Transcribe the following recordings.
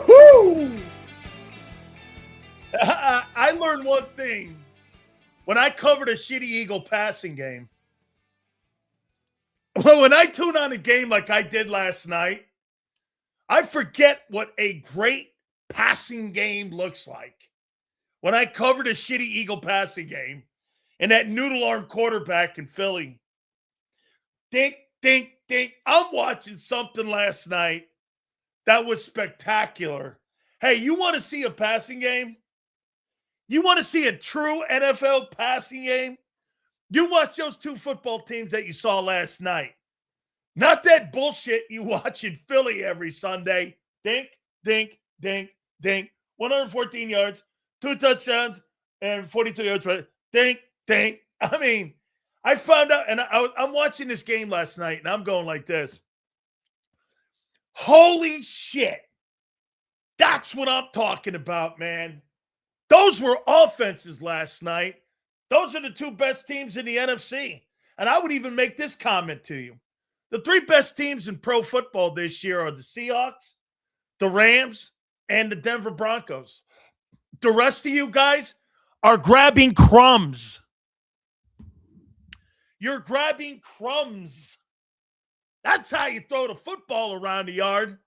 Woo! I learned one thing when I covered a shitty Eagle passing game. Well, when I tune on a game like I did last night, I forget what a great passing game looks like. When I covered a shitty Eagle passing game and that noodle arm quarterback in Philly, dink, dink, dink. I'm watching something last night that was spectacular. Hey, you want to see a passing game? You want to see a true NFL passing game? You watch those two football teams that you saw last night. Not that bullshit you watch in Philly every Sunday. Dink, dink, dink, dink. 114 yards, 2 touchdowns, and 42 yards. Dink, dink. I mean, I found out, and I'm watching this game last night, and I'm going like this. Holy shit. That's what I'm talking about, man. Those were offenses last night. Those are the two best teams in the NFC. And I would even make this comment to you. The three best teams in pro football this year are the Seahawks, the Rams, and the Denver Broncos. The rest of you guys are grabbing crumbs. You're grabbing crumbs. That's how you throw the football around the yard.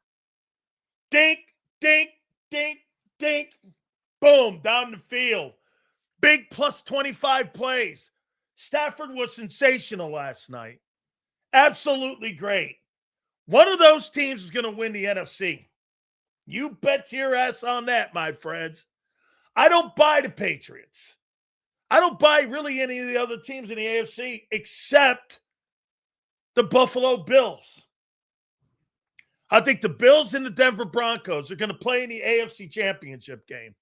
Dink, dink, dink, dink. Boom, down the field. Big plus 25 plays. Stafford was sensational last night. Absolutely great. One of those teams is going to win the NFC. You bet your ass on that, my friends. I don't buy the Patriots. I don't buy really any of the other teams in the AFC except the Buffalo Bills. I think the Bills and the Denver Broncos are going to play in the AFC Championship game.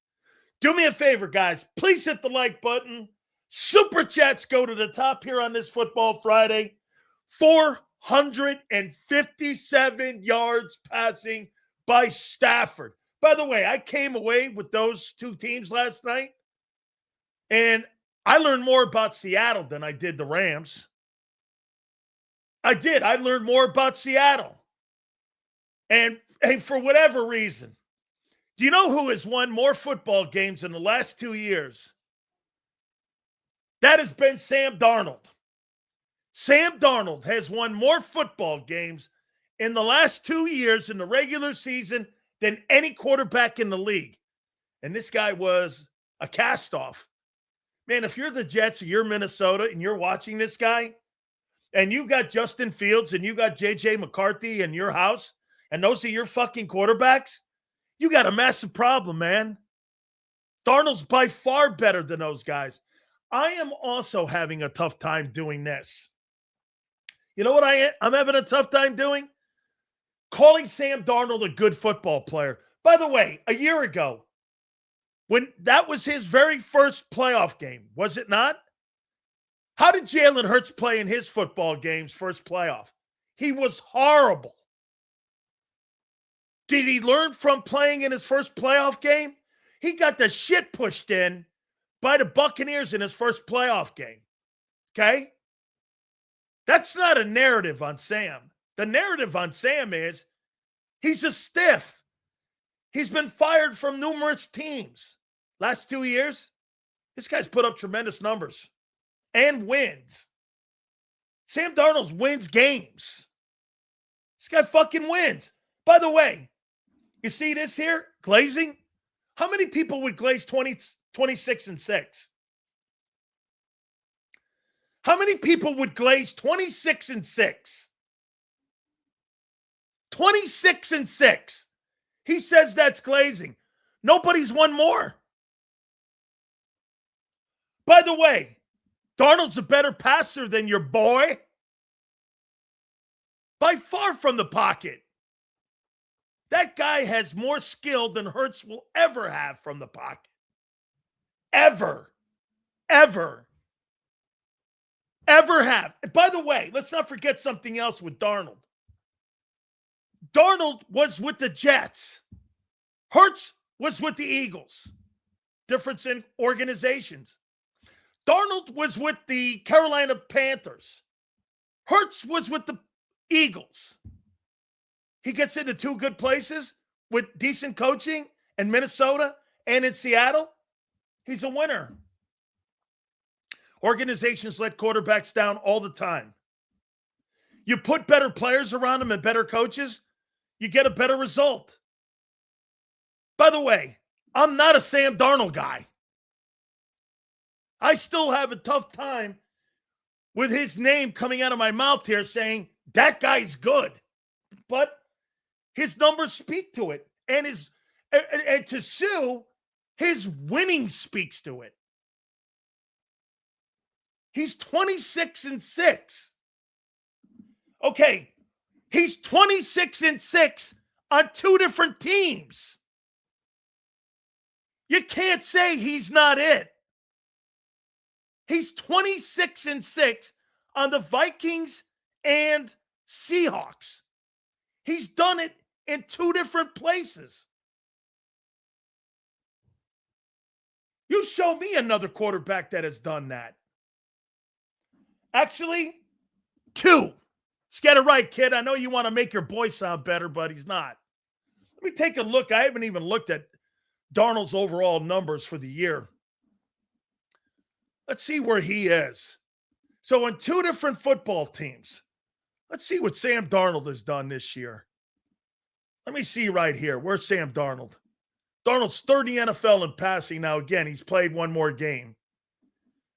Do me a favor, guys. Please hit the like button. Super chats go to the top here on this Football Friday. 457 yards passing by Stafford. By the way, I came away with those two teams last night, and I learned more about Seattle than I did the Rams. I did. I learned more about Seattle. And for whatever reason, do you know who has won more football games in the last 2 years? That has been Sam Darnold. Sam Darnold has won more football games in the last 2 years in the regular season than any quarterback in the league. And this guy was a cast-off. Man, if you're the Jets or you're Minnesota and you're watching this guy, and you got Justin Fields and you got J.J. McCarthy in your house, and those are your fucking quarterbacks, you got a massive problem, man. Darnold's by far better than those guys. I am also having a tough time doing this. You know what I'm having a tough time doing? Calling Sam Darnold a good football player. By the way, a year ago, when that was his very first playoff game, was it not? How did Jalen Hurts play in his football game's first playoff? He was horrible. Did he learn from playing in his first playoff game? He got the shit pushed in by the Buccaneers in his first playoff game. Okay? That's not a narrative on Sam. The narrative on Sam is he's a stiff. He's been fired from numerous teams. Last 2 years, this guy's put up tremendous numbers and wins. Sam Darnold wins games. This guy fucking wins. By the way, you see this here? Glazing? How many people would glaze 26-6? How many people would glaze 26-6? 26-6. He says that's glazing. Nobody's won more. By the way, Darnold's a better passer than your boy. By far from the pocket. That guy has more skill than Hurts will ever have from the pocket. Ever. Ever. Ever have. And by the way, let's not forget something else with Darnold. Darnold was with the Jets. Hurts was with the Eagles. Difference in organizations. Darnold was with the Carolina Panthers. Hurts was with the Eagles. He gets into two good places with decent coaching in Minnesota and in Seattle, he's a winner. Organizations let quarterbacks down all the time. You put better players around them and better coaches, you get a better result. By the way, I'm not a Sam Darnold guy. I still have a tough time with his name coming out of my mouth here saying that guy's good. But his numbers speak to it. And to Sue, his winning speaks to it. He's 26-6. Okay, he's 26-6 on two different teams. You can't say he's not it. He's 26-6 on the Vikings and Seahawks. He's done it in two different places. You show me another quarterback that has done that. Actually, two. Let's get it right, kid. I know you want to make your boy sound better, but he's not. Let me take a look. I haven't even looked at Darnold's overall numbers for the year. Let's see where he is. So in two different football teams, let's see what Sam Darnold has done this year. Let me see right here. Where's Sam Darnold? Darnold's third in the NFL in passing. Now, again, he's played one more game,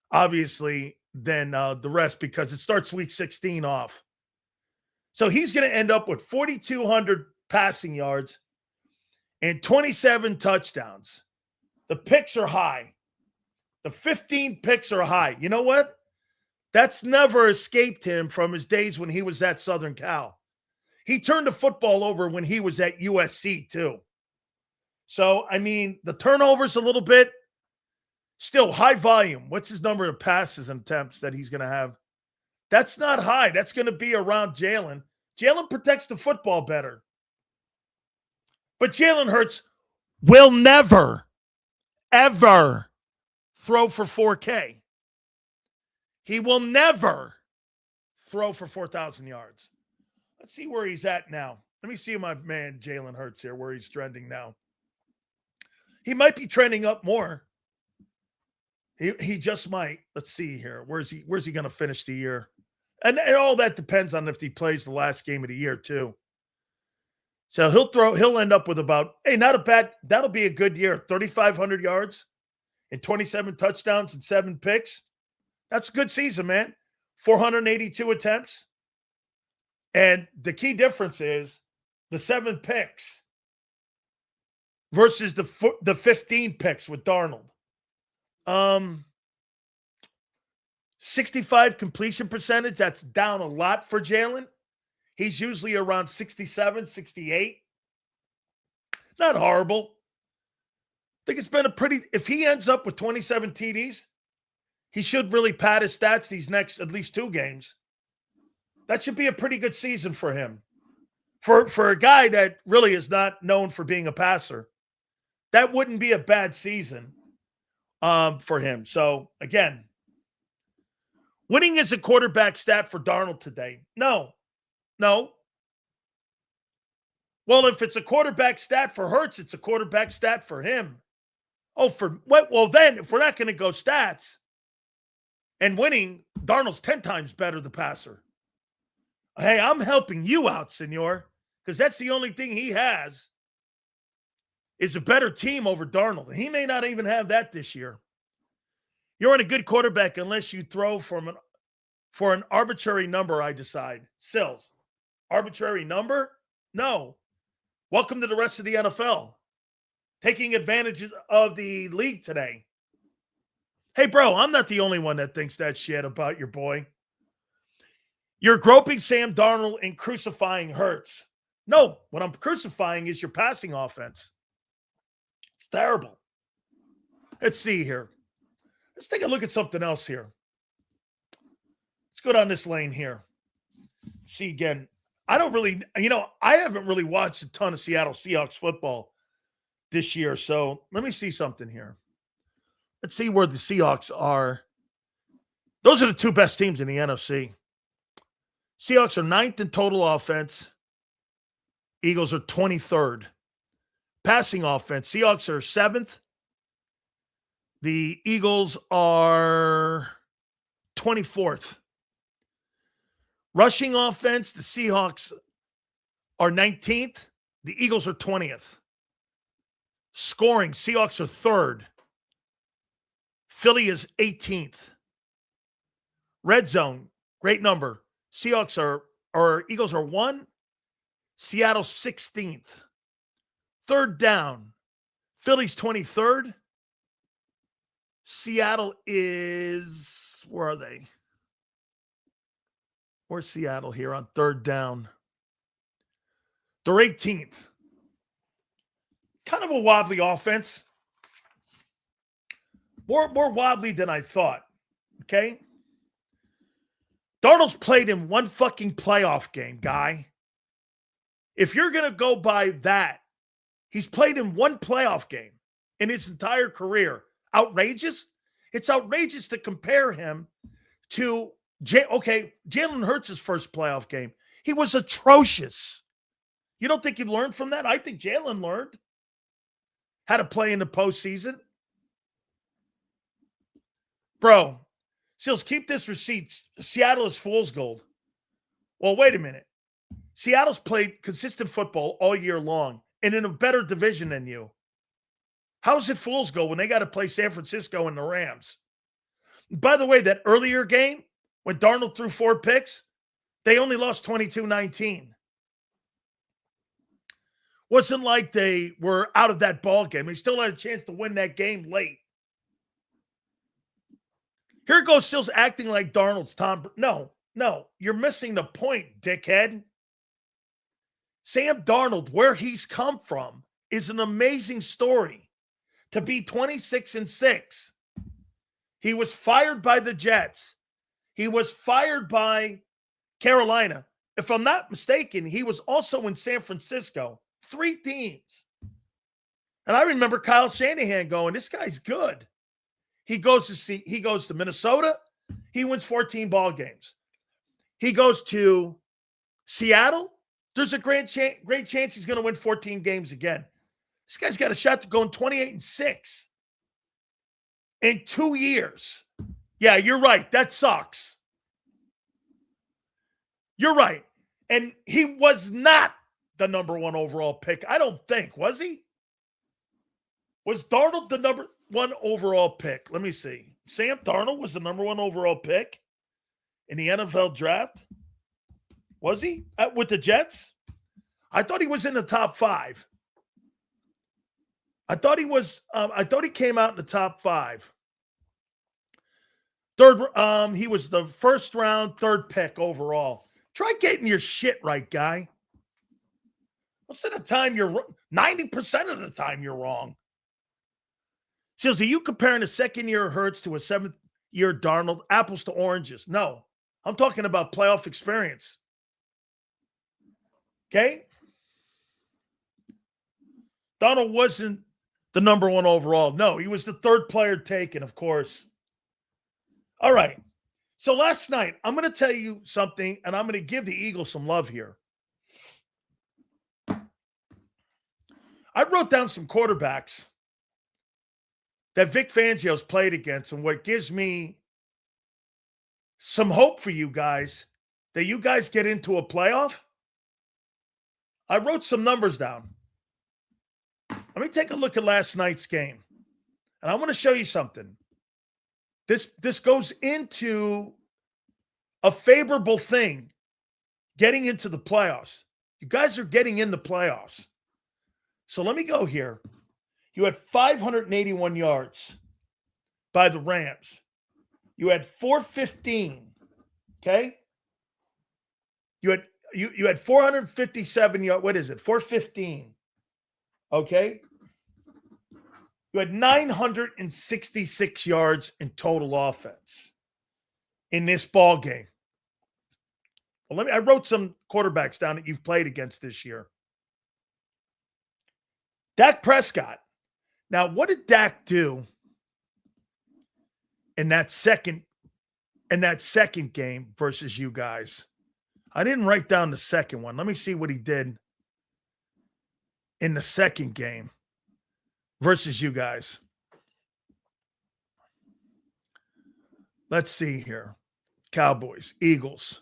obviously, than the rest because it starts week 16 off. So he's going to end up with 4,200 passing yards and 27 touchdowns. The picks are high. The 15 picks are high. You know what? That's never escaped him from his days when he was at Southern Cal. He turned the football over when he was at USC too. So, I mean, the turnovers a little bit, still high volume. What's his number of passes and attempts that he's going to have? That's not high. That's going to be around Jalen. Jalen protects the football better. But Jalen Hurts will never, ever throw for 4K. He will never throw for 4,000 yards. Let's see where he's at now. Let me see my man Jalen Hurts here, where he's trending now. He might be trending up more. He just might. Let's see here. Where's he going to finish the year? And all that depends on if he plays the last game of the year too. So he'll end up with about, that'll be a good year. 3,500 yards and 27 touchdowns and 7 picks. That's a good season, man. 482 attempts. And the key difference is the 7 picks versus the 15 picks with Darnold. 65 completion percentage. That's down a lot for Jalen. He's usually around 67, 68. Not horrible. I think it's been if he ends up with 27 TDs, he should really pad his stats these next at least 2 games. That should be a pretty good season for him. For a guy that really is not known for being a passer, that wouldn't be a bad season for him. So, again, winning is a quarterback stat for Darnold today. No. Well, if it's a quarterback stat for Hurts, it's a quarterback stat for him. Oh, for what? Well, then, if we're not going to go stats and winning, Darnold's 10 times better the passer. Hey, I'm helping you out, senor, because that's the only thing he has is a better team over Darnold. And he may not even have that this year. You're in a good quarterback unless you throw for an arbitrary number, I decide. Sills, arbitrary number? No. Welcome to the rest of the NFL. Taking advantage of the league today. Hey, bro, I'm not the only one that thinks that shit about your boy. You're groping Sam Darnold and crucifying Hurts. No, what I'm crucifying is your passing offense. It's terrible. Let's see here. Let's take a look at something else here. Let's go down this lane here. See again. I haven't really watched a ton of Seattle Seahawks football this year. So let me see something here. Let's see where the Seahawks are. Those are the 2 best teams in the NFC. Seahawks are 9th in total offense. Eagles are 23rd. Passing offense, Seahawks are 7th. The Eagles are 24th. Rushing offense, the Seahawks are 19th. The Eagles are 20th. Scoring, Seahawks are 3rd. Philly is 18th. Red zone, great number. Eagles are 1. Seattle 16th. Third down, Philly's 23rd. Seattle is, where are they? Where's Seattle here on third down? They're 18th. Kind of a wobbly offense. More wobbly than I thought. Okay? Darnold's played in one fucking playoff game, guy. If you're going to go by that, he's played in one playoff game in his entire career. Outrageous? It's outrageous to compare him to, Jalen Hurts' first playoff game. He was atrocious. You don't think he learned from that? I think Jalen learned how to play in the postseason. Bro, Seals, keep this receipt. Seattle is fool's gold. Well, wait a minute. Seattle's played consistent football all year long and in a better division than you. How's it fool's gold when they got to play San Francisco and the Rams? By the way, that earlier game, when Darnold threw 4 picks, they only lost 22-19. Wasn't like they were out of that ball game. They still had a chance to win that game late. Here goes Sills acting like Darnold's Tom. No, you're missing the point, dickhead. Sam Darnold, where he's come from, is an amazing story. To be 26-6. He was fired by the Jets. He was fired by Carolina. If I'm not mistaken, he was also in San Francisco. 3 teams. And I remember Kyle Shanahan going, this guy's good. He goes to Minnesota. He wins 14 ball games. He goes to Seattle. There's a great chance he's going to win 14 games again. This guy's got a shot to go 28-6 in 2 years. Yeah, you're right. That sucks. You're right. And he was not the number 1 overall pick. I don't think. Was he? Was Darnold the number 1 overall pick? Let me see. Sam Darnold was the number 1 overall pick in the NFL draft. Was he? With the Jets? I thought he was in the top 5. I thought he came out in the top 5. He was the first round, 3rd pick overall. Try getting your shit right, guy. Most of the time 90% of the time you're wrong. So, are you comparing a 2nd-year Hurts to a 7th-year Darnold? Apples to oranges. No. I'm talking about playoff experience. Okay? Darnold wasn't the number 1 overall. No, he was the 3rd player taken, of course. All right. So last night, I'm going to tell you something, and I'm going to give the Eagles some love here. I wrote down some quarterbacks that Vic Fangio's played against, and what gives me some hope for you guys that you guys get into a playoff. I wrote some numbers down. Let me take a look at last night's game. And I want to show you something. This goes into a favorable thing getting into the playoffs. You guys are getting in the playoffs. So let me go here. You had 581 yards by the Rams. You had 415. Okay? You had 457 yards. What is it? 415. Okay? You had 966 yards in total offense in this ball game. Well, I wrote some quarterbacks down that you've played against this year. Dak Prescott. Now, what did Dak do in that second game versus you guys? I didn't write down the second one. Let me see what he did. in the second game versus you guys. Let's see here. Cowboys, Eagles.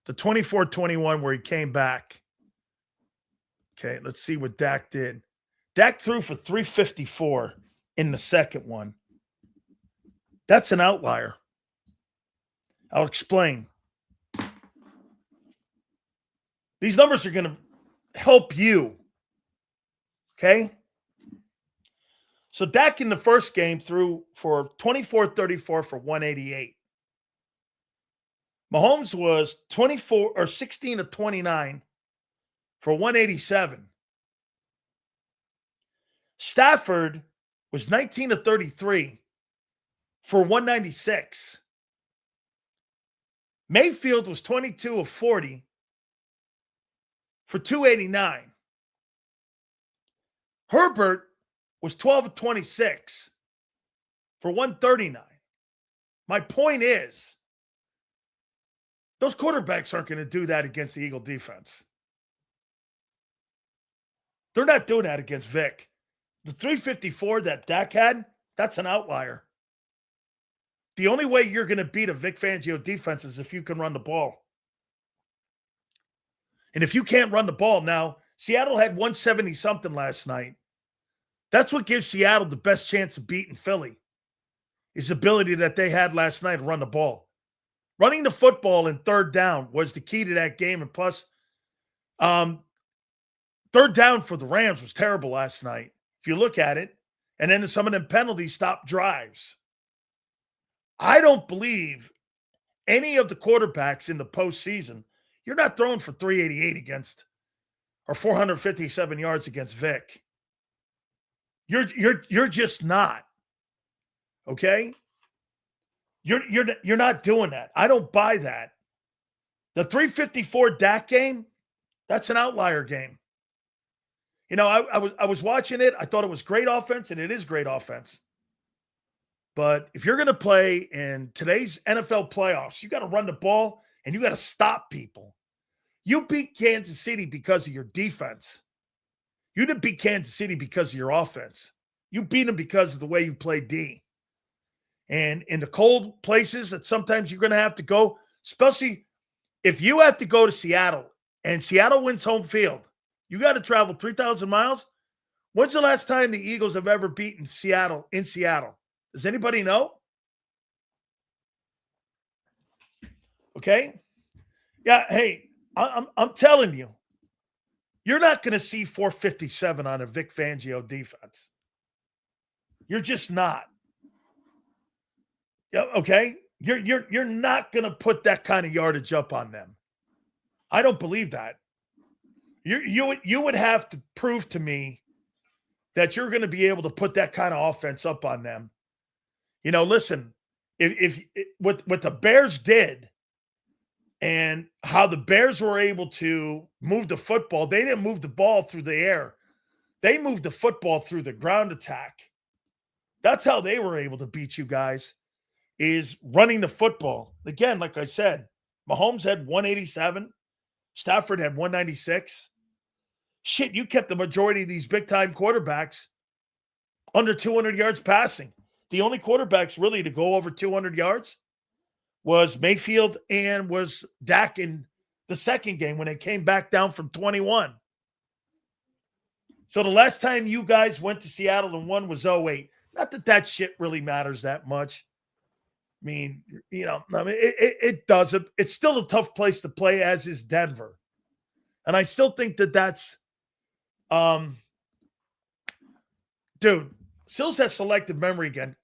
The 24-21 where he came back. Okay, let's see what Dak did. Dak threw for 354 in the second one. That's an outlier. I'll explain. These numbers are going to help you. Okay? So Dak in the first game threw for 24-34 for 188. Mahomes was 16 of 29 for 187. Stafford was 19 of 33 for 196. Mayfield was 22 of 40 for 289. Herbert was 12 of 26 for 139. My point is, those quarterbacks aren't going to do that against the Eagle defense. They're not doing that against Vic. The 354 that Dak had, that's an outlier. The only way you're going to beat a Vic Fangio defense is if you can run the ball. And if you can't run the ball now, Seattle had 170-something last night. That's what gives Seattle the best chance of beating Philly, is the ability that they had last night to run the ball. Running the football in third down was the key to that game. And plus, third down for the Rams was terrible last night, if you look at it. And then some of them penalties stopped drives. I don't believe any of the quarterbacks in the postseason, you're not throwing for 388 against or 457 yards against Vic. You're just not. Okay? You're not doing that. I don't buy that. The 354 Dak game, that's an outlier game. You know, I was watching it. I thought it was great offense, and it is great offense. But if you're going to play in today's NFL playoffs, you got to run the ball and you got to stop people. You beat Kansas City because of your defense. You didn't beat Kansas City because of your offense. You beat them because of the way you play D. And in the cold places that sometimes you're going to have to go, especially if you have to go to Seattle and Seattle wins home field, you got to travel 3,000 miles. When's the last time the Eagles have ever beaten Seattle in Seattle? Does anybody know? Okay. Yeah. Hey, I'm telling you, you're not going to see 457 on a Vic Fangio defense. You're just not. Yeah. Okay. You're not going to put that kind of yardage up on them. I don't believe that. You would have to prove to me that you're going to be able to put that kind of offense up on them. You know, listen, if what the Bears did and how the Bears were able to move the football, they didn't move the ball through the air. They moved the football through the ground attack. That's how they were able to beat you guys, is running the football. Again, like I said, Mahomes had 187. Stafford had 196. Shit, you kept the majority of these big-time quarterbacks under 200 yards passing. The only quarterbacks really to go over 200 yards was Mayfield and was Dak in the second game when they came back down from 21. So the last time you guys went to Seattle and won was 08. Not that shit really matters that much. I mean, you know, it doesn't. It's still a tough place to play, as is Denver. And I still think that's dude, Sills has selective memory again.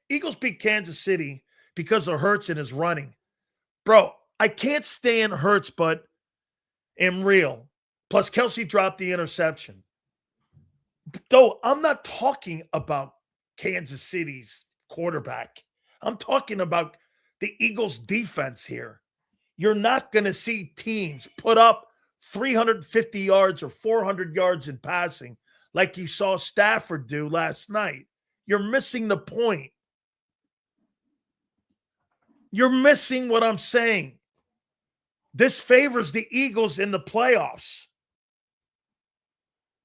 Eagles beat Kansas City because of Hurts and his running. Bro, I can't stand Hurts, but am real. Plus, Kelsey dropped the interception. Though I'm not talking about Kansas City's quarterback. I'm talking about the Eagles' defense here. You're not going to see teams put up 350 yards or 400 yards in passing like you saw Stafford do last night. You're missing the point. You're missing what I'm saying. This favors the Eagles in the playoffs.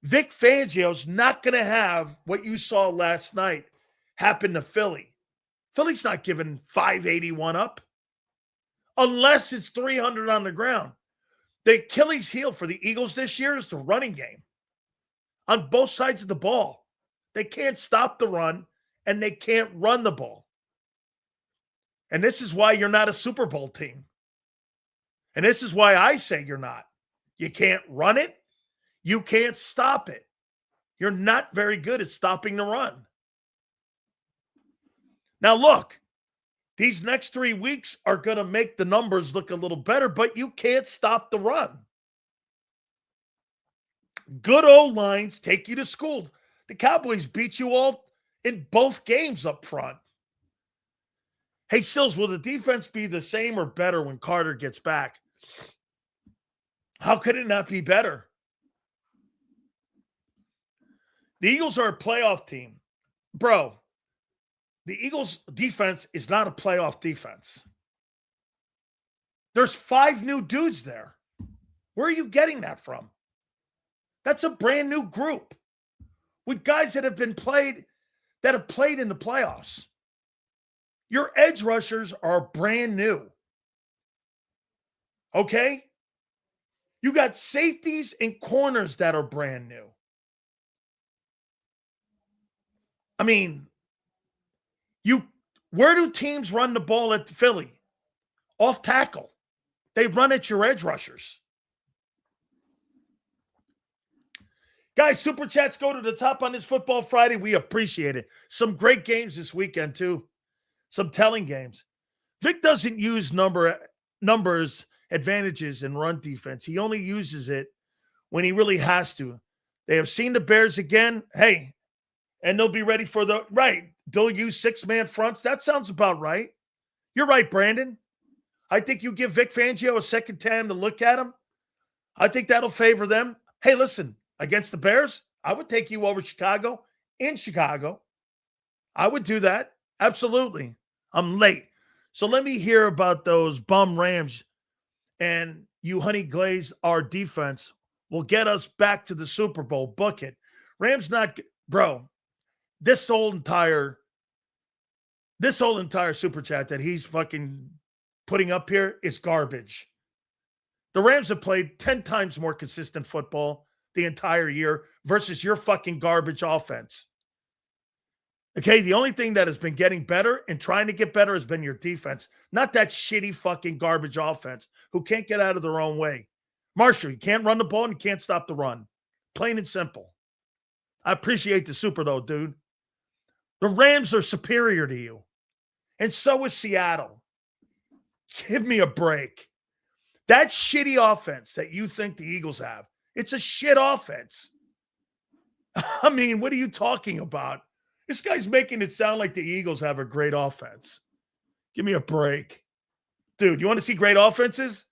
Vic Fangio's not going to have what you saw last night happen to Philly. Philly's not giving 581 up unless it's 300 on the ground. The Achilles heel for the Eagles this year is the running game on both sides of the ball. They can't stop the run, and they can't run the ball. And this is why you're not a Super Bowl team. And this is why I say you're not. You can't run it. You can't stop it. You're not very good at stopping the run. Now, look, these next 3 weeks are going to make the numbers look a little better, but you can't stop the run. Good old lines take you to school. The Cowboys beat you all in both games up front. Hey, Sills, will the defense be the same or better when Carter gets back? How could it not be better? The Eagles are a playoff team. Bro, the Eagles defense is not a playoff defense. There's 5 new dudes there. Where are you getting that from? That's a brand new group with guys that have played in the playoffs. Your edge rushers are brand new. Okay? You got safeties and corners that are brand new. I mean, where do teams run the ball at Philly? Off tackle. They run at your edge rushers. Guys, Super Chats go to the top on this Football Friday. We appreciate it. Some great games this weekend, too. Some telling games. Vic doesn't use numbers advantages in run defense. He only uses it when he really has to. They have seen the Bears again. Hey, and they'll be ready for they'll use 6-man fronts. That sounds about right. You're right, Brandon. I think you give Vic Fangio a second time to look at him. I think that'll favor them. Hey, listen, against the Bears, I would take you over Chicago in Chicago. I would do that. Absolutely. I'm late. So let me hear about those bum Rams, and you honey glaze our defense will get us back to the Super Bowl. Book it. Rams not – bro, this whole entire Super Chat that he's fucking putting up here is garbage. The Rams have played 10 times more consistent football the entire year versus your fucking garbage offense. Okay, the only thing that has been getting better and trying to get better has been your defense, not that shitty fucking garbage offense who can't get out of their own way. Marshall, you can't run the ball and you can't stop the run. Plain and simple. I appreciate the super, though, dude. The Rams are superior to you. And so is Seattle. Give me a break. That shitty offense that you think the Eagles have, it's a shit offense. I mean, what are you talking about? This guy's making it sound like the Eagles have a great offense. Give me a break. Dude, you want to see great offenses?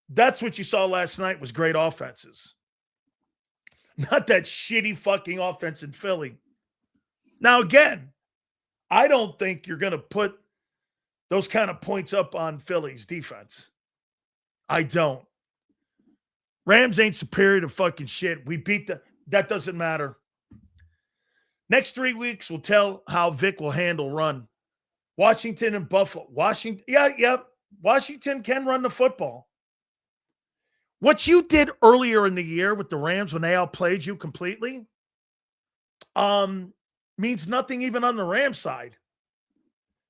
That's what you saw last night was great offenses. Not that shitty fucking offense in Philly. Now, again, I don't think you're going to put those kind of points up on Philly's defense. I don't. Rams ain't superior to fucking shit. We beat that doesn't matter. Next 3 weeks will tell how Vic will handle run. Washington and Buffalo. Washington can run the football. What you did earlier in the year with the Rams when they outplayed you completely means nothing even on the Rams side.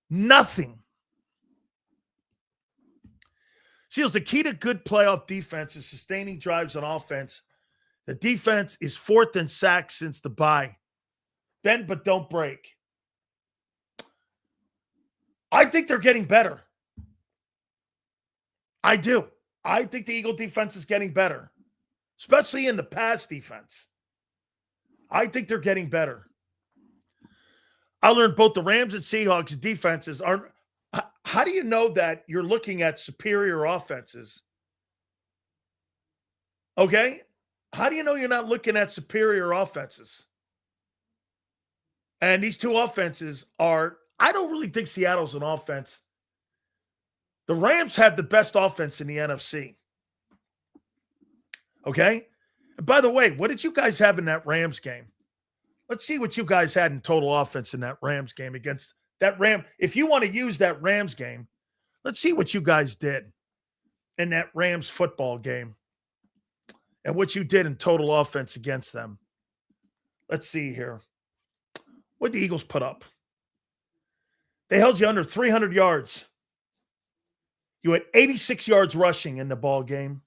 Nothing. Seals, the key to good playoff defense is sustaining drives on offense. The defense is 4th in sacks since the bye. Bend but don't break. I think they're getting better. I do. I think the Eagle defense is getting better, especially in the pass defense. I think they're getting better. I learned both the Rams and Seahawks defenses are. How do you know that you're looking at superior offenses? Okay? How do you know you're not looking at superior offenses? And these two offenses are, I don't really think Seattle's an offense. The Rams have the best offense in the NFC. Okay? And by the way, what did you guys have in that Rams game? Let's see what you guys had in total offense in that Rams game against that Ram. If you want to use that Rams game, let's see what you guys did in that Rams football game and what you did in total offense against them. Let's see here. What did the Eagles put up? They held you under 300 yards. You had 86 yards rushing in the ball game.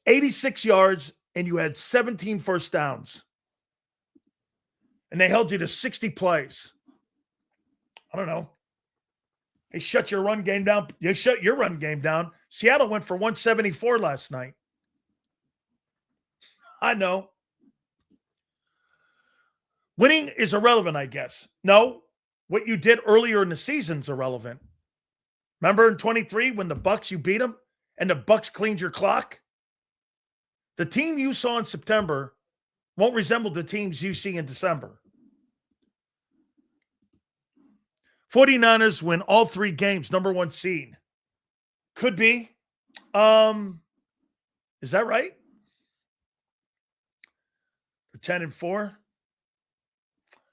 86 yards, and you had 17 first downs. And they held you to 60 plays. I don't know. They shut your run game down. They shut your run game down. Seattle went for 174 last night. I know. Winning is irrelevant, I guess. No, what you did earlier in the season's irrelevant. Remember in 23 when the Bucs, you beat them and the Bucs cleaned your clock? The team you saw in September won't resemble the teams you see in December. 49ers win all 3 games, number 1 seed. Could be. Is that right? For 10-4.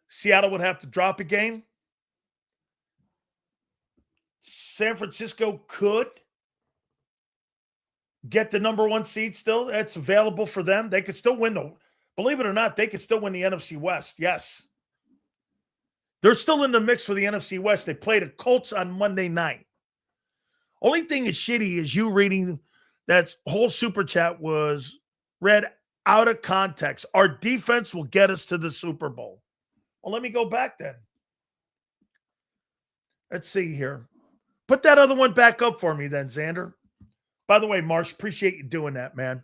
Seattle would have to drop a game. San Francisco could get the number 1 seed still. That's available for them. They could still win believe it or not, they could still win the NFC West. Yes. They're still in the mix for the NFC West. They played the Colts on Monday night. Only thing is shitty is you reading that whole super chat was read out of context. Our defense will get us to the Super Bowl. Well, let me go back then. Let's see here. Put that other one back up for me then, Xander. By the way, Marsh, appreciate you doing that, man.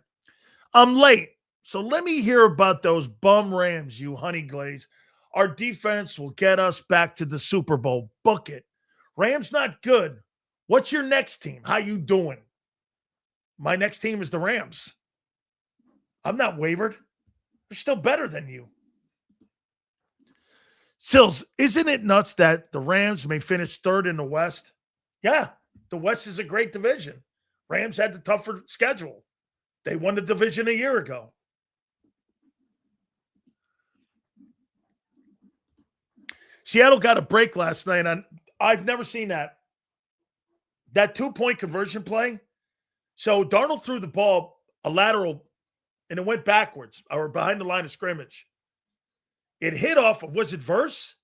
I'm late, so let me hear about those bum Rams, you honey glaze. Our defense will get us back to the Super Bowl. Book it. Rams not good. What's your next team? How you doing? My next team is the Rams. I'm not wavered. They're still better than you. Sills, isn't it nuts that the Rams may finish 3rd in the West? Yeah, the West is a great division. Rams had the tougher schedule. They won the division a year ago. Seattle got a break last night. I've never seen that. That 2-point conversion play. So Darnold threw the ball, a lateral, and it went backwards or behind the line of scrimmage. It hit off of, was it Verse?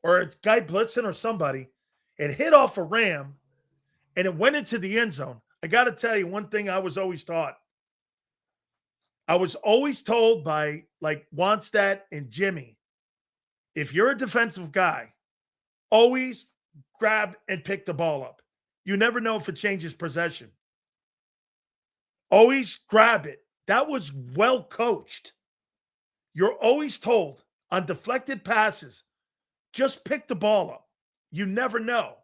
Or it's Guy Blitzen or somebody. It hit off a Ram, and it went into the end zone. I got to tell you one thing I was always taught. I was always told by like Wannstedt and Jimmy, if you're a defensive guy, always grab and pick the ball up. You never know if it changes possession. Always grab it. That was well coached. You're always told on deflected passes, just pick the ball up. You never know.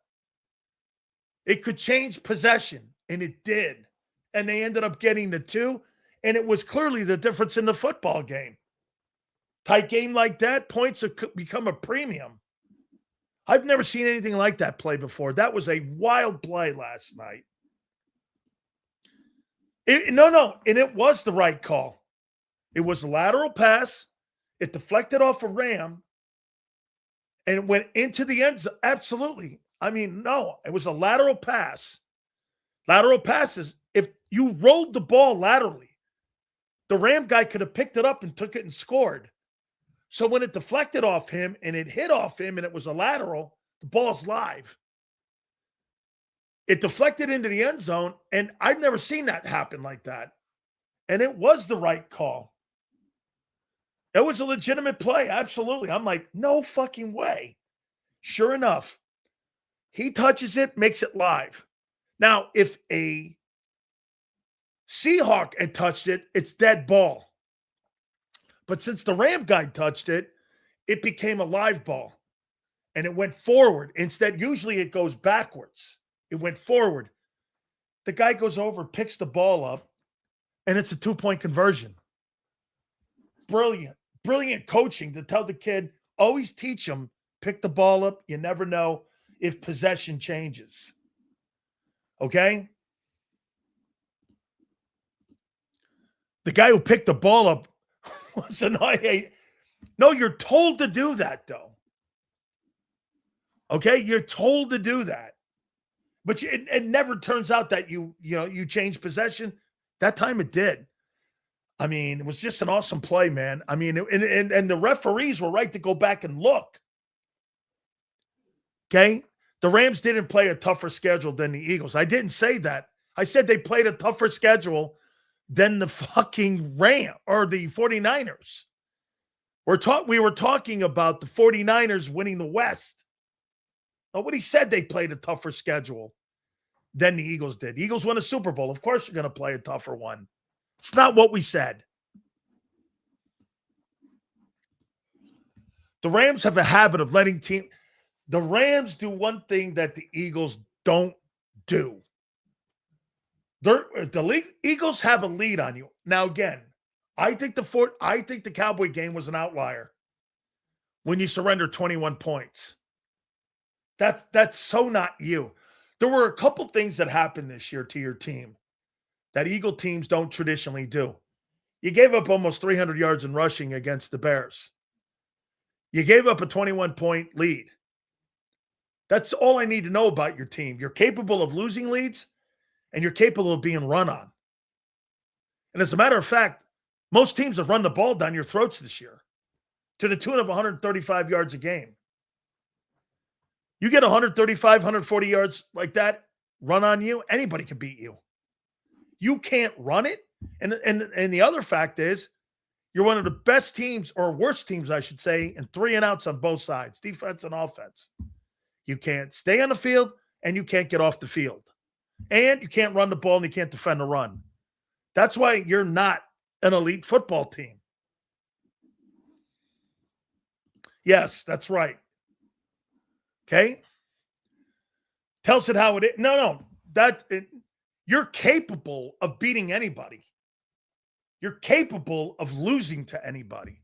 It could change possession, and it did. And they ended up getting the 2, and it was clearly the difference in the football game. Tight game like that, points have become a premium. I've never seen anything like that play before. That was a wild play last night. No, and it was the right call. It was a lateral pass. It deflected off a Ram, and it went into the end zone. Absolutely. I mean, no, it was a lateral pass. Lateral passes, if you rolled the ball laterally, the Ram guy could have picked it up and took it and scored. So when it deflected off him and it hit off him and it was a lateral, the ball's live. It deflected into the end zone, and I've never seen that happen like that. And it was the right call. It was a legitimate play, absolutely. I'm like, no fucking way. Sure enough, he touches it, makes it live. Now, if a Seahawk had touched it, it's dead ball. But since the Ram guy touched it, it became a live ball. And it went forward. Instead, usually it goes backwards. It went forward. The guy goes over, picks the ball up, and it's a 2-point conversion. Brilliant. Brilliant coaching to tell the kid, always teach him, pick the ball up. You never know if possession changes. Okay? The guy who picked the ball up was an IA. No, you're told to do that, though. Okay, you're told to do that, but it never turns out that you change possession. That time it did. I mean, it was just an awesome play, man. I mean, and the referees were right to go back and look. Okay, the Rams didn't play a tougher schedule than the Eagles. I didn't say that. I said they played a tougher schedule than the fucking Ram or the 49ers. We were talking about the 49ers winning the West. Nobody said they played a tougher schedule than the Eagles did. The Eagles won a Super Bowl. Of course you're going to play a tougher one. It's not what we said. The Rams have a habit of letting the Rams do one thing that the Eagles don't do. The Eagles have a lead on you. Now, again, I think the Cowboy game was an outlier when you surrender 21 points. That's so not you. There were a couple things that happened this year to your team that Eagle teams don't traditionally do. You gave up almost 300 yards in rushing against the Bears. You gave up a 21-point lead. That's all I need to know about your team. You're capable of losing leads, and you're capable of being run on. And as a matter of fact, most teams have run the ball down your throats this year to the tune of 135 yards a game. You get 135, 140 yards like that run on you, anybody can beat you. You can't run it. And the other fact is, you're one of the best teams, or worst teams, I should say, in 3-and-outs on both sides, defense and offense. You can't stay on the field, and you can't get off the field. And you can't run the ball, and you can't defend the run. That's why you're not an elite football team. Yes, that's right. Okay? Tells it how it is. No. You're capable of beating anybody. You're capable of losing to anybody.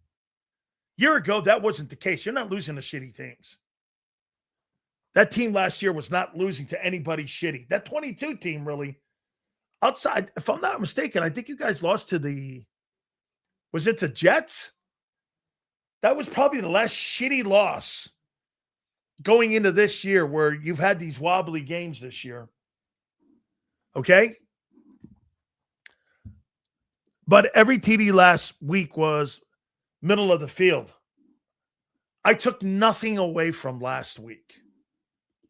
A year ago, that wasn't the case. You're not losing to shitty teams. That team last year was not losing to anybody shitty. That 22 team really, outside, if I'm not mistaken, I think you guys lost to was it the Jets? That was probably the last shitty loss going into this year, where you've had these wobbly games this year. Okay? But every TD last week was middle of the field. I took nothing away from last week.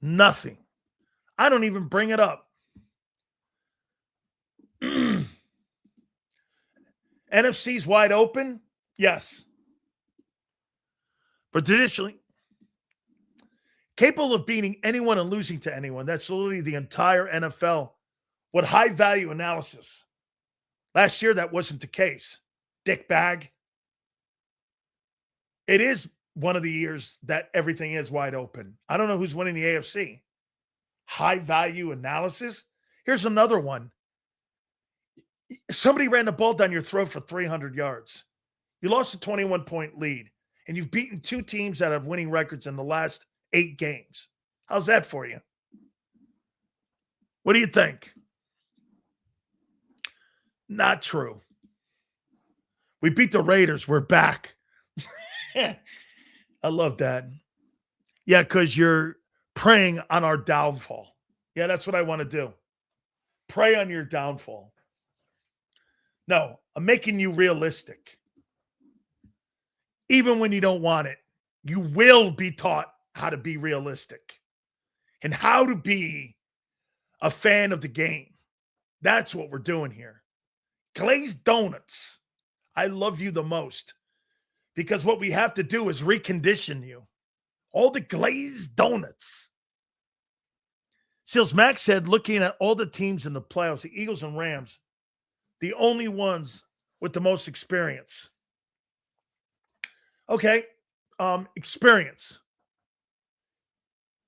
Nothing. I don't even bring it up. NFC's wide open? Yes. But traditionally, capable of beating anyone and losing to anyone. That's literally the entire NFL with high value analysis. Last year, that wasn't the case. Dick bag. It is one of the years that everything is wide open. I don't know who's winning the AFC. High value analysis. Here's another one. Somebody ran the ball down your throat for 300 yards. You lost a 21-point lead, and you've beaten two teams that have winning records in the last 8 games. How's that for you? What do you think? Not true. We beat the Raiders. We're back. I love that. Yeah, because you're preying on our downfall. Yeah, that's what I want to do. Prey on your downfall. No, I'm making you realistic. Even when you don't want it, you will be taught how to be realistic and how to be a fan of the game. That's what we're doing here. Glazed donuts. I love you the most, because what we have to do is recondition you. All the glazed donuts. Seals Max said, looking at all the teams in the playoffs, the Eagles and Rams, the only ones with the most experience. Okay, experience.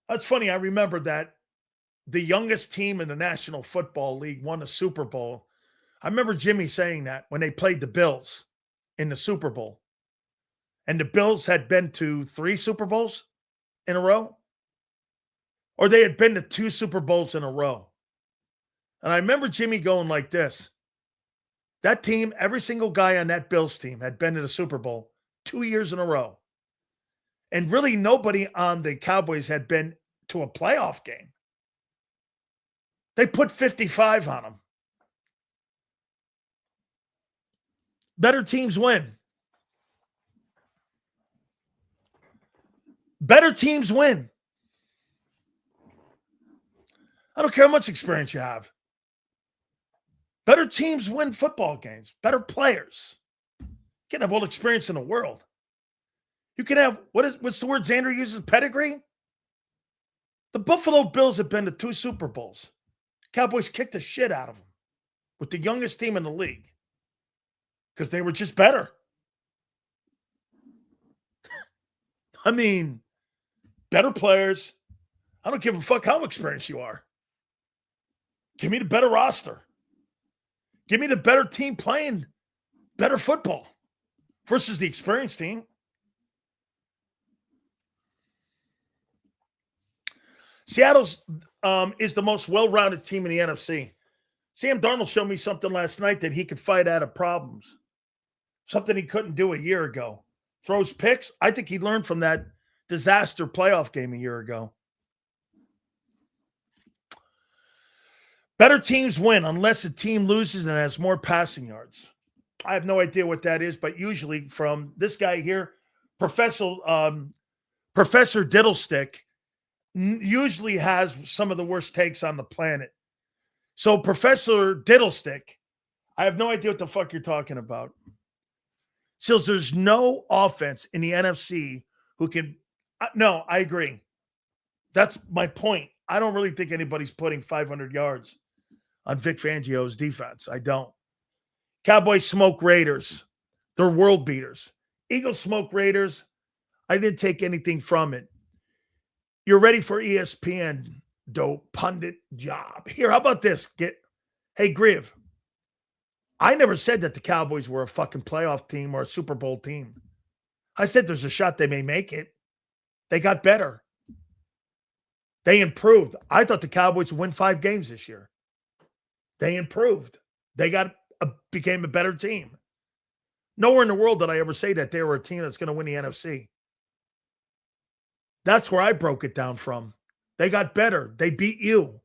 That's funny. I remember that the youngest team in the National Football League won a Super Bowl. I remember Jimmy saying that when they played the Bills in the Super Bowl. And the Bills had been to 3 Super Bowls in a row. Or they had been to 2 Super Bowls in a row. And I remember Jimmy going like this. That team, every single guy on that Bills team had been to the Super Bowl 2 years in a row. And really nobody on the Cowboys had been to a playoff game. They put 55 on them. Better teams win. Better teams win. I don't care how much experience you have. Better teams win football games. Better players. You can have all the experience in the world. You can have, what's the word Xander uses? Pedigree? The Buffalo Bills have been to 2 Super Bowls. Cowboys kicked the shit out of them with the youngest team in the league because they were just better. I mean, better players. I don't give a fuck how experienced you are. Give me the better roster. Give me the better team playing better football versus the experienced team. Seattle's is the most well-rounded team in the NFC. Sam Darnold showed me something last night that he could fight out of problems. Something he couldn't do a year ago. Throws picks. I think he learned from that disaster playoff game a year ago. Better teams win unless a team loses and has more passing yards. I have no idea what that is, but usually from this guy here, Professor Diddlestick, usually has some of the worst takes on the planet. So Professor Diddlestick, I have no idea what the fuck you're talking about. Sills, there's no offense in the NFC who can. No, I agree. That's my point. I don't really think anybody's putting 500 yards on Vic Fangio's defense. I don't. Cowboys smoke Raiders. They're world beaters. Eagles smoke Raiders. I didn't take anything from it. You're ready for ESPN, dope pundit job. Here, how about this? Hey, Griv. I never said that the Cowboys were a fucking playoff team or a Super Bowl team. I said there's a shot they may make it. They got better. They improved. I thought the Cowboys would win 5 games this year. They improved. They became a better team. Nowhere in the world did I ever say that they were a team that's going to win the NFC. That's where I broke it down from. They got better. They beat you.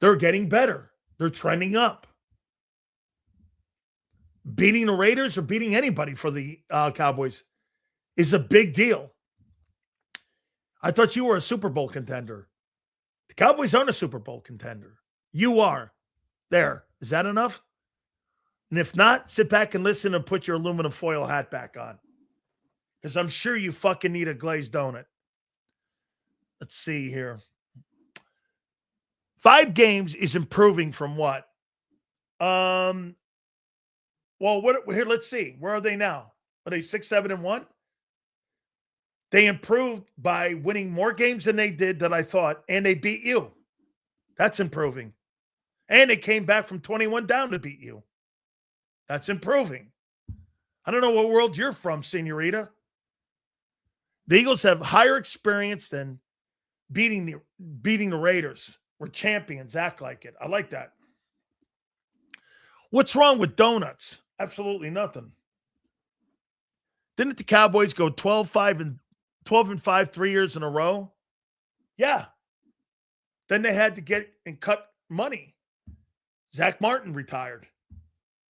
They're getting better. They're trending up. Beating the Raiders or beating anybody for the Cowboys is a big deal. I thought you were a Super Bowl contender. The Cowboys aren't a Super Bowl contender. You are. There. Is that enough? And if not, sit back and listen and put your aluminum foil hat back on. Because I'm sure you fucking need a glazed donut. Let's see here. 5 games is improving from what? Well, here, let's see. Where are they now? Are they 6-7-1? They improved by winning more games than they did that I thought, and they beat you. That's improving. And they came back from 21 down to beat you. That's improving. I don't know what world you're from, senorita. The Eagles have higher experience than beating the Raiders. We're champions. Act like it. I like that. What's wrong with donuts? Absolutely nothing. Didn't the Cowboys go 12-5 3 years in a row? Yeah. Then they had to get and cut money. Zach Martin retired.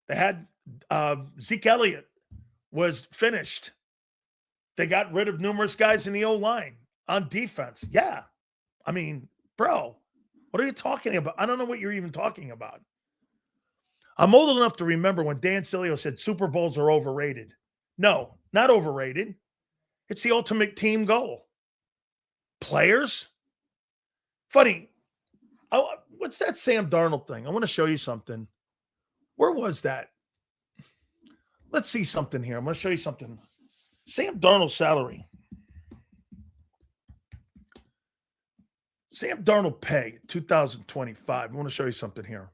They had Zeke Elliott was finished. They got rid of numerous guys in the O-line on defense. Yeah. I mean, bro, what are you talking about? I don't know what you're even talking about. I'm old enough to remember when Dan Sileo said Super Bowls are overrated. No, not overrated. It's the ultimate team goal. Players? Funny. What's that Sam Darnold thing? I want to show you something. Where was that? Let's see something here. I'm going to show you something. Sam Darnold's salary. Sam Darnold pay 2025. I want to show you something here.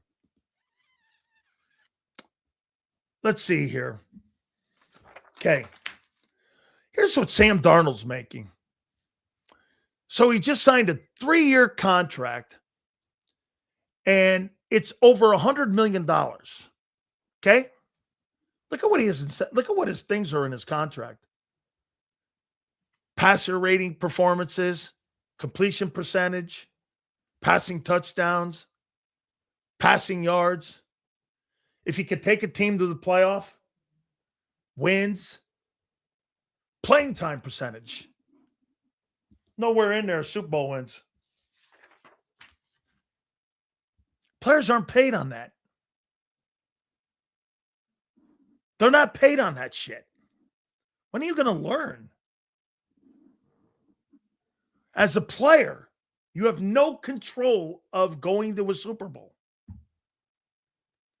Let's see here. Okay. Here's what Sam Darnold's making. So he just signed a 3-year contract, and it's over $100 million. Okay? Look at what he has. Look at what his things are in his contract. Passer rating performances, completion percentage, passing touchdowns, passing yards. If he could take a team to the playoff, wins, playing time percentage. Nowhere in there, Super Bowl wins. Players aren't paid on that. They're not paid on that shit. When are you going to learn? As a player, you have no control of going to a Super Bowl.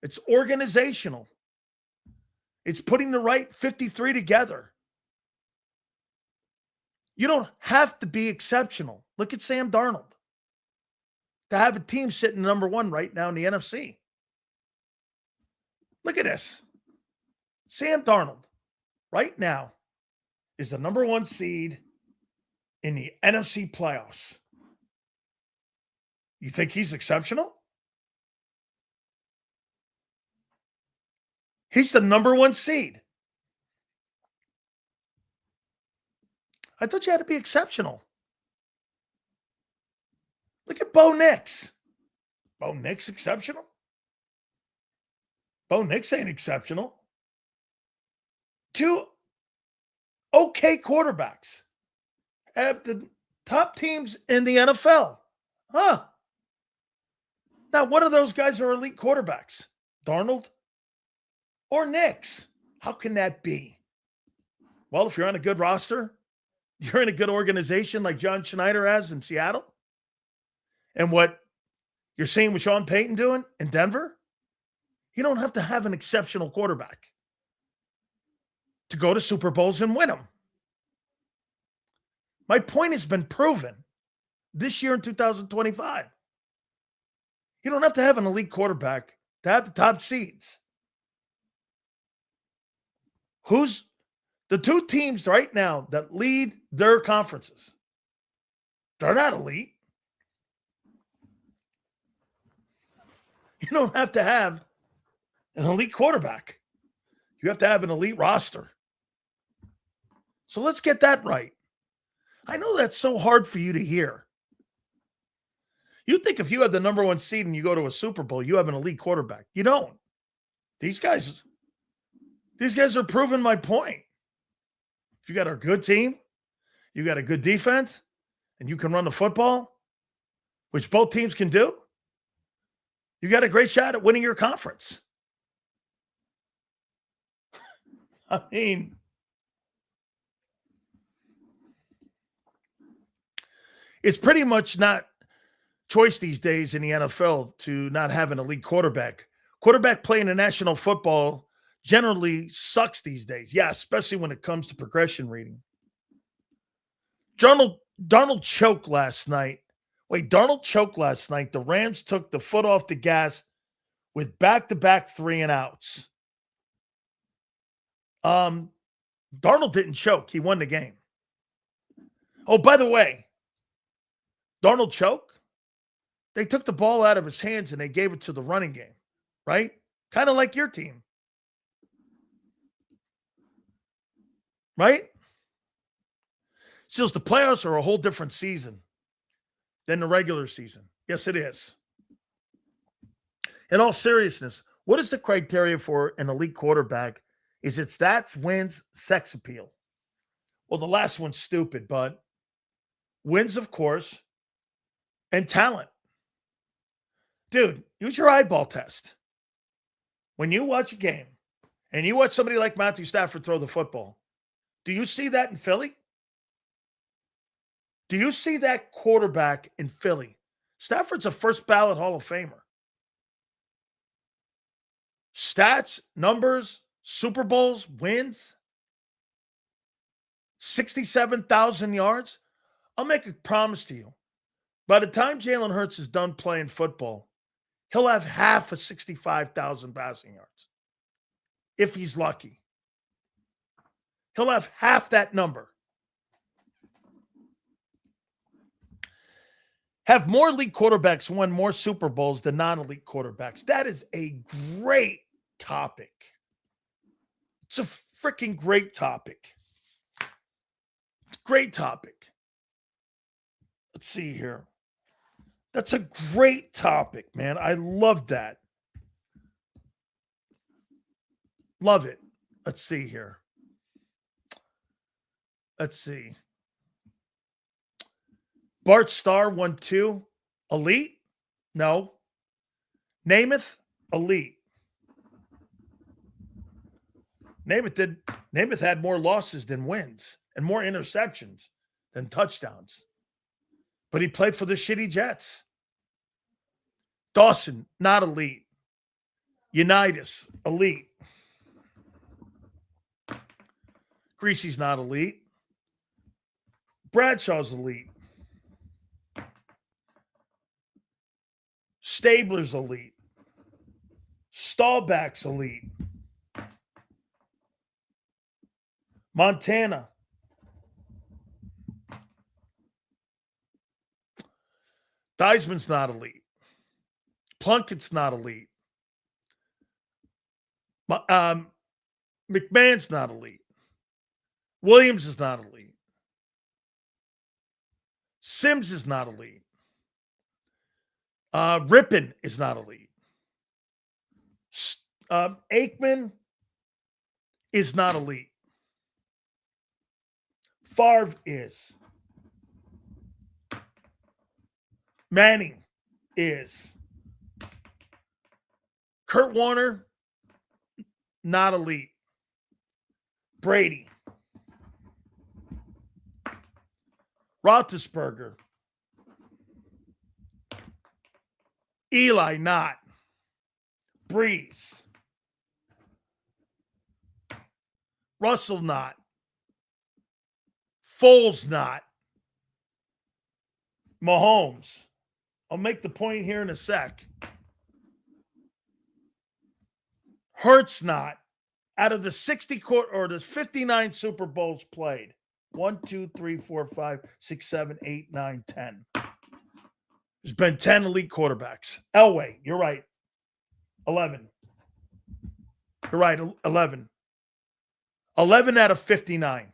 It's organizational. It's putting the right 53 together. You don't have to be exceptional. Look at Sam Darnold. To have a team sitting number one right now in the NFC. Look at this. Sam Darnold, right now, is the number one seed in the NFC playoffs. You think he's exceptional? He's the number one seed. I thought you had to be exceptional. Look at Bo Nix. Bo Nix exceptional? Bo Nix ain't exceptional. Two okay quarterbacks have the top teams in the NFL. Huh. Now, one of those guys are elite quarterbacks. Darnold or Nix. How can that be? Well, if you're on a good roster, you're in a good organization like John Schneider has in Seattle, and what you're seeing with Sean Payton doing in Denver, you don't have to have an exceptional quarterback to go to Super Bowls and win them. My point has been proven this year in 2025. You don't have to have an elite quarterback to have the top seeds. Who's the two teams right now that lead their conferences? They're not elite. You don't have to have an elite quarterback. You have to have an elite roster. So let's get that right. I know that's so hard for you to hear. You think if you have the number one seed and you go to a Super Bowl, you have an elite quarterback. You don't. These guys are proving my point. If you got a good team, you got a good defense, and you can run the football, which both teams can do, you got a great shot at winning your conference. I mean, it's pretty much not choice these days in the NFL to not have an elite quarterback. Quarterback play in the national football generally sucks these days. Yeah, especially when it comes to progression reading. Darnold choked last night. Darnold choked last night. The Rams took the foot off the gas with back-to-back 3-and-outs. Darnold didn't choke. He won the game. Oh, by the way, Darnold choked. They took the ball out of his hands and they gave it to the running game, right? Kind of like your team. Right? Seals, the playoffs are a whole different season than the regular season. Yes, it is. In all seriousness, what is the criteria for an elite quarterback? Is it stats, wins, sex appeal? Well, the last one's stupid, but wins, of course, and talent. Dude, use your eyeball test. When you watch a game and you watch somebody like Matthew Stafford throw the football, do you see that in Philly? Do you see that quarterback in Philly? Stafford's a first ballot Hall of Famer. Stats, numbers, Super Bowls, wins, 67,000 yards. I'll make a promise to you. By the time Jalen Hurts is done playing football, he'll have half of 65,000 passing yards. If he's lucky. He'll have half that number. Have more elite quarterbacks won more Super Bowls than non-elite quarterbacks. That is a great topic. It's a freaking great topic. Great topic. Let's see here. That's a great topic, man. I love that. Love it. Let's see here. Let's see. Bart Starr 1-2. Elite? No. Namath? Elite. Namath had more losses than wins and more interceptions than touchdowns. But he played for the shitty Jets. Dawson, not elite. Unitas, elite. Greasy's not elite. Bradshaw's elite. Stabler's elite. Staubach's elite. Montana. Theismann's not elite. Plunkett's not elite. McMahon's not elite. Williams is not elite. Sims is not elite. Rippon is not elite. Aikman is not elite. Favre is. Manning is. Kurt Warner, not elite. Brady. Roethlisberger. Eli, not. Breeze. Russell, not. Foles, not. Mahomes. I'll make the point here in a sec. Hurts, not. Out of the 60 or the 59 Super Bowls played, 1, 2, 3, 4, 5, 6, 7, 8, 9, 10. There's been 10 elite quarterbacks. Elway, you're right. 11. You're right, 11. 11 out of 59.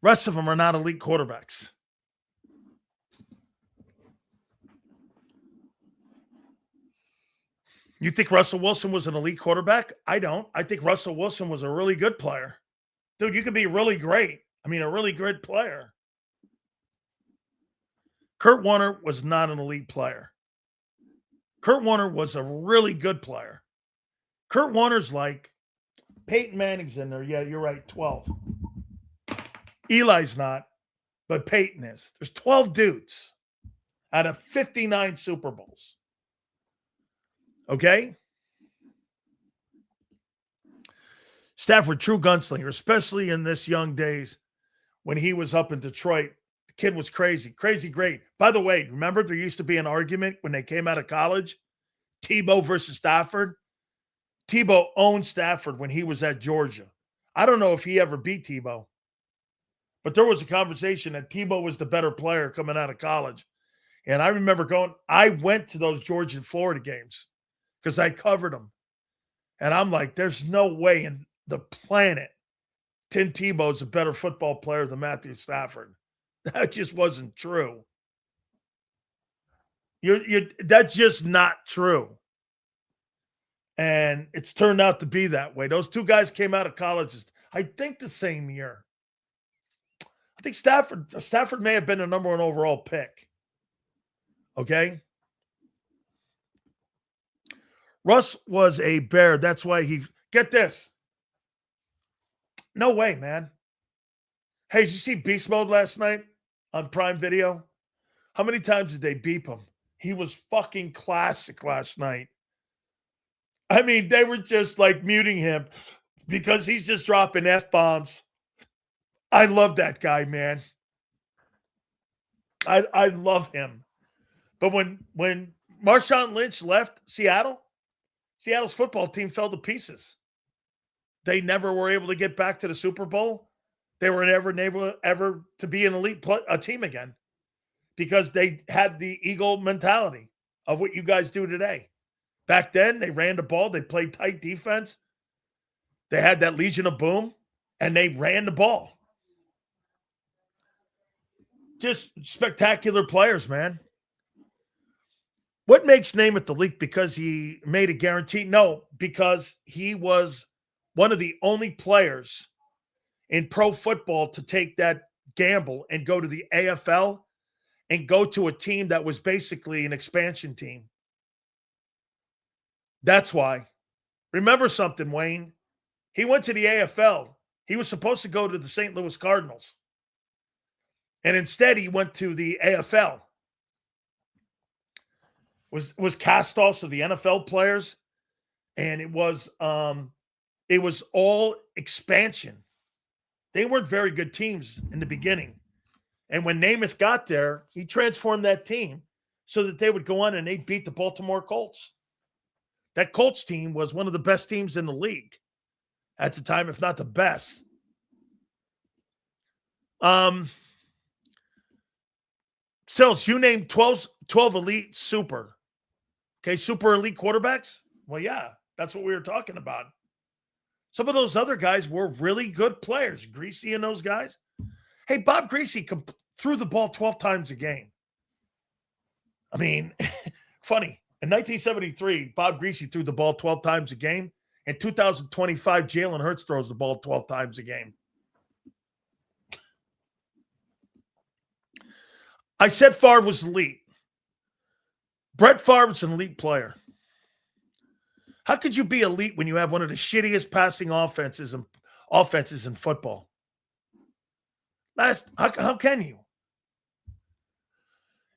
Rest of them are not elite quarterbacks. You think Russell Wilson was an elite quarterback? I don't. I think Russell Wilson was a really good player. Dude, you could be really great. I mean, a really good player. Kurt Warner was not an elite player. Kurt Warner was a really good player. Kurt Warner's like Peyton Manning's in there. Yeah, you're right, 12. Eli's not, but Peyton is. There's 12 dudes out of 59 Super Bowls. Okay? Stafford, true gunslinger, especially in this young days when he was up in Detroit. The kid was crazy. Crazy great. By the way, remember there used to be an argument when they came out of college? Tebow versus Stafford. Tebow owned Stafford when he was at Georgia. I don't know if he ever beat Tebow. But there was a conversation that Tebow was the better player coming out of college. And I remember I went to those Georgia and Florida games because I covered them. And I'm like, there's no way in the planet Tim Tebow's a better football player than Matthew Stafford. That just wasn't true. That's just not true. And it's turned out to be that way. Those two guys came out of college, I think, the same year. I think Stafford may have been the number 1 overall pick. Okay? Russ was a Bear. That's why get this. No way, man. Hey, did you see Beast Mode last night on Prime Video? How many times did they beep him? He was fucking classic last night. I mean, they were just like muting him because he's just dropping F-bombs. I love that guy, man. I love him. But when Marshawn Lynch left Seattle's football team fell to pieces. They never were able to get back to the Super Bowl. They were never able ever to be an elite team again because they had the Eagle mentality of what you guys do today. Back then, they ran the ball. They played tight defense. They had that Legion of Boom, and they ran the ball. Just spectacular players, man. What makes Namath the leak? Because he made a guarantee? No, because he was one of the only players in pro football to take that gamble and go to the AFL and go to a team that was basically an expansion team. That's why. Remember something, Wayne. He went to the AFL. He was supposed to go to the St. Louis Cardinals. And instead, he went to the AFL. Was cast-offs of the NFL players, and it was all expansion. They weren't very good teams in the beginning. And when Namath got there, he transformed that team so that they would go on and they beat the Baltimore Colts. That Colts team was one of the best teams in the league at the time, if not the best. Sills, you named 12 elite super. Okay, super elite quarterbacks? Well, yeah, that's what we were talking about. Some of those other guys were really good players. Greasy and those guys. Hey, Bob Greasy threw the ball 12 times a game. I mean, funny. In 1973, Bob Greasy threw the ball 12 times a game. In 2025, Jalen Hurts throws the ball 12 times a game. I said Favre was elite. Brett Favre is an elite player. How could you be elite when you have one of the shittiest passing offenses in football? How can you?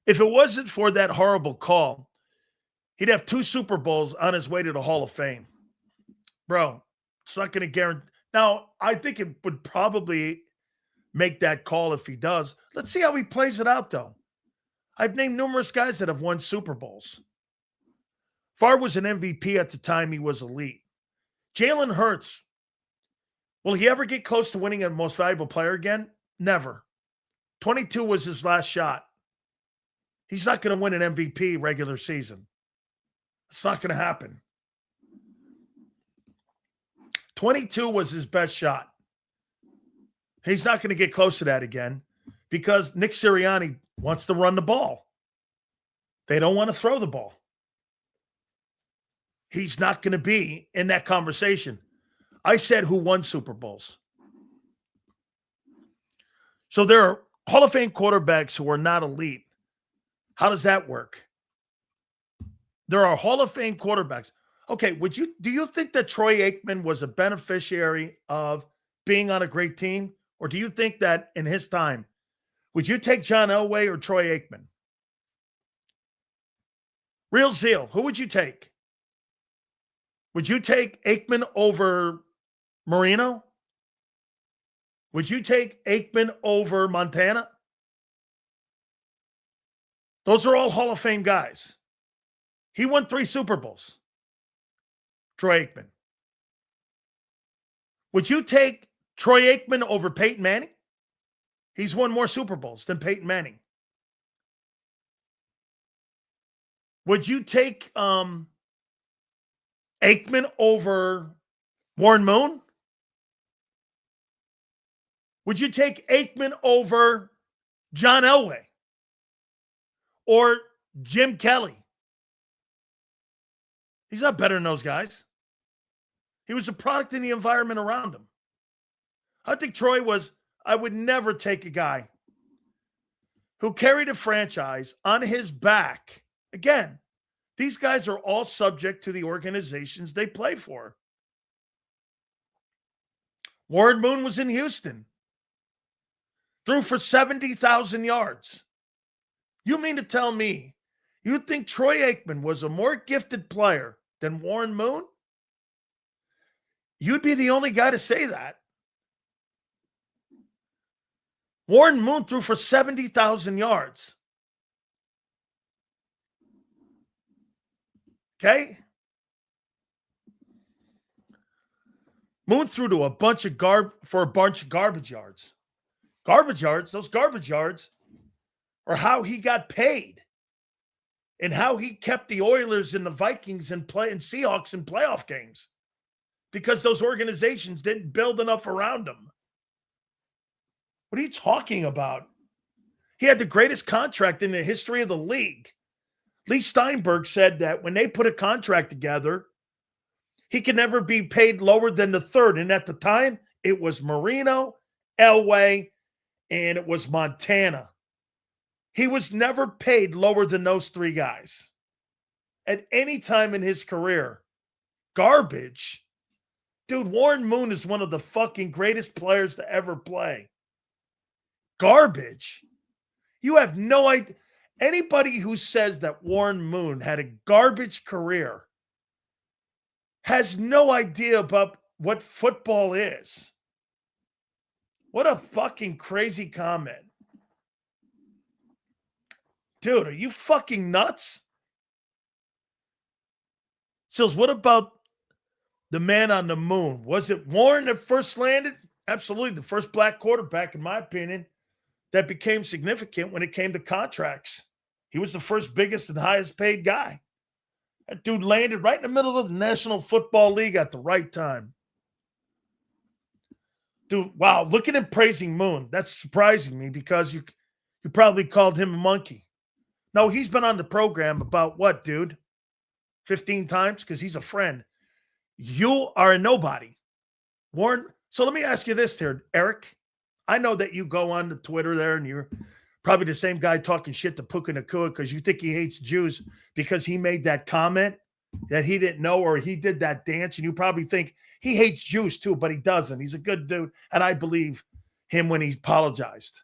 If it wasn't for that horrible call, he'd have 2 Super Bowls on his way to the Hall of Fame. Bro, it's not going to guarantee. Now, I think it would probably make that call if he does. Let's see how he plays it out, though. I've named numerous guys that have won Super Bowls. Favre was an MVP at the time he was elite. Jalen Hurts, will he ever get close to winning a most valuable player again? Never. 22 was his last shot. He's not going to win an MVP regular season. It's not going to happen. 22 was his best shot. He's not going to get close to that again because Nick Sirianni wants to run the ball. They don't want to throw the ball. He's not going to be in that conversation. I said who won Super Bowls. So there are Hall of Fame quarterbacks who are not elite. How does that work? There are Hall of Fame quarterbacks. Okay, do you think that Troy Aikman was a beneficiary of being on a great team? Or do you think that in his time, would you take John Elway or Troy Aikman? Real zeal, who would you take? Would you take Aikman over Marino? Would you take Aikman over Montana? Those are all Hall of Fame guys. He won 3 Super Bowls. Troy Aikman. Would you take Troy Aikman over Peyton Manning? He's won more Super Bowls than Peyton Manning. Would you take Aikman over Warren Moon? Would you take Aikman over John Elway or Jim Kelly? He's not better than those guys. He was a product in the environment around him. I think Troy was, I would never take a guy who carried a franchise on his back. Again, these guys are all subject to the organizations they play for. Warren Moon was in Houston. Threw for 70,000 yards. You mean to tell me you think Troy Aikman was a more gifted player than Warren Moon? You'd be the only guy to say that. Warren Moon threw for 70,000 yards. Okay? Moon threw to a bunch of garbage yards. Those garbage yards are how he got paid. and how he kept the Oilers and the Vikings and Seahawks in playoff games because those organizations didn't build enough around him. What are you talking about? He had the greatest contract in the history of the league. Lee Steinberg said that when they put a contract together, he could never be paid lower than the third. And at the time, it was Marino, Elway, and it was Montana. He was never paid lower than those three guys at any time in his career. Garbage. Dude, Warren Moon is one of the fucking greatest players to ever play. Garbage. You have no idea. Anybody who says that Warren Moon had a garbage career has no idea about what football is. What a fucking crazy comment. Dude, are you fucking nuts? Sills, what about the man on the moon? Was it Warren that first landed? Absolutely. The first black quarterback, in my opinion, that became significant when it came to contracts. He was the first biggest and highest paid guy. That dude landed right in the middle of the National Football League at the right time. Dude, wow, look at him praising Moon. That's surprising me because you probably called him a monkey. No, he's been on the program about what, dude? 15 times? Because he's a friend. You are a nobody. Warren, so let me ask you this here, Eric. I know that you go on the Twitter there and you're probably the same guy talking shit to Puka Nacua because you think he hates Jews because he made that comment that he didn't know or he did that dance. And you probably think he hates Jews too, but he doesn't. He's a good dude. And I believe him when he apologized.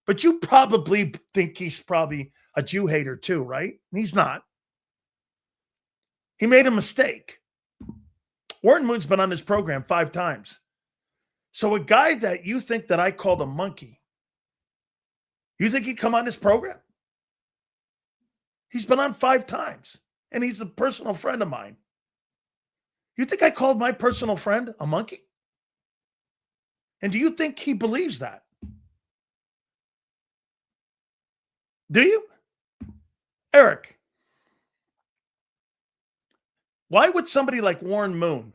But you probably think he's probably a Jew hater too, right? He's not. He made a mistake. Warren Moon's been on this program 5 times. So a guy that you think that I called a monkey, you think he'd come on this program? He's been on 5 times, and he's a personal friend of mine. You think I called my personal friend a monkey? And do you think he believes that? Do you? Eric, why would somebody like Warren Moon,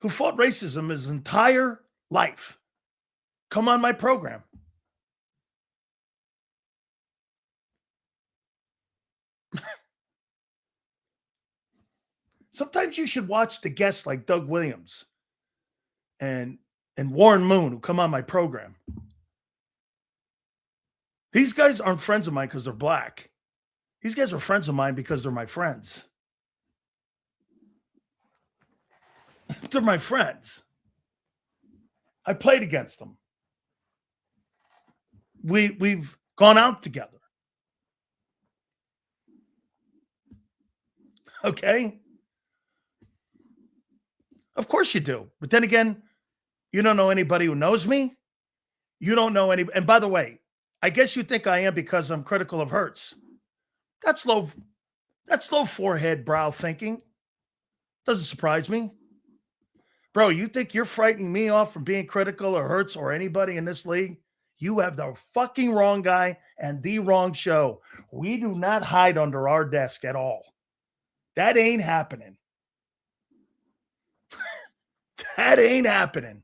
who fought racism his entire life, come on my program? Sometimes you should watch the guests like Doug Williams and Warren Moon who come on my program. These guys aren't friends of mine because they're black. These guys are friends of mine because they're my friends. They're my friends. I played against them. We've gone out together. Okay? Of course you do. But then again, you don't know anybody who knows me. You don't know any. And by the way, I guess you think I am because I'm critical of Hurts. That's low forehead brow thinking. Doesn't surprise me. Bro, you think you're frightening me off from being critical of Hurts or anybody in this league? You have the fucking wrong guy and the wrong show. We do not hide under our desk at all. That ain't happening. That ain't happening.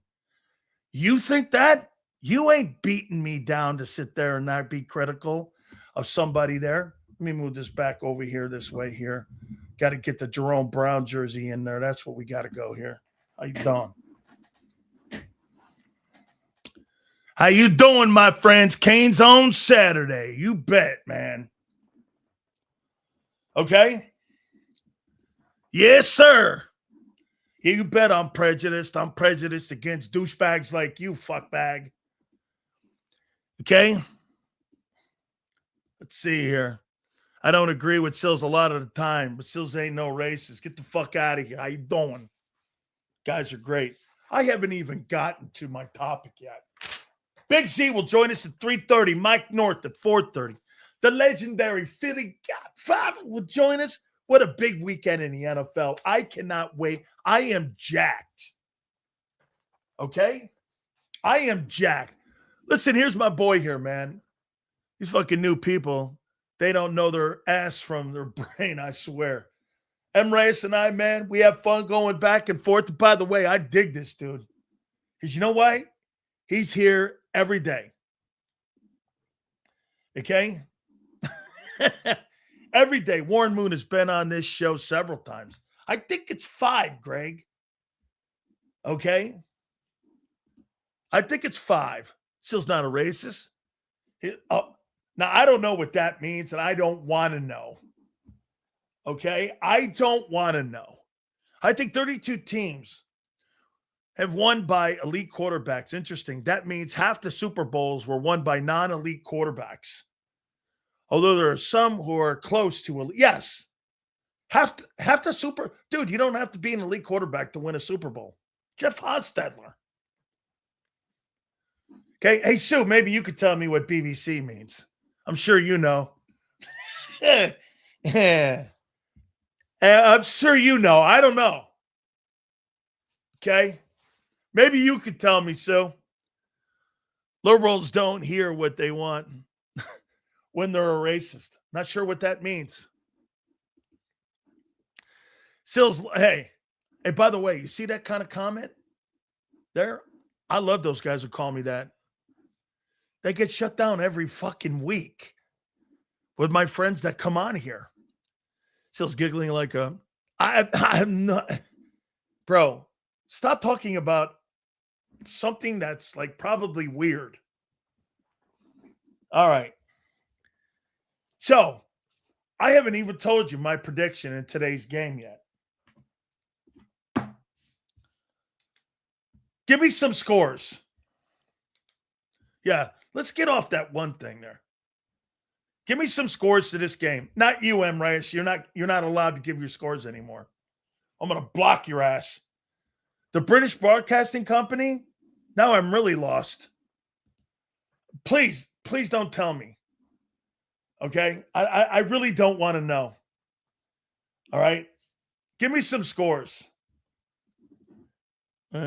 You think that? You ain't beating me down to sit there and not be critical of somebody there. Let me move this back over here this way here. Got to get the Jerome Brown jersey in there. That's what we got to go here. How you doing? How you doing, my friends? Canes on Saturday. You bet, man. Okay? Yes, sir. You bet I'm prejudiced. I'm prejudiced against douchebags like you, fuckbag. Okay? Let's see here. I don't agree with Sills a lot of the time, but Sills ain't no racist. Get the fuck out of here. How you doing? Guys are great. I haven't even gotten to my topic yet. Big Z will join us at 3:30. Mike North at 4:30. The legendary Philly Godfather will join us. What a big weekend in the NFL. I cannot wait. I am jacked. Okay? I am jacked. Listen, here's my boy here, man. These fucking new people. They don't know their ass from their brain, I swear. M. Reyes and I, man, we have fun going back and forth. By the way, I dig this dude. Because you know why? He's here every day. Okay? Every day. Warren Moon has been on this show several times. I think it's 5, Greg. Okay? I think it's 5. Still's not a racist. Now, I don't know what that means, and I don't want to know. Okay? I don't want to know. I think 32 teams have won by elite quarterbacks. Interesting. That means half the Super Bowls were won by non-elite quarterbacks. Although there are some who are close to elite. Yes. Half the super. Dude, you don't have to be an elite quarterback to win a Super Bowl. Jeff Hostetler. Okay. Hey, Sue, maybe you could tell me what BBC means. I'm sure you know. I'm sure you know. I don't know. Okay. Maybe you could tell me, Sue. Liberals don't hear what they want when they're a racist. Not sure what that means. Sills, hey, by the way, you see that kind of comment there? I love those guys who call me that. They get shut down every fucking week with my friends that come on here. Sills giggling like I'm not. Bro, stop talking about something that's like probably weird. All right. So, I haven't even told you my prediction in today's game yet. Give me some scores. Yeah, let's get off that one thing there. Give me some scores to this game. Not you, M. Reyes. You're not allowed to give your scores anymore. I'm going to block your ass. The British Broadcasting Company? Now I'm really lost. Please don't tell me. Okay? I really don't want to know. All right? Give me some scores. All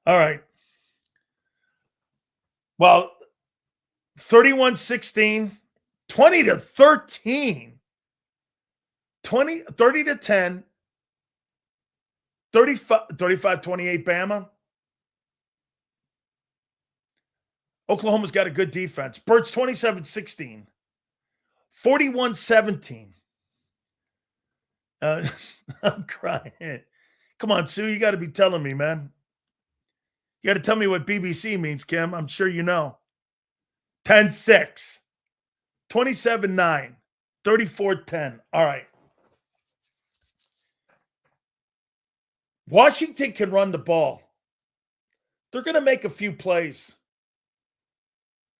right. Well, 31-16, 20-13, 30-10, 35-28 Bama. Oklahoma's got a good defense. Birds 27-16. 41-17. I'm crying. Come on, Sue. You got to be telling me, man. You got to tell me what BBC means, Kim. I'm sure you know. 10-6. 27-9. 34-10. All right. Washington can run the ball. They're going to make a few plays.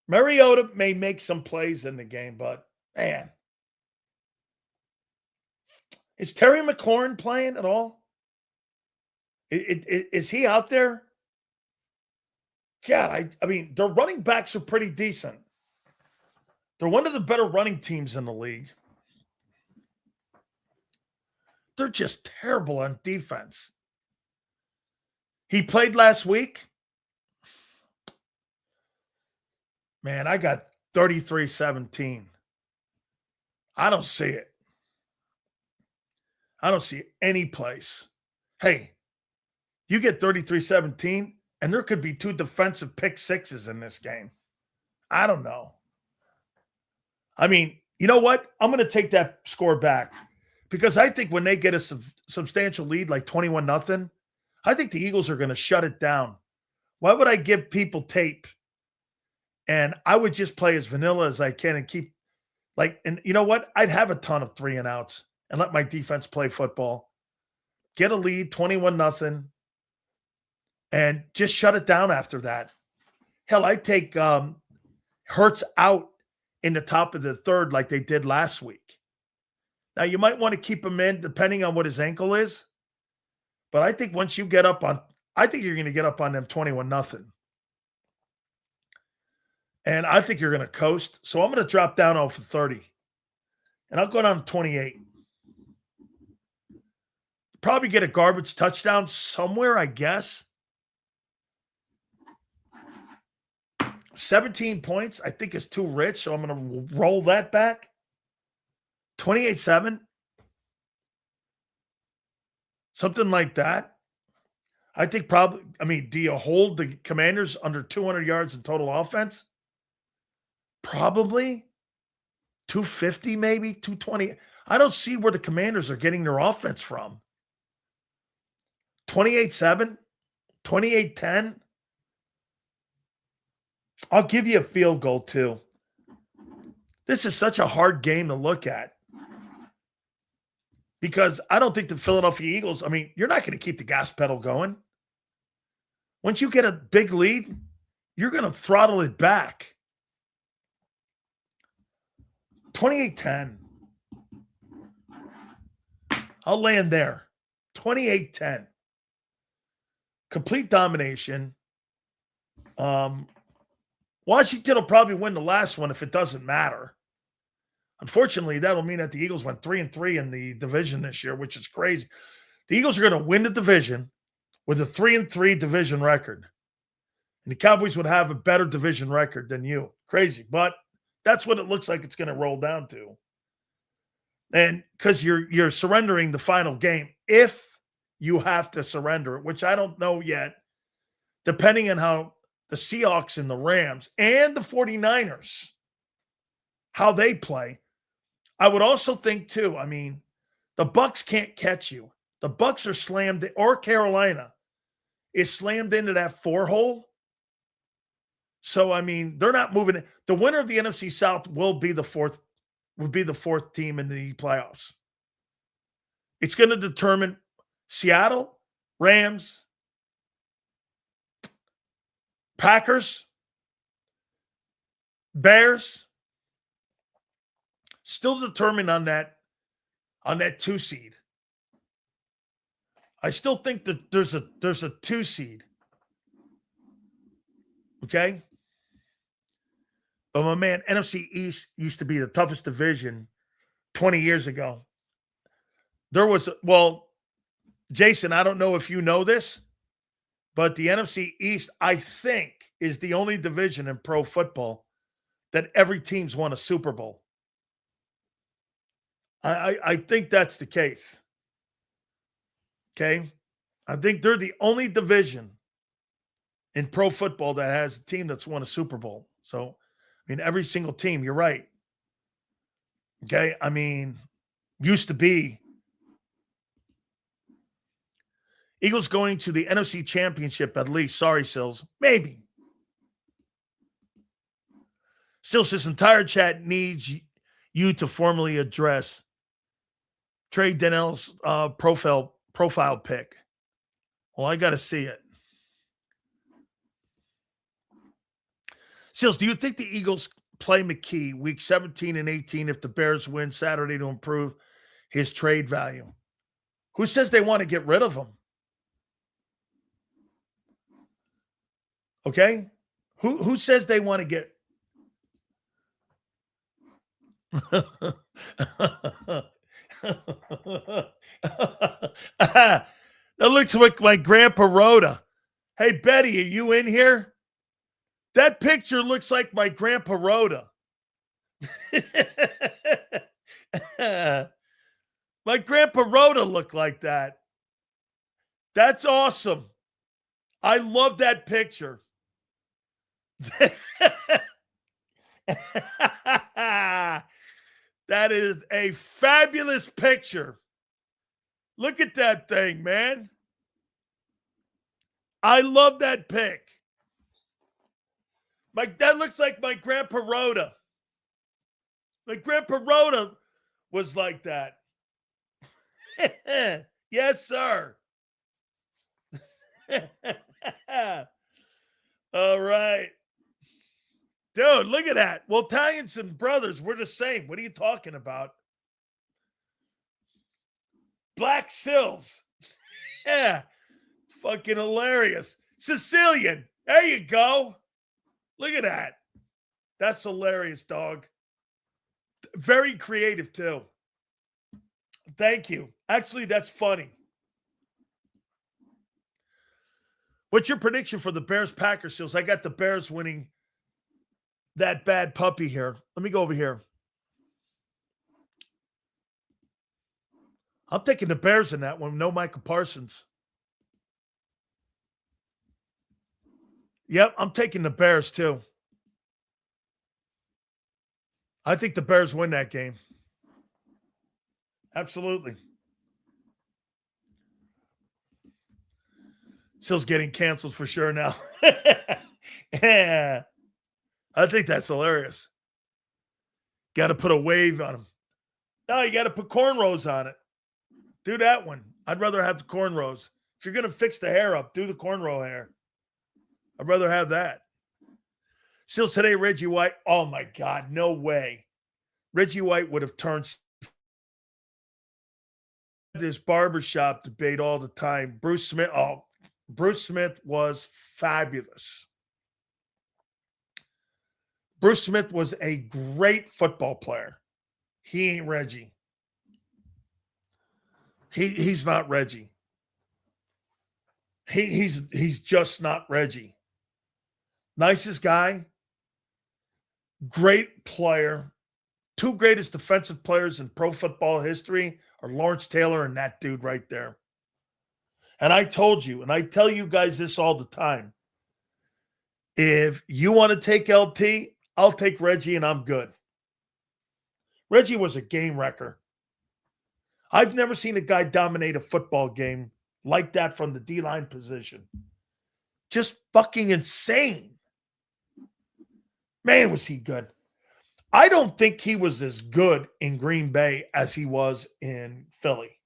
Mariota may make some plays in the game, but man. Is Terry McLaurin playing at all? Is he out there? God, I mean, their running backs are pretty decent. They're one of the better running teams in the league. They're just terrible on defense. He played last week. Man, I got 33-17. I don't see it. I don't see any place. Hey, you get 33-17, and there could be 2 defensive pick sixes in this game. I don't know. I mean, you know what? I'm going to take that score back because I think when they get a substantial lead, like 21-0, I think the Eagles are going to shut it down. Why would I give people tape? And I would just play as vanilla as I can and keep and you know what? I'd have a ton of 3 and outs and let my defense play football. Get a lead, 21-0, and just shut it down after that. Hell, I'd take Hurts out in the top of the third like they did last week. Now, you might want to keep him in depending on what his ankle is. But I think once you get up on – I think you're going to get up on them 21-0. And I think you're going to coast. So I'm going to drop down off of 30. And I'll go down to 28. Probably get a garbage touchdown somewhere, I guess. 17 points, I think, is too rich, so I'm going to roll that back. 28-7. Something like that. I think probably, I mean, do you hold the Commanders under 200 yards in total offense? Probably. 250 maybe, 220. I don't see where the Commanders are getting their offense from. 28-7, 28-10. I'll give you a field goal too. This is such a hard game to look at because I don't think the Philadelphia Eagles, I mean, you're not going to keep the gas pedal going. Once you get a big lead, you're going to throttle it back. 28-10. I'll land there. 28-10. Complete domination. Washington will probably win the last one if it doesn't matter. Unfortunately, that'll mean that the Eagles went 3-3 in the division this year, which is crazy. The Eagles are going to win the division with a 3-3 division record. And the Cowboys would have a better division record than you. Crazy. But that's what it looks like it's going to roll down to. And because you're surrendering the final game if you have to surrender it, which I don't know yet, depending on how the Seahawks and the Rams and the 49ers, how they play. I would also think, too, I mean, the Bucs can't catch you. The Bucs are slammed, or Carolina is slammed into that 4-hole. So, I mean, they're not moving it. The winner of the NFC South would be the fourth team in the playoffs. It's going to determine Seattle, Rams, Packers, Bears, still determined on that 2 seed. I still think that there's a 2 seed. Okay? But my man, NFC East used to be the toughest division 20 years ago. Jason, I don't know if you know this, but the NFC East, I think, is the only division in pro football that every team's won a Super Bowl. I think that's the case. Okay? I think they're the only division in pro football that has a team that's won a Super Bowl. So, I mean, every single team, you're right. Okay? I mean, used to be Eagles going to the NFC Championship at least. Sorry, Sills. Maybe. Sills, this entire chat needs you to formally address Trey Donnell's profile pic. Well, I got to see it. Sills, do you think the Eagles play McKee week 17 and 18 if the Bears win Saturday to improve his trade value? Who says they want to get rid of him? Okay? Who says they want to get that looks like my Grandpa Rhoda. Hey, Betty, are you in here? That picture looks like my Grandpa Rhoda. My Grandpa Rhoda looked like that. That's awesome. I love that picture. That is a fabulous picture. Look at that thing, man. I love that pic. That looks like my Grandpa Rhoda. My Grandpa Rhoda was like that. Yes, sir. All right. Dude, look at that. Well, Italians and brothers, we're the same. What are you talking about? Black Sills. Yeah. Fucking hilarious. Sicilian. There you go. Look at that. That's hilarious, dog. Very creative, too. Thank you. Actually, that's funny. What's your prediction for the Bears-Packers, Sills? I got the Bears winning that bad puppy here. Let me go over here. I'm taking the Bears in that one. No Michael Parsons. Yep, I'm taking the Bears too. I think the Bears win that game. Absolutely. Still's getting canceled for sure now. Yeah. I think that's hilarious. Got to put a wave on him. No, you got to put cornrows on it. Do that one. I'd rather have the cornrows. If you're going to fix the hair up, do the cornrow hair. I'd rather have that. Still today, Reggie White. Oh, my God. No way. Reggie White would have turned this barbershop debate all the time. Bruce Smith. Oh, Bruce Smith was fabulous. Bruce Smith was a great football player. He ain't Reggie. He's not Reggie. He's just not Reggie. Nicest guy, great player. Two greatest defensive players in pro football history are Lawrence Taylor and that dude right there. And I told you, and I tell you guys this all the time. If you want to take LT, I'll take Reggie and I'm good. Reggie was a game wrecker. I've never seen a guy dominate a football game like that from the D-line position. Just fucking insane. Man, was he good. I don't think he was as good in Green Bay as he was in Philly.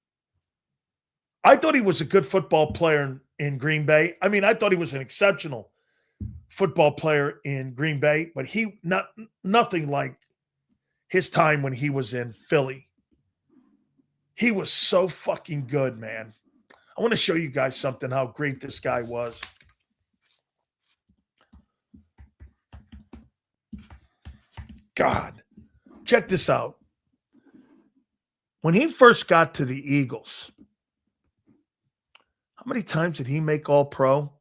I thought he was a good football player in Green Bay. I mean, I thought he was an exceptional football player in Green Bay, but nothing like his time when he was in Philly. He was so fucking good, man. I want to show you guys something, how great this guy was. God, check this out. When he first got to the Eagles, how many times did he make All-Pro?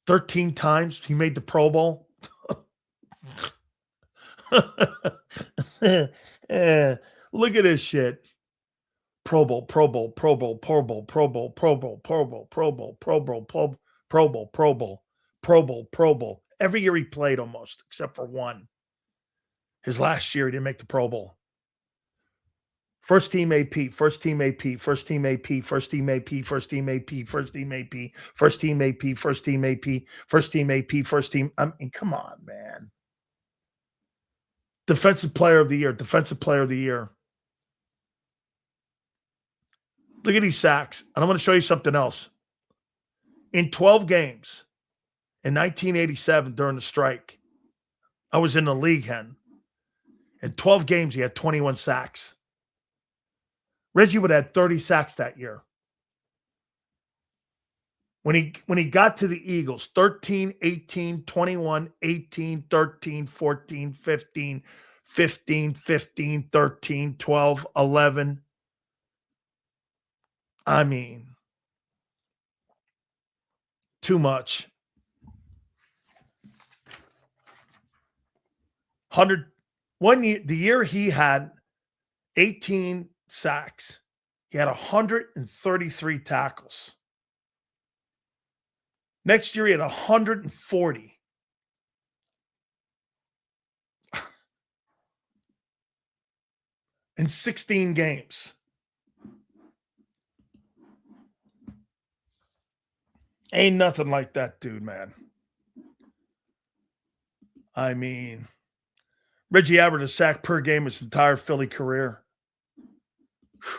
13 times he made the Pro Bowl. Look at this shit. Pro Bowl, Pro Bowl, Pro Bowl, Pro Bowl, Pro Bowl, Pro Bowl, Pro Bowl, Pro Bowl, Pro Bowl, Pro Bowl, Pro Bowl, Pro Bowl, Pro Bowl, Pro Bowl. Every year he played almost, except for one. His last year, he didn't make the Pro Bowl. First team AP, first team AP, first team AP, first team AP, first team AP, first team AP, first team AP, first team AP, first team AP, first team. I mean, come on, man. Defensive player of the year, defensive player of the year. Look at these sacks. And I'm going to show you something else. In 12 games in 1987 during the strike, I was in the league, Hen. In 12 games, he had 21 sacks. Reggie would have had 30 sacks that year. When he got to the Eagles, 13, 18, 21, 18, 13, 14, 15, 15, 15, 13, 12, 11. I mean, too much. 1 year, the year he had 18 sacks, he had 133 tackles. Next year, he had 140. In 16 games. Ain't nothing like that dude, man. I mean, Reggie averaged a sack per game his entire Philly career. Whew.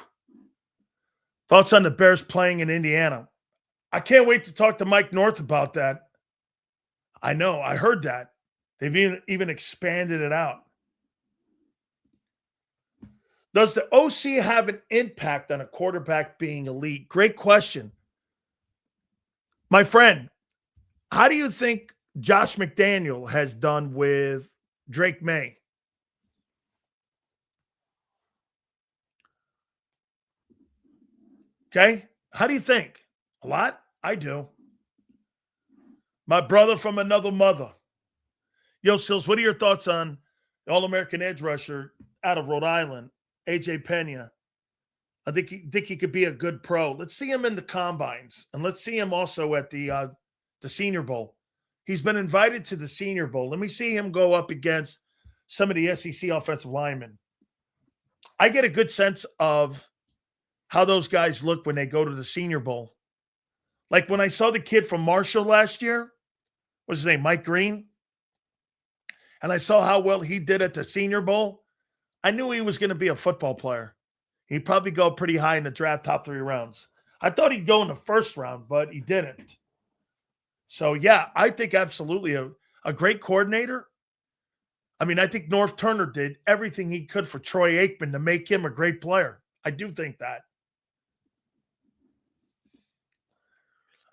Thoughts on the Bears playing in Indiana? I can't wait to talk to Mike North about that. I know. I heard that. They've even expanded it out. Does the OC have an impact on a quarterback being elite? Great question. My friend, how do you think Josh McDaniel has done with Drake May? Okay. How do you think? A lot? I do. My brother from another mother. Yo, Sills, what are your thoughts on the All-American edge rusher out of Rhode Island, AJ Pena? I think he could be a good pro. Let's see him in the combines, and let's see him also at the Senior Bowl. He's been invited to the Senior Bowl. Let me see him go up against some of the SEC offensive linemen. I get a good sense of how those guys look when they go to the Senior Bowl. Like when I saw the kid from Marshall last year, what's his name, Mike Green, and I saw how well he did at the Senior Bowl, I knew he was going to be a football player. He'd probably go pretty high in the draft, top 3 rounds. I thought he'd go in the first round, but he didn't. So, yeah, I think absolutely a great coordinator. I mean, I think North Turner did everything he could for Troy Aikman to make him a great player. I do think that.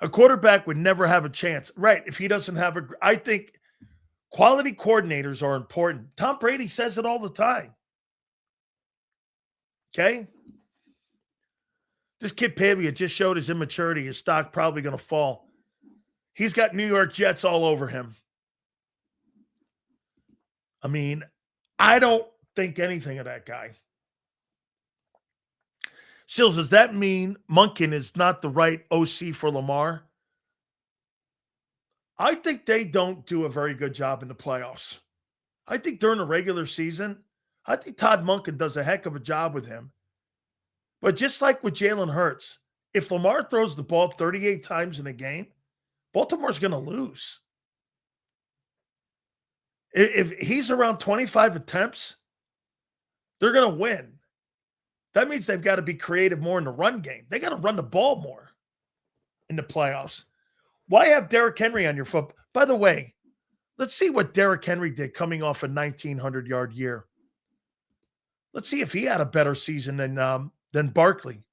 A quarterback would never have a chance. Right, if he doesn't have I think quality coordinators are important. Tom Brady says it all the time. Okay? This kid Pavia just showed his immaturity. His stock probably going to fall. He's got New York Jets all over him. I mean, I don't think anything of that guy. Sills, does that mean Monken is not the right OC for Lamar? I think they don't do a very good job in the playoffs. I think during the regular season, I think Todd Monken does a heck of a job with him. But just like with Jalen Hurts, if Lamar throws the ball 38 times in a game, Baltimore's going to lose. If he's around 25 attempts, they're going to win. That means they've got to be creative more in the run game. They got to run the ball more in the playoffs. Why have Derrick Henry on your foot? By the way, let's see what Derrick Henry did coming off a 1,900-yard year. Let's see if he had a better season than Barkley.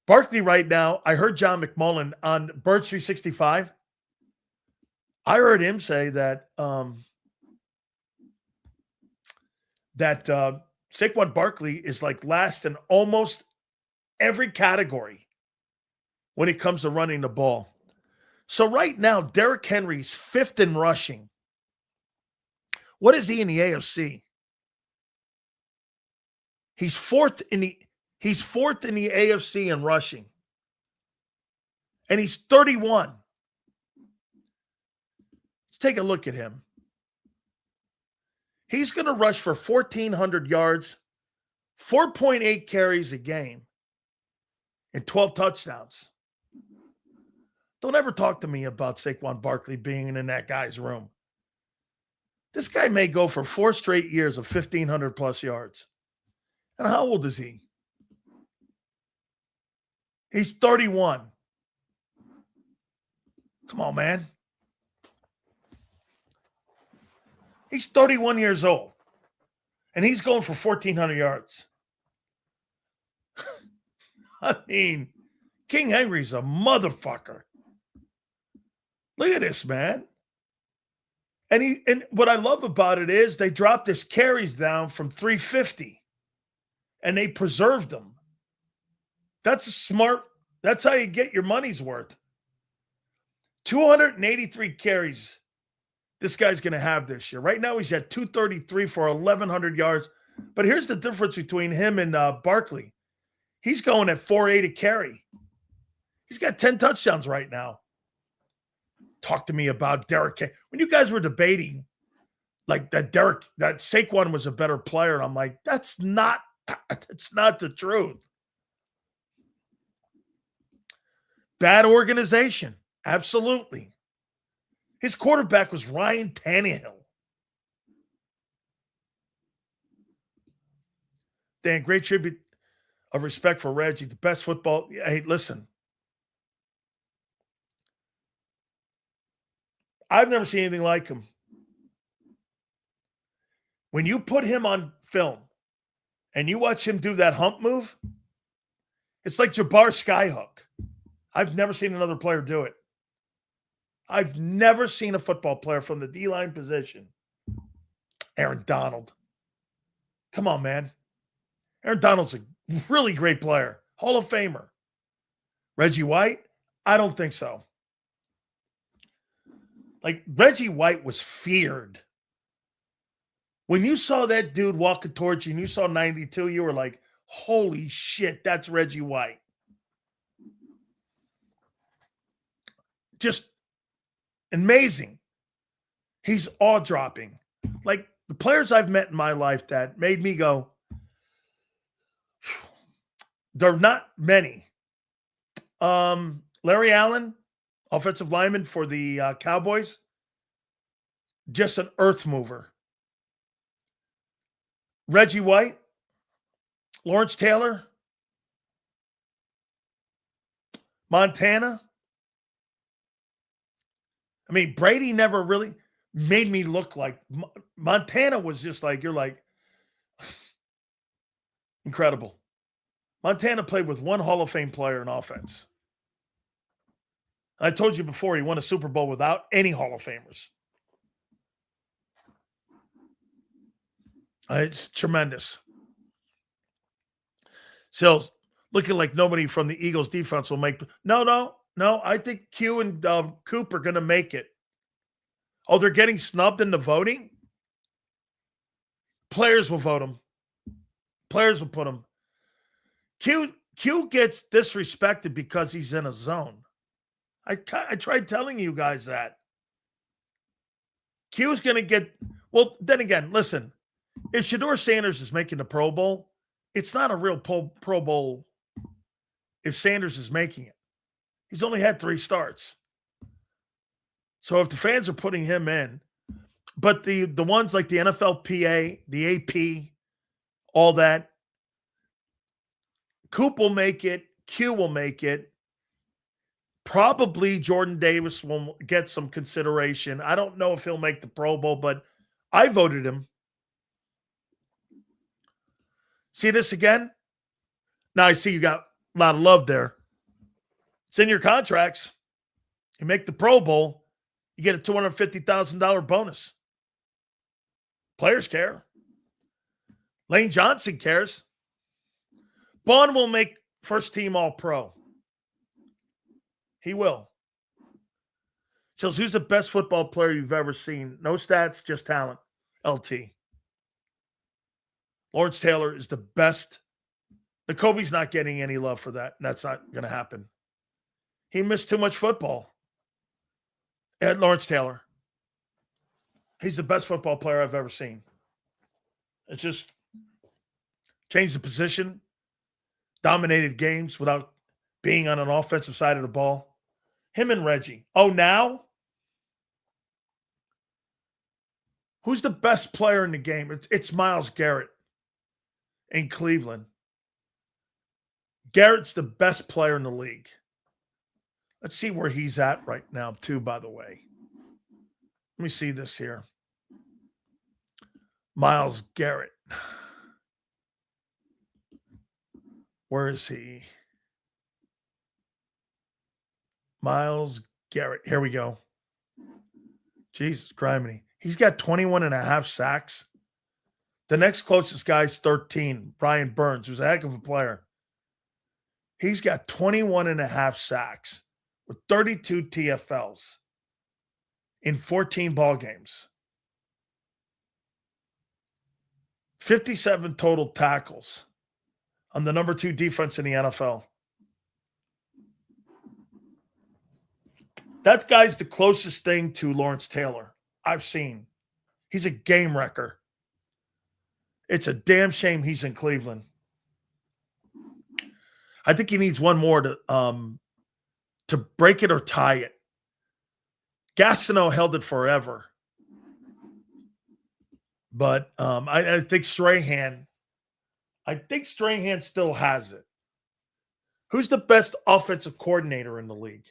Barkley right now, I heard John McMullen on Birds 365. I heard him say that Saquon Barkley is like last in almost every category when it comes to running the ball. So right now, Derrick Henry's 5th in rushing. What is he in the AFC? He's fourth in the AFC in rushing. And he's 31. Let's take a look at him. He's going to rush for 1,400 yards, 4.8 carries a game, and 12 touchdowns. Don't ever talk to me about Saquon Barkley being in that guy's room. This guy may go for 4 straight years of 1,500-plus yards. And how old is he? He's 31. Come on, man. He's 31 years old. And he's going for 1,400 yards. I mean, King Henry's a motherfucker. Look at this, man. And what I love about it is they dropped his carries down from 350. And they preserved them. That's smart. That's how you get your money's worth. 283 carries this guy's going to have this year. Right now he's at 233 for 1,100 yards. But here's the difference between him and Barkley. He's going at 4.8 a carry. He's got 10 touchdowns right now. Talk to me about Derrick. When you guys were debating like that Saquon was a better player, I'm like, that's not the truth. Bad organization. Absolutely. His quarterback was Ryan Tannehill. Dan, great tribute of respect for Reggie, the best football. Hey, listen. I've never seen anything like him. When you put him on film and you watch him do that hump move, it's like Jabbar Skyhook. I've never seen another player do it. I've never seen a football player from the D-line position. Aaron Donald. Come on, man. Aaron Donald's a really great player. Hall of Famer. Reggie White? I don't think so. Like Reggie White was feared. When you saw that dude walking towards you and you saw 92, you were like, holy shit, that's Reggie White. Just amazing. He's awe-dropping. Like the players I've met in my life that made me go, there are not many. Larry Allen, offensive lineman for the Cowboys, just an earth mover. Reggie White, Lawrence Taylor, Montana. I mean, Brady never really made me look like Montana was just like, you're like, incredible. Montana played with one Hall of Fame player in offense. I told you before, he won a Super Bowl without any Hall of Famers. It's tremendous. So looking like nobody from the Eagles defense will make. No. I think Q and Coop are going to make it. Oh, they're getting snubbed in the voting? Players will vote them. Players will put them. Q gets disrespected because he's in a zone. I tried telling you guys that. Q's going to get. Well, then again, listen. If Shedeur Sanders is making the Pro Bowl, it's not a real Pro Bowl if Sanders is making it. He's only had 3 starts. So if the fans are putting him in, but the ones like the NFLPA, the AP, all that, Coop will make it, Q will make it. Probably Jordan Davis will get some consideration. I don't know if he'll make the Pro Bowl, but I voted him. See this again? Now I see you got a lot of love there. It's in your contracts. You make the Pro Bowl, you get a $250,000 bonus. Players care. Lane Johnson cares. Bond will make first team All-Pro. He will. So who's the best football player you've ever seen? No stats, just talent. LT. Lawrence Taylor is the best. Kobe's not getting any love for that. And that's not going to happen. He missed too much football. And Lawrence Taylor. He's the best football player I've ever seen. It's just changed the position, dominated games without being on an offensive side of the ball. Him and Reggie. Oh, now? Who's the best player in the game? It's Myles Garrett in Cleveland. Garrett's the best player in the league. Let's see where he's at right now, too, by the way. Let me see this here. Myles Garrett. Where is he? Myles Garrett. Here we go. Jesus criminy. He's got 21 and a half sacks. The next closest guy's 13, Brian Burns, who's a heck of a player. He's got 21 and a half sacks with 32 TFLs in 14 ball games. 57 total tackles on the number 2 defense in the NFL. That guy's the closest thing to Lawrence Taylor I've seen. He's a game wrecker. It's a damn shame he's in Cleveland. I think he needs one more to break it or tie it. Gastineau held it forever. But I think Strahan still has it. Who's the best offensive coordinator in the league?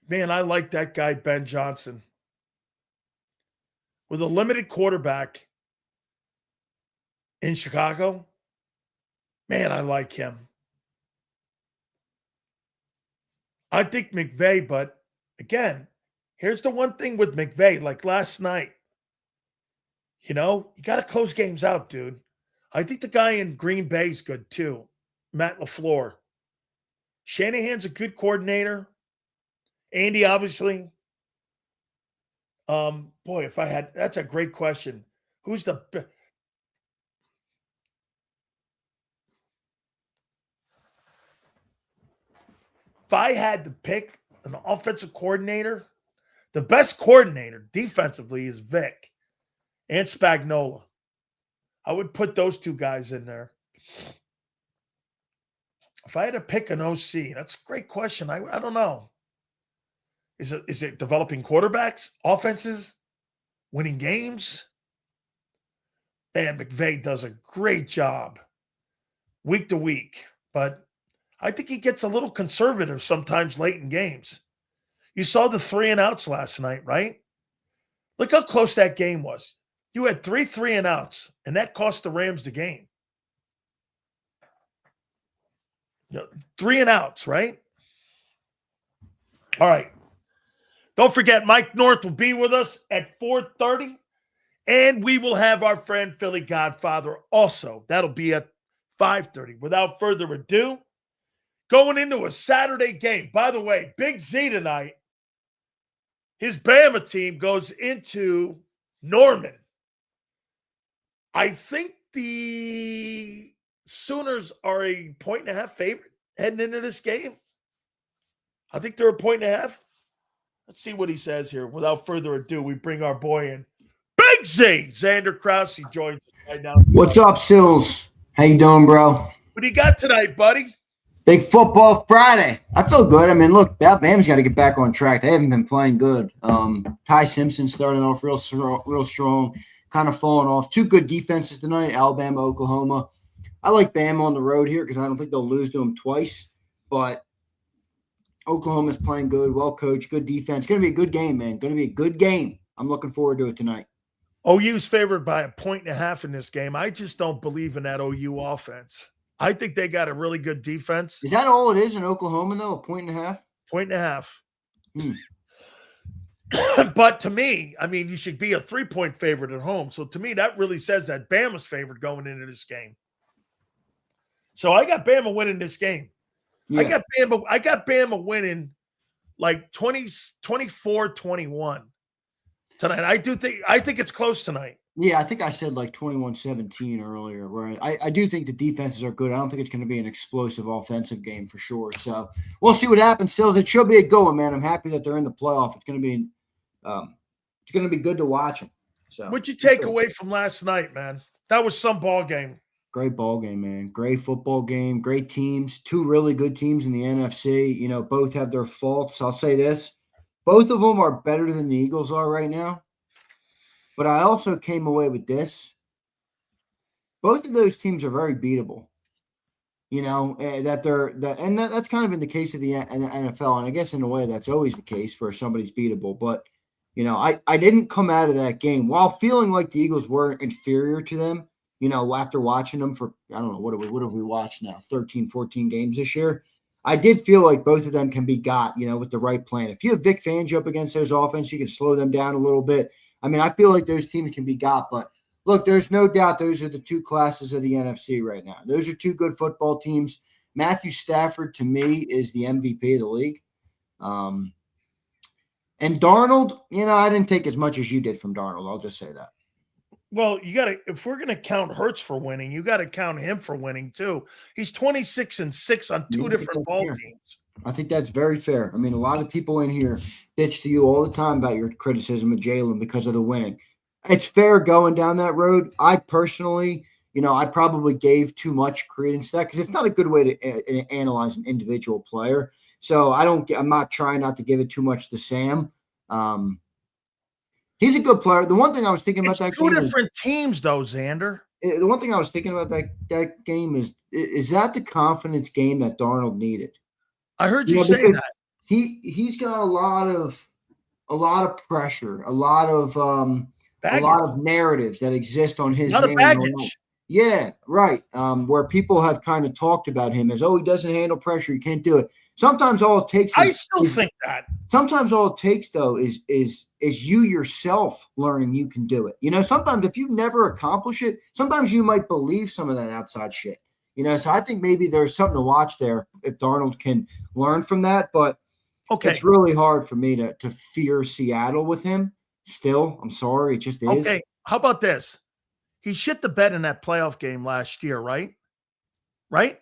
Man, I like that guy, Ben Johnson. With a limited quarterback in Chicago, man, I like him. I think McVay, but again, here's the one thing with McVay, like last night. You know, you got to close games out, dude. I think the guy in Green Bay's good too, Matt LaFleur. Shanahan's a good coordinator. Andy, obviously. Boy, that's a great question. Who's the if I had to pick an offensive coordinator, the best coordinator defensively is Vic and Spagnuolo. I would put those two guys in there. If I had to pick an OC, that's a great question. I don't know. Is it developing quarterbacks, offenses, winning games? Man, McVay does a great job week to week, but I think he gets a little conservative sometimes late in games. You saw the 3-and-outs last night, right? Look how close that game was. You had 3-and-outs, and that cost the Rams the game. 3-and-outs, right? All right. Don't forget, Mike North will be with us at 4:30, and we will have our friend Philly Godfather also. That'll be at 5:30. Without further ado, going into a Saturday game. By the way, Big Z tonight, his Bama team goes into Norman. I think the Sooners are a 1.5 favorite heading into this game. I think they're a 1.5. Let's see what he says here. Without further ado, we bring our boy in. Big Z! Xander Krause, he joins us right now. What's up, Sills? How you doing, bro? What do you got tonight, buddy? Big football Friday. I feel good. I mean, look, Alabama's got to get back on track. They haven't been playing good. Ty Simpson starting off real strong, kind of falling off. Two good defenses tonight, Alabama, Oklahoma. I like Bama on the road here because I don't think they'll lose to them twice. But Oklahoma's playing good, well coached, good defense. It's going to be a good game, man. Going to be a good game. I'm looking forward to it tonight. OU's favored by 1.5 in this game. I just don't believe in that OU offense. I think they got a really good defense. Is that all it is in Oklahoma, though, 1.5? 1.5. But to me, I mean, you should be a 3-point favorite at home. So to me, that really says that Bama's favored going into this game. So I got Bama winning this game. Yeah. I got Bama winning like 24-21 tonight. I think it's close tonight. Yeah, I think I said like 21-17 earlier, where I do think the defenses are good. I don't think it's going to be an explosive offensive game for sure. So we'll see what happens. Still, it should be a good one, man. I'm happy that they're in the playoff. It's going to be good to watch them. So what'd you take away from last night, man? That was some ball game. Great ball game, man. Great football game. Great teams. Two really good teams in the NFC. You know, both have their faults. I'll say this. Both of them are better than the Eagles are right now. But I also came away with this. Both of those teams are very beatable. You know, that's kind of been the case of the NFL. And I guess in a way that's always the case for somebody's beatable. But, you know, I didn't come out of that game while feeling like the Eagles were inferior to them. You know, after watching them for, I don't know, what have we watched now? 13, 14 games this year. I did feel like both of them can be got, you know, with the right plan. If you have Vic Fangio up against those offense, you can slow them down a little bit. I mean, I feel like those teams can be got. But, look, there's no doubt those are the two classes of the NFC right now. Those are two good football teams. Matthew Stafford, to me, is the MVP of the league. And Darnold, you know, I didn't take as much as you did from Darnold. I'll just say that. Well, if we're going to count Hurts for winning, you got to count him for winning too. He's 26-6 on two different ball teams. I think that's very fair. I mean, a lot of people in here bitch to you all the time about your criticism of Jalen because of the winning. It's fair going down that road. I personally, you know, I probably gave too much credence to that because it's not a good way to analyze an individual player. So I'm not trying not to give it too much to Sam. He's a good player. The one thing I was thinking about that game two different teams, though, Xander. The one thing I was thinking about that game is that the confidence game that Darnold needed? I heard you say that. He's got a lot of pressure, a lot of narratives that exist on his name. A lot of baggage. Yeah, right. Where people have kind of talked about him as, oh, he doesn't handle pressure, he can't do it. Sometimes all it takes I is still think that. sometimes all it takes though is you yourself learning you can do it. You know, sometimes if you never accomplish it, sometimes you might believe some of that outside shit. You know, so I think maybe there's something to watch there if Darnold can learn from that. But Okay. it's really hard for me to fear Seattle with him. Still, I'm sorry, it just is. Okay. How about this? He shit the bed in that playoff game last year, right? Right?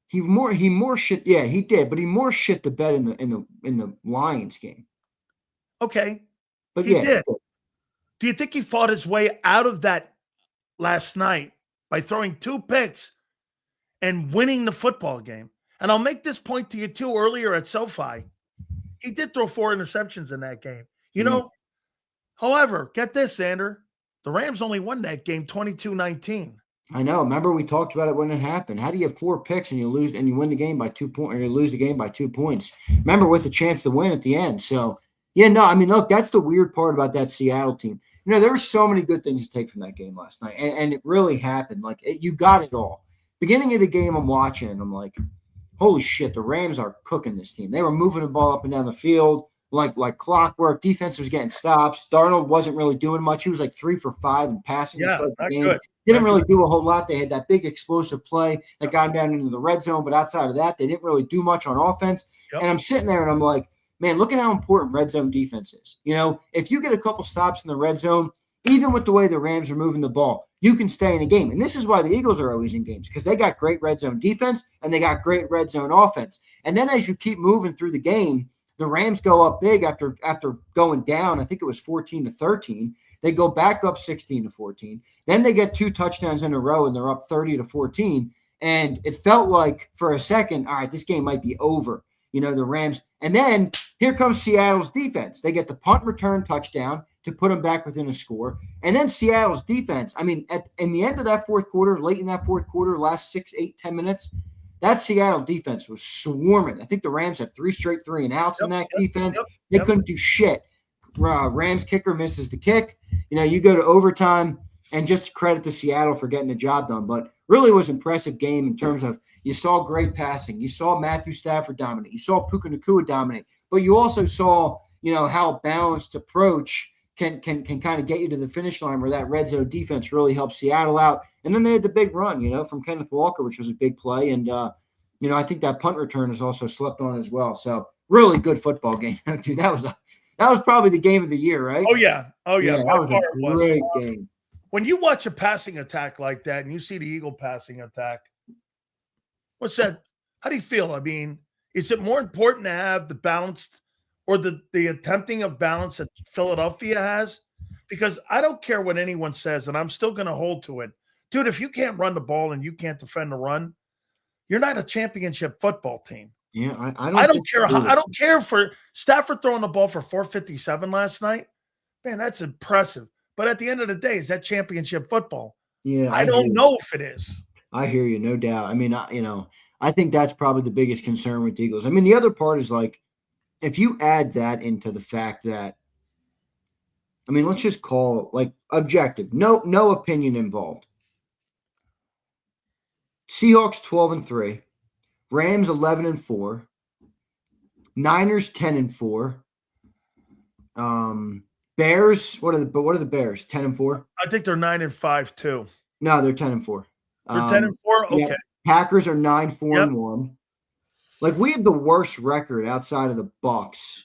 He more shit. Yeah, he did, but he more shit the bed in the Lions game. Okay. But He yeah, did. Do you think he fought his way out of that last night by throwing 2 picks and winning the football game? And I'll make this point to you too earlier at SoFi. He did throw 4 interceptions in that game. You know, however, get this, Xander. The Rams only won that game 22-19. I know. Remember, we talked about it when it happened. How do you have 4 picks and you lose and you win the game by 2 points, or you lose the game by 2 points? Remember, with a chance to win at the end. So, yeah, no, I mean, look, that's the weird part about that Seattle team. You know, there were so many good things to take from that game last night, and it really happened. Like, you got it all. Beginning of the game, I'm watching, and I'm like, holy shit, the Rams are cooking this team. They were moving the ball up and down the field like clockwork. Defense was getting stops. Darnold wasn't really doing much. He was like 3 for 5 in passing to start the game. Good. Didn't really do a whole lot. They had that big explosive play that got them down into the red zone, but outside of that, they didn't really do much on offense. Yep. And I'm sitting there and I'm like, man, look at how important red zone defense is. You know, if you get a couple stops in the red zone, even with the way the Rams are moving the ball, you can stay in a game. And this is why the Eagles are always in games, because they got great red zone defense and they got great red zone offense. And then as you keep moving through the game, the Rams go up big after going down. I think it was 14-13. They go back up 16-14. Then they get 2 touchdowns in a row and they're up 30-14. And it felt like for a second, all right, this game might be over. You know, the Rams. And then here comes Seattle's defense. They get the punt return touchdown to put them back within a score. And then Seattle's defense, I mean, in the end of that fourth quarter, late in that fourth quarter, last 6, 8, 10 minutes, that Seattle defense was swarming. I think the Rams had 3 straight 3-and-outs in that defense. They couldn't do shit. Rams kicker misses the kick. You know, you go to overtime, and just credit to Seattle for getting the job done. But really was an impressive game in terms of you saw great passing. You saw Matthew Stafford dominate. You saw Puka Nacua dominate. But you also saw, you know, how a balanced approach can kind of get you to the finish line, where that red zone defense really helped Seattle out. And then they had the big run, you know, from Kenneth Walker, which was a big play. And, you know, I think that punt return is also slept on as well. So really good football game. Dude, that was probably the game of the year, right? Oh, yeah. That was a great game. When you watch a passing attack like that and you see the Eagle passing attack, what's that? How do you feel? I mean, is it more important to have the balanced or the attempting of balance that Philadelphia has? Because I don't care what anyone says, and I'm still going to hold to it. Dude, if you can't run the ball and you can't defend the run, you're not a championship football team. Yeah, I don't care. I don't care for Stafford throwing the ball for 457 last night. Man, that's impressive. But at the end of the day, is that championship football? Yeah, I don't know if it is. I hear you, no doubt. I mean, you know, I think that's probably the biggest concern with the Eagles. I mean, the other part is like, if you add that into the fact that, I mean, let's just call like objective, no opinion involved. Seahawks 12-3, Rams 11-4, Niners 10-4. Bears, what are the Bears? 10-4? I think they're 9-5 too. No, they're 10-4. They're 10-4? Okay. Yeah, Packers are 9-4-1. Like, we have the worst record outside of the Bucs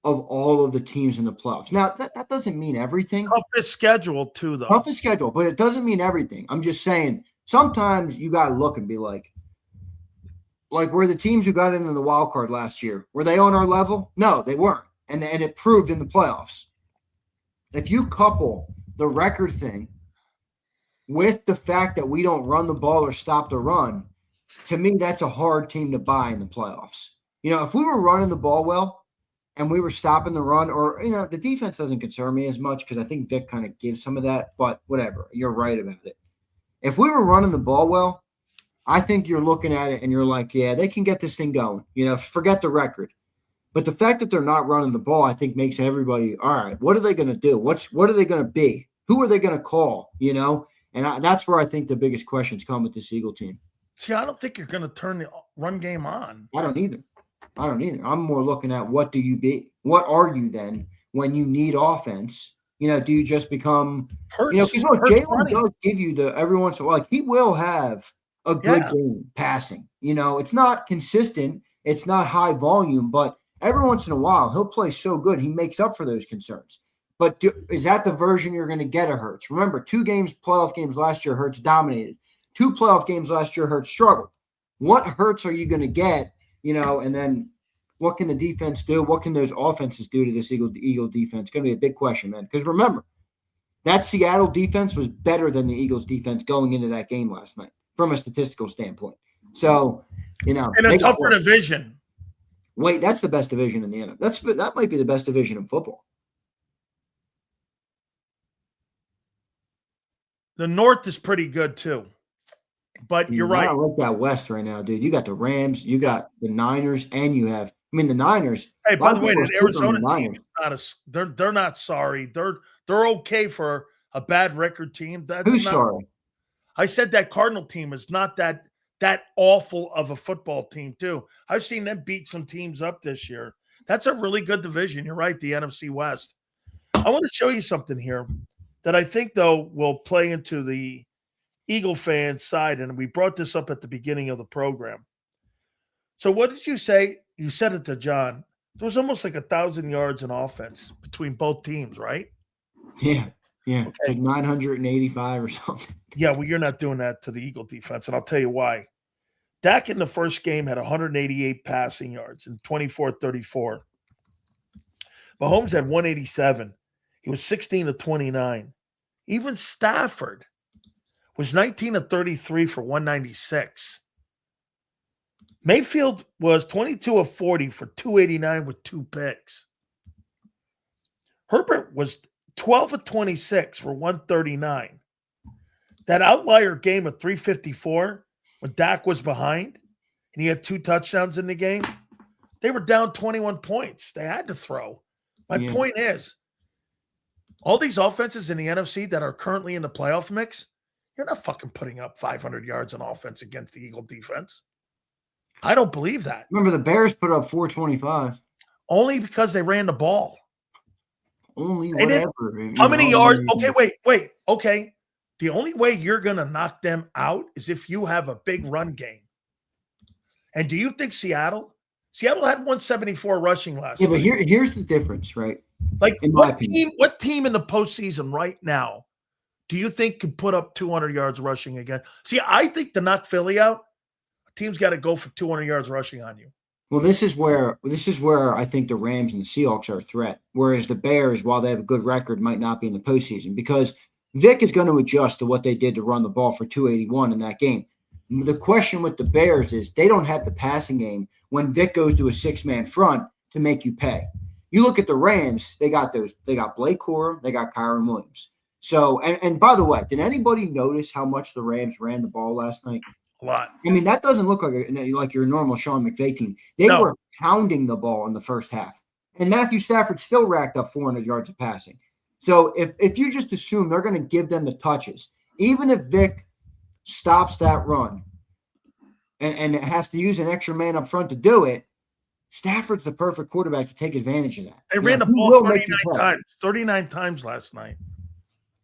of all of the teams in the playoffs. Now, that doesn't mean everything. Toughest schedule too, though. Toughest schedule, but it doesn't mean everything. I'm just saying, sometimes you got to look and be like were the teams who got into the wild card last year, were they on our level? No, they weren't. And it proved in the playoffs. If you couple the record thing with the fact that we don't run the ball or stop the run, to me, that's a hard team to buy in the playoffs. You know, if we were running the ball well and we were stopping the run, or, you know, the defense doesn't concern me as much because I think Vic kind of gives some of that, but whatever. You're right about it. If we were running the ball well, I think you're looking at it and you're like, yeah, they can get this thing going. You know, forget the record. But the fact that they're not running the ball, I think, makes everybody, all right, what are they going to do? What are they going to be? Who are they going to call? You know, and that's where I think the biggest questions come with this Eagle team. See, I don't think you're going to turn the run game on. I don't either. I don't either. I'm more looking at what are you then when you need offense? Do you just become, Hurts. because look, Hurts Jalen running. does give you the every once in a while, like he will have a good Yeah. game passing. It's not consistent, it's not high volume, but every once in a while he'll play so good he makes up for those concerns. But is that the version you're going to get of Hurts? Remember, 2 playoff games last year, Hurts dominated. 2 playoff games last year, Hurts struggled. What Hurts are you going to get? And then what can the defense do? What can those offenses do to this Eagle defense? It's going to be a big question, man. Because remember, that Seattle defense was better than the Eagles defense going into that game last night from a statistical standpoint. So, in a tougher division. Wait, that's the best division in the NFL. That might be the best division in football. The North is pretty good too. But you're right. I like that West right now, dude. You got the Rams, you got the Niners, and you have the Niners. Hey, by the way, the Arizona team is they're not sorry. They're okay for a bad record team. Who's sorry? I said that Cardinal team is not that awful of a football team, too. I've seen them beat some teams up this year. That's a really good division. You're right, the NFC West. I want to show you something here that I think, though, will play into the Eagle fan side, and we brought this up at the beginning of the program. So what did you say? You said it to John. There was almost like 1,000 yards in offense between both teams, right? Yeah. Okay. It's like 985 or something. Yeah, well, you're not doing that to the Eagle defense, and I'll tell you why. Dak in the first game had 188 passing yards and 24-34. Mahomes had 187. He was 16-29. Even Stafford was 19-33 for 196. Mayfield was 22-40 for 289 with 2 picks. Herbert was 12-26 for 139. That outlier game of 354 when Dak was behind and he had 2 touchdowns in the game, they were down 21 points. They had to throw. My point is, all these offenses in the NFC that are currently in the playoff mix, you're not fucking putting up 500 yards on offense against the Eagle defense. I don't believe that. Remember, the Bears put up 425. Only because they ran the ball. Only whatever. How many yards? Okay, wait. Okay. The only way you're going to knock them out is if you have a big run game. And do you think Seattle had 174 rushing last year? Yeah, but here's the difference, right? Like, what team in the postseason right now do you think could put up 200 yards rushing again? See, I think to knock Philly out, a team's got to go for 200 yards rushing on you. Well, this is where I think the Rams and the Seahawks are a threat, whereas the Bears, while they have a good record, might not be in the postseason because Vic is going to adjust to what they did to run the ball for 281 in that game. The question with the Bears is they don't have the passing game when Vic goes to a 6-man front to make you pay. You look at the Rams, they got Blake Corum, they got Kyron Williams. So, and by the way, did anybody notice how much the Rams ran the ball last night? A lot. I mean, that doesn't look like your normal Sean McVay team. They were pounding the ball in the first half. And Matthew Stafford still racked up 400 yards of passing. So if you just assume they're going to give them the touches, even if Vic stops that run and it has to use an extra man up front to do it, Stafford's the perfect quarterback to take advantage of that. They ran the ball 39 times last night.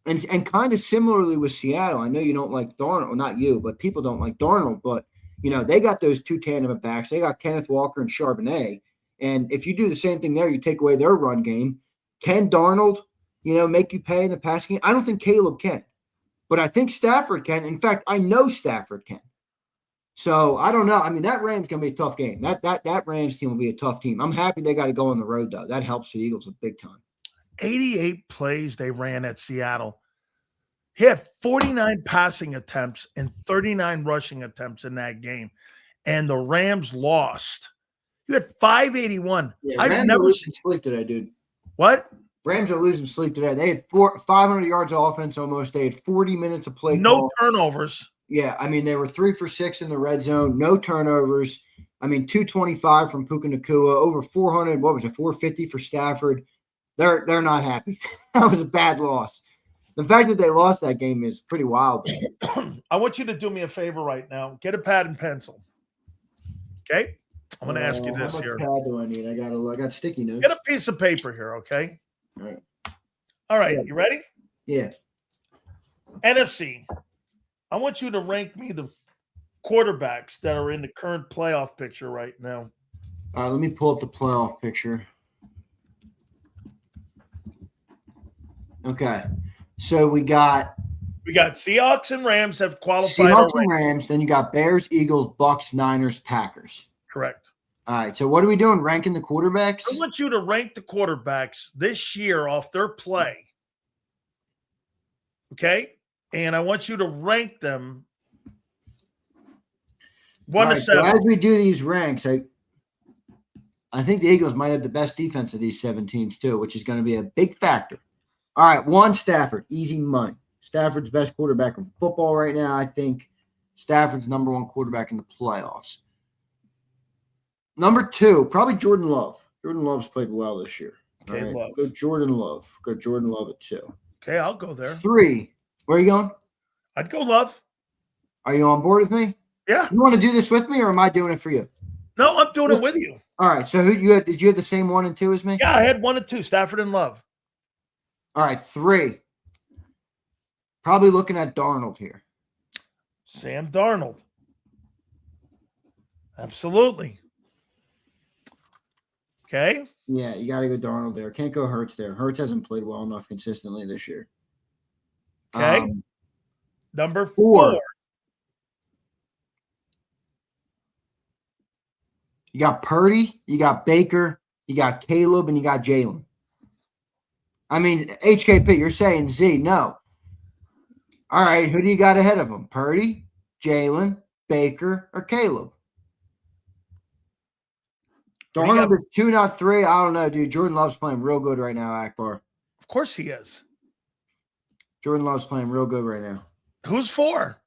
And kind of similarly with Seattle, I know you don't like Darnold, well, not you, but people don't like Darnold, but, they got those 2 tandem of backs. They got Kenneth Walker and Charbonnet. And if you do the same thing there, you take away their run game. Can Darnold, make you pay in the passing game? I don't think Caleb can, but I think Stafford can. In fact, I know Stafford can. So I don't know. I mean, that Rams going to be a tough game. That Rams team will be a tough team. I'm happy they got to go on the road, though. That helps the Eagles a big time. 88 plays they ran at Seattle. He had 49 passing attempts and 39 rushing attempts in that game. And the Rams lost. You had 581. Yeah, I've never seen sleep today, dude. What? Rams are losing sleep today. They had 500 yards of offense almost. They had 40 minutes of play. No turnovers. Yeah, I mean, they were 3 for 6 in the red zone. No turnovers. I mean, 225 from Puka Nacua, over 400. What was it, 450 for Stafford? They're not happy. That was a bad loss. The fact that they lost that game is pretty wild. I want you to do me a favor right now. Get a pad and pencil. Okay? I'm going to ask you How this much here. pad do I need? I got sticky notes. Get a piece of paper here, okay? All right. All right, Yeah. you ready? Yeah. NFC. I want you to rank me the quarterbacks that are in the current playoff picture right now. All right, let me pull up the playoff picture. Okay. So we got Seahawks and Rams have qualified Seahawks already. and Rams. Then you got Bears, Eagles, Bucks, Niners, Packers. Correct. All right. So what are we doing? Ranking the quarterbacks? I want you to rank the quarterbacks this year off their play. Okay? And I want you to rank them 1 to 7. So as we do these ranks, I think the Eagles might have the best defense of these 7 teams too, which is going to be a big factor. All right, 1, Stafford, easy money. Stafford's best quarterback in football right now. I think Stafford's number 1 quarterback in the playoffs. Number 2, probably Jordan Love. Jordan Love's played well this year. Okay, right. Love. Go Jordan Love. Go Jordan Love at 2. Okay, I'll go there. 3, where are you going? I'd go Love. Are you on board with me? Yeah. You want to do this with me, or am I doing it for you? No, I'm doing it with you. All right. So did you have the same 1 and 2 as me? Yeah, I had 1 and 2, Stafford and Love. All right, 3. Probably looking at Darnold here. Sam Darnold. Absolutely. Okay. Yeah, you got to go Darnold there. Can't go Hurts there. Hurts hasn't played well enough consistently this year. Okay. Number 4. 4. You got Purdy, you got Baker, you got Caleb, and you got Jalen. I mean, HKP, you're saying Z. No. All right, who do you got ahead of him? Purdy, Jalen, Baker, or Caleb? Darnold is 2, not 3. I don't know, dude. Jordan Love's playing real good right now, Akbar. Of course he is. Jordan Love's playing real good right now. Who's 4?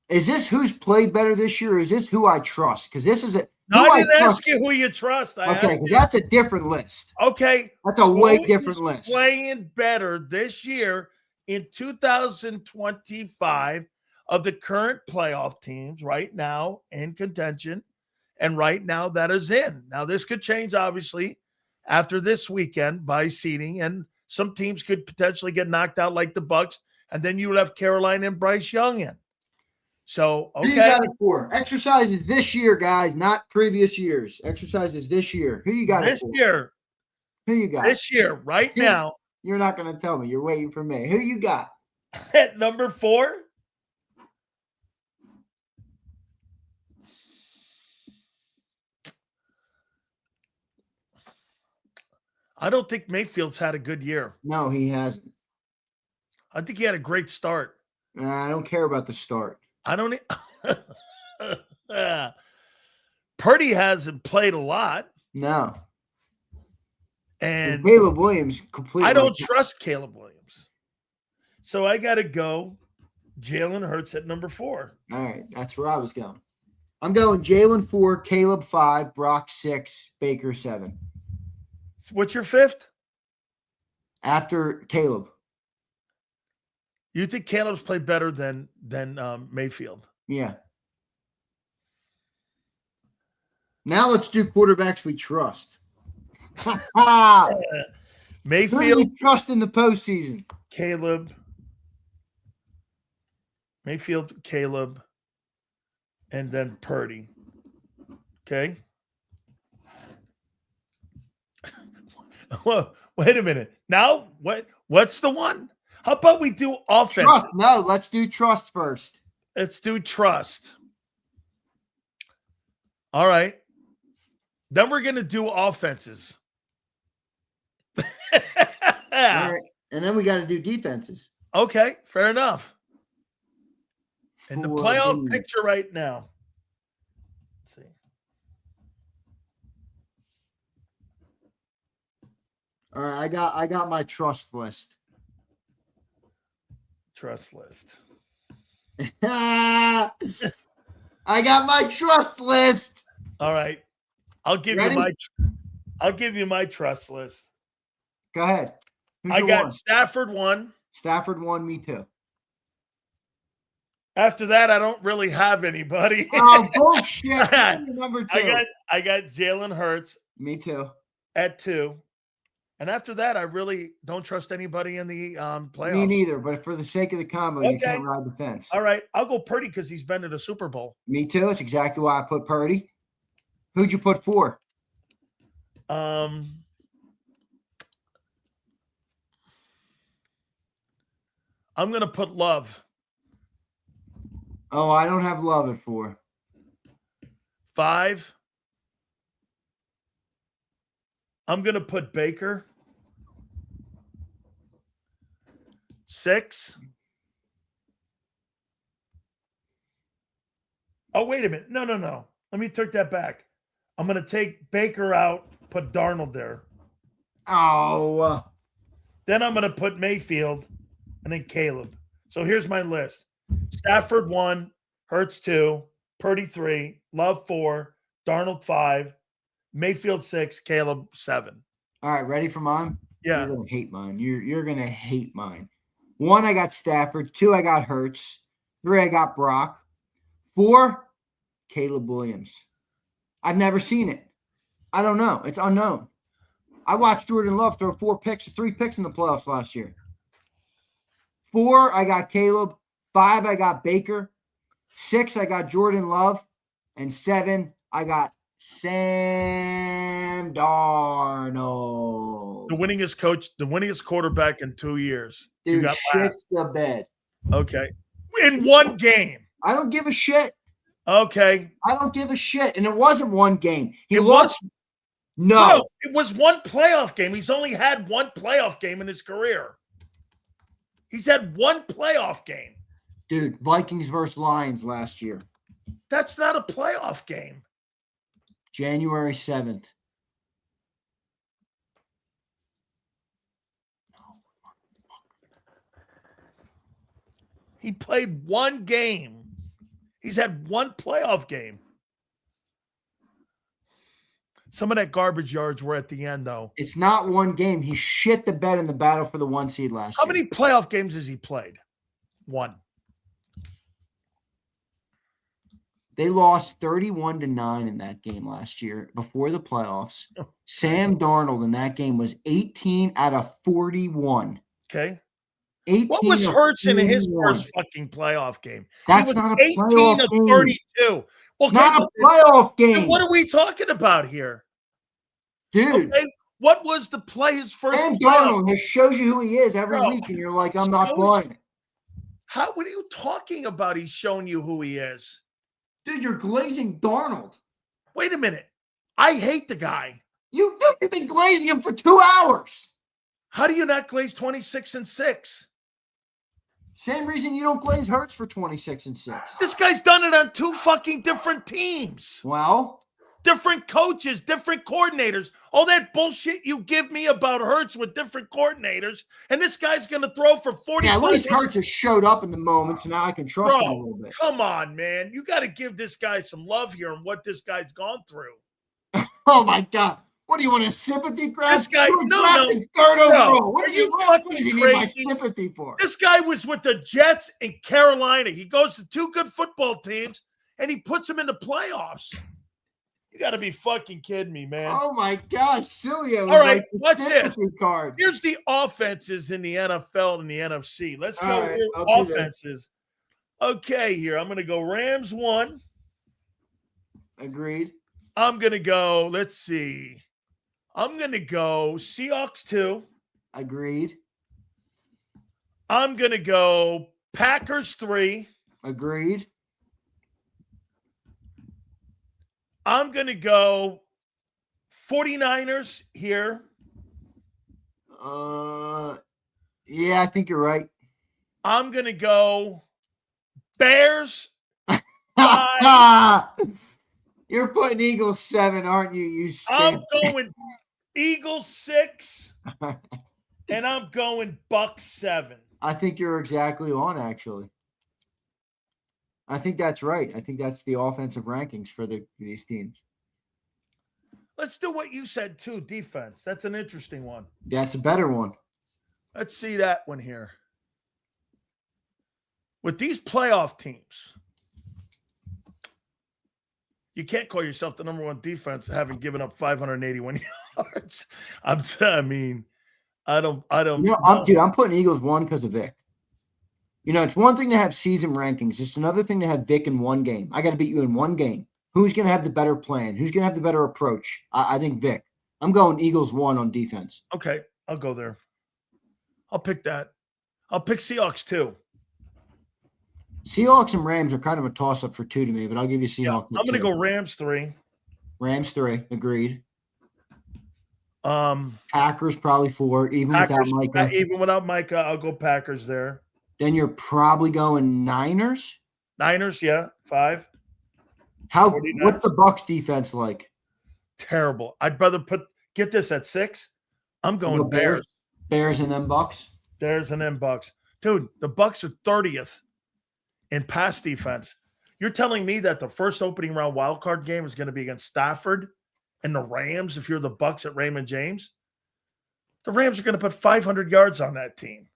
Is this who's played better this year, or is this who I trust? Because this is it. No, I didn't ask you who you trust. Okay, because that's a different list. Okay. That's a way different list. Playing better this year in 2025 of the current playoff teams right now in contention and right now that is in. Now, this could change, obviously, after this weekend by seeding, and some teams could potentially get knocked out like the Bucks, and then you would have Carolina and Bryce Young in. So, okay. Who you got it for? Exercises this year, guys, not previous years. Exercises this year. Who you got it for? This year. Who you got? This year, right now. You're not going to tell me. You're waiting for me. Who you got? At number 4. I don't think Mayfield's had a good year. No, he hasn't. I think he had a great start. I don't care about the start. I don't. Purdy hasn't played a lot. No. And Caleb Williams completely. I don't trust Caleb Williams. So I got to go Jalen Hurts at number 4. All right. That's where I was going. I'm going Jalen 4, Caleb 5, Brock 6, Baker 7. What's your 5th? After Caleb. You think Caleb's played better than Mayfield? Yeah. Now let's do quarterbacks we trust. Mayfield. Who do you trust in the postseason? Caleb. Mayfield, Caleb, and then Purdy. Okay. Well, wait a minute. Now, what's the one? How about we do offense? Trust. No, let's do trust first. Let's do trust. All right. Then we're going to do offenses. All right. And then we got to do defenses. Okay, fair enough. In the playoff picture right now. Let's see. All right, I got my trust list. Trust list. I got my trust list. All right. I'll give you my trust list. Go ahead. I got Stafford 1. Stafford 1, me too. After that, I don't really have anybody. Oh, bullshit. I Number 2. got Jalen Hurts Me too. at 2. And after that, I really don't trust anybody in the playoffs. Me neither, but for the sake of the combo, you can't ride the fence. All right. I'll go Purdy because he's been to the Super Bowl. Me too. It's exactly why I put Purdy. Who'd you put 4? I'm going to put Love. Oh, I don't have Love at 4. 5. I'm going to put Baker. 6. Oh, wait a minute. No. Let me take that back. I'm going to take Baker out, put Darnold there. Oh. Then I'm going to put Mayfield and then Caleb. So here's my list. Stafford 1, Hurts 2, Purdy 3, Love 4, Darnold 5, Mayfield 6, Caleb 7. All right, ready for mine? Yeah. You're gonna hate mine. You're gonna hate mine. 1, I got Stafford. 2, I got Hurts. 3, I got Brock. 4, Caleb Williams. I've never seen it. I don't know. It's unknown. I watched Jordan Love throw 3 picks in the playoffs last year. 4, I got Caleb. 5, I got Baker. 6, I got Jordan Love. And 7, I got Sam Darnold. The winningest coach, the winningest quarterback in 2 years. Dude, you got shits the bed. Okay. In one game. I don't give a shit. Okay. I don't give a shit. And it wasn't one game. He It lost. No. It was one playoff game. He's only had one playoff game in his career. He's had one playoff game. Dude, Vikings versus Lions last year. That's not a playoff game. January 7th. He played one game. He's had one playoff game. Some of that garbage yards were at the end, though. It's not one game. He shit the bed in the battle for the 1 seed last How year. many playoff games has he played? 1. They lost 31-9 in that game last year before the playoffs. Sam Darnold in that game was 18 out of 41. Okay. 18 What was Hurts in his 41. first fucking playoff game? That's he was not a 18 playoff of game. 32. Okay, Not a playoff then game. what are we talking about here? Dude. Okay, what was the play his first Sam playoff? Darnold shows you who he is every Bro, week, and you're like, I'm not shows buying it. What are you talking about? He's showing you who he is. Dude, you're glazing Darnold. Wait a minute. I hate the guy. You've been glazing him for 2 hours. How do you not glaze 26-6? Same reason you don't glaze Hurts for 26-6. This guy's done it on 2 fucking different teams. Well, Different coaches, different coordinators. All that bullshit you give me about Hurts with different coordinators, and this guy's going to throw for 45. yeah, at least Hurts has showed up in the moment, so now I can trust him a little bit. Come on, man. You got to give this guy some love here and what this guy's gone through. Oh, my God. What do you want, a sympathy grab? This guy, no. No. Third overall. What Are does you what does he need my crazy? sympathy for? This guy was with the Jets in Carolina. He goes to 2 good football teams, and he puts them in the playoffs. You got to be fucking kidding me, man. Oh, my gosh. Sileo. All right, like what's this? Card. Here's the offenses in the NFL and the NFC. Let's go All right, here. I'll do Offenses. Okay, here. I'm going to go Rams 1. Agreed. I'm going to go, let's see. I'm going to go Seahawks 2. Agreed. I'm going to go Packers 3. Agreed. I'm going to go 49ers here. Yeah, I think you're right. I'm going to go Bears. You're putting Eagles 7, aren't you? You I'm going Eagles 6. And I'm going Bucks 7. I think you're exactly on, actually. I think that's right. I think that's the offensive rankings for these teams. Let's do what you said, too, defense. That's an interesting one. That's a better one. Let's see that one here. with these playoff teams, you can't call yourself the number one defense having given up 581 yards. I don't I'm putting Eagles 1 because of Vic. It's one thing to have season rankings. It's another thing to have Vic in one game. I got to beat you in one game. Who's going to have the better plan? Who's going to have the better approach? I think Vic. I'm going Eagles 1 on defense. Okay, I'll go there. I'll pick that. I'll pick Seahawks 2. Seahawks and Rams are kind of a toss-up for 2 to me, but I'll give you Seahawks. I'm going to go Rams 3. Rams 3, agreed. Packers Packers probably 4, without Micah. Even without Micah, I'll go Packers there. Then you're probably going Niners. Niners, yeah, 5. What's the Bucks defense like? Terrible. I'd rather get this at 6. I'm going Bears. Bears and then Bucks. Bears and then Bucks. Dude, the Bucks are 30th in pass defense. You're telling me that the first opening round wildcard game is going to be against Stafford and the Rams if you're the Bucks at Raymond James? The Rams are going to put 500 yards on that team.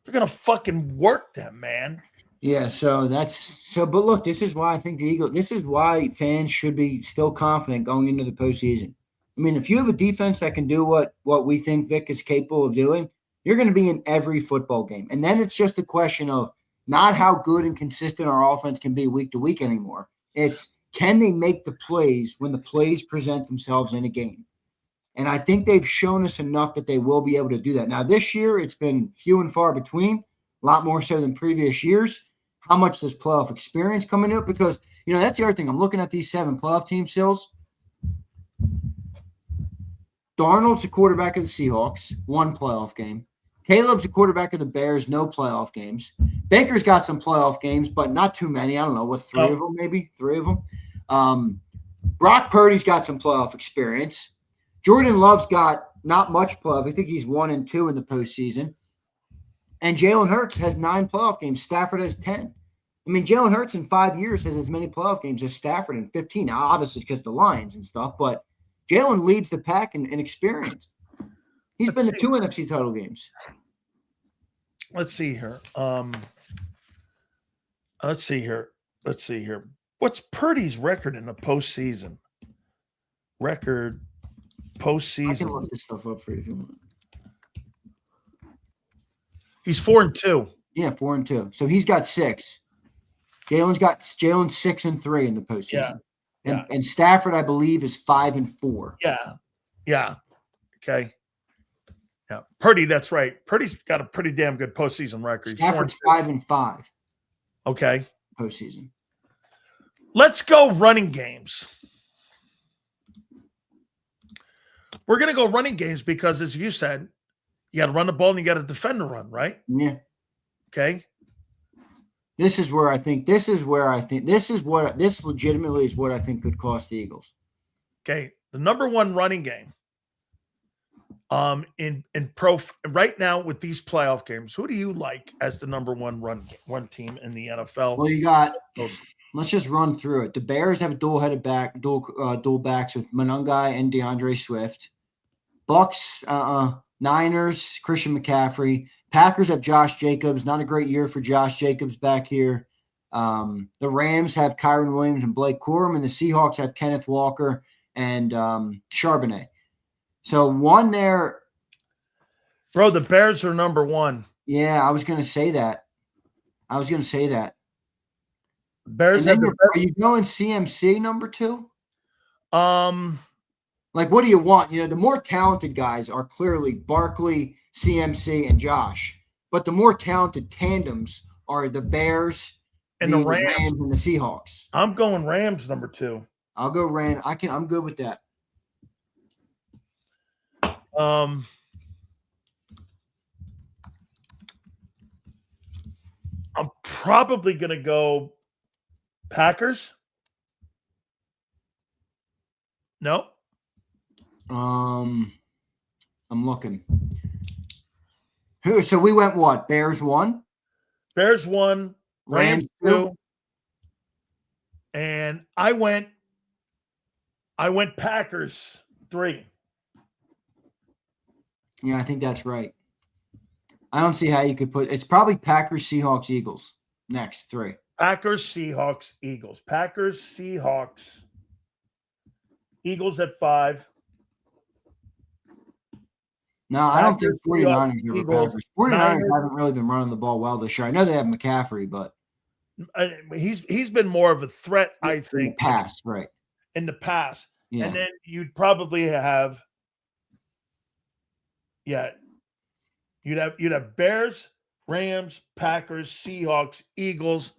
They're going to fucking work them, man. Yeah, but look, this is why I think this is why fans should be still confident going into the postseason. I mean, if you have a defense that can do what we think Vic is capable of doing, you're going to be in every football game. And then it's just a question of not how good and consistent our offense can be week to week anymore. It's can they make the plays when the plays present themselves in a game? And I think they've shown us enough that they will be able to do that. Now, this year, it's been few and far between, a lot more so than previous years. How much does playoff experience come into it? Because, that's the other thing. I'm looking at these 7 playoff team stills. Darnold's the quarterback of the Seahawks, 1 playoff game. Caleb's the quarterback of the Bears, no playoff games. Baker's got some playoff games, but not too many. I don't know, 3 of them maybe? 3 of them. Brock Purdy's got some playoff experience. Jordan Love's got not much playoff. I think he's 1 and 2 in the postseason. And Jalen Hurts has 9 playoff games. Stafford has 10. I mean, Jalen Hurts in 5 years has as many playoff games as Stafford in 15. Now, obviously, it's because of the Lions and stuff, but Jalen leads the pack in experience. He's been to 2 NFC title games. Let's see here. Let's see here. What's Purdy's record in the postseason? Postseason. I can look this stuff up for you if you want. He's 4 and 2. Yeah, 4 and 2. So he's got 6. Jalen's 6 and 3 in the postseason. Yeah. And Stafford, I believe, is 5 and 4. Yeah. Okay. Yeah. Purdy, that's right. Purdy's got a pretty damn good postseason record. Stafford's 5 and 5. Okay. Postseason. Let's go running games. We're going to go running games because, as you said, you got to run the ball and you got to defend the run, right? Yeah. Okay. This legitimately is what I think could cost the Eagles. Okay. The number 1 running game in pro right now with these playoff games, who do you like as the number 1 run team in the NFL? Well, let's just run through it. The Bears have dual backs with Monangai and DeAndre Swift. Bucks, Niners, Christian McCaffrey. Packers have Josh Jacobs. Not a great year for Josh Jacobs back here. The Rams have Kyron Williams and Blake Corum, and the Seahawks have Kenneth Walker and Charbonnet. So 1 there. Bro, the Bears are number 1. Yeah, I was going to say that. Bears are you going CMC number 2? Like, what do you want? The more talented guys are clearly Barkley, CMC, and Josh. But the more talented tandems are the Bears and the Rams and the Seahawks. I'm going Rams number 2. I'll go Rams. I'm good with that. I'm probably going to go Packers. No. I'm looking. So we went what? Bears 1? Bears 1, Rams 2. And I went Packers 3. Yeah, I think that's right. I don't see how you could put. It's probably Packers, Seahawks, Eagles next 3. Packers, Seahawks, Eagles. Packers, Seahawks, Eagles at 5. No, I don't think Packers, 49ers Seahawks, over Eagles, Packers. 49ers Niners. haven't really been running the ball well this year. I know they have McCaffrey, but He's been more of a threat, I think, pass, right. in the past. Yeah. And then you'd probably have, you'd have Bears, Rams, Packers, Seahawks, Eagles,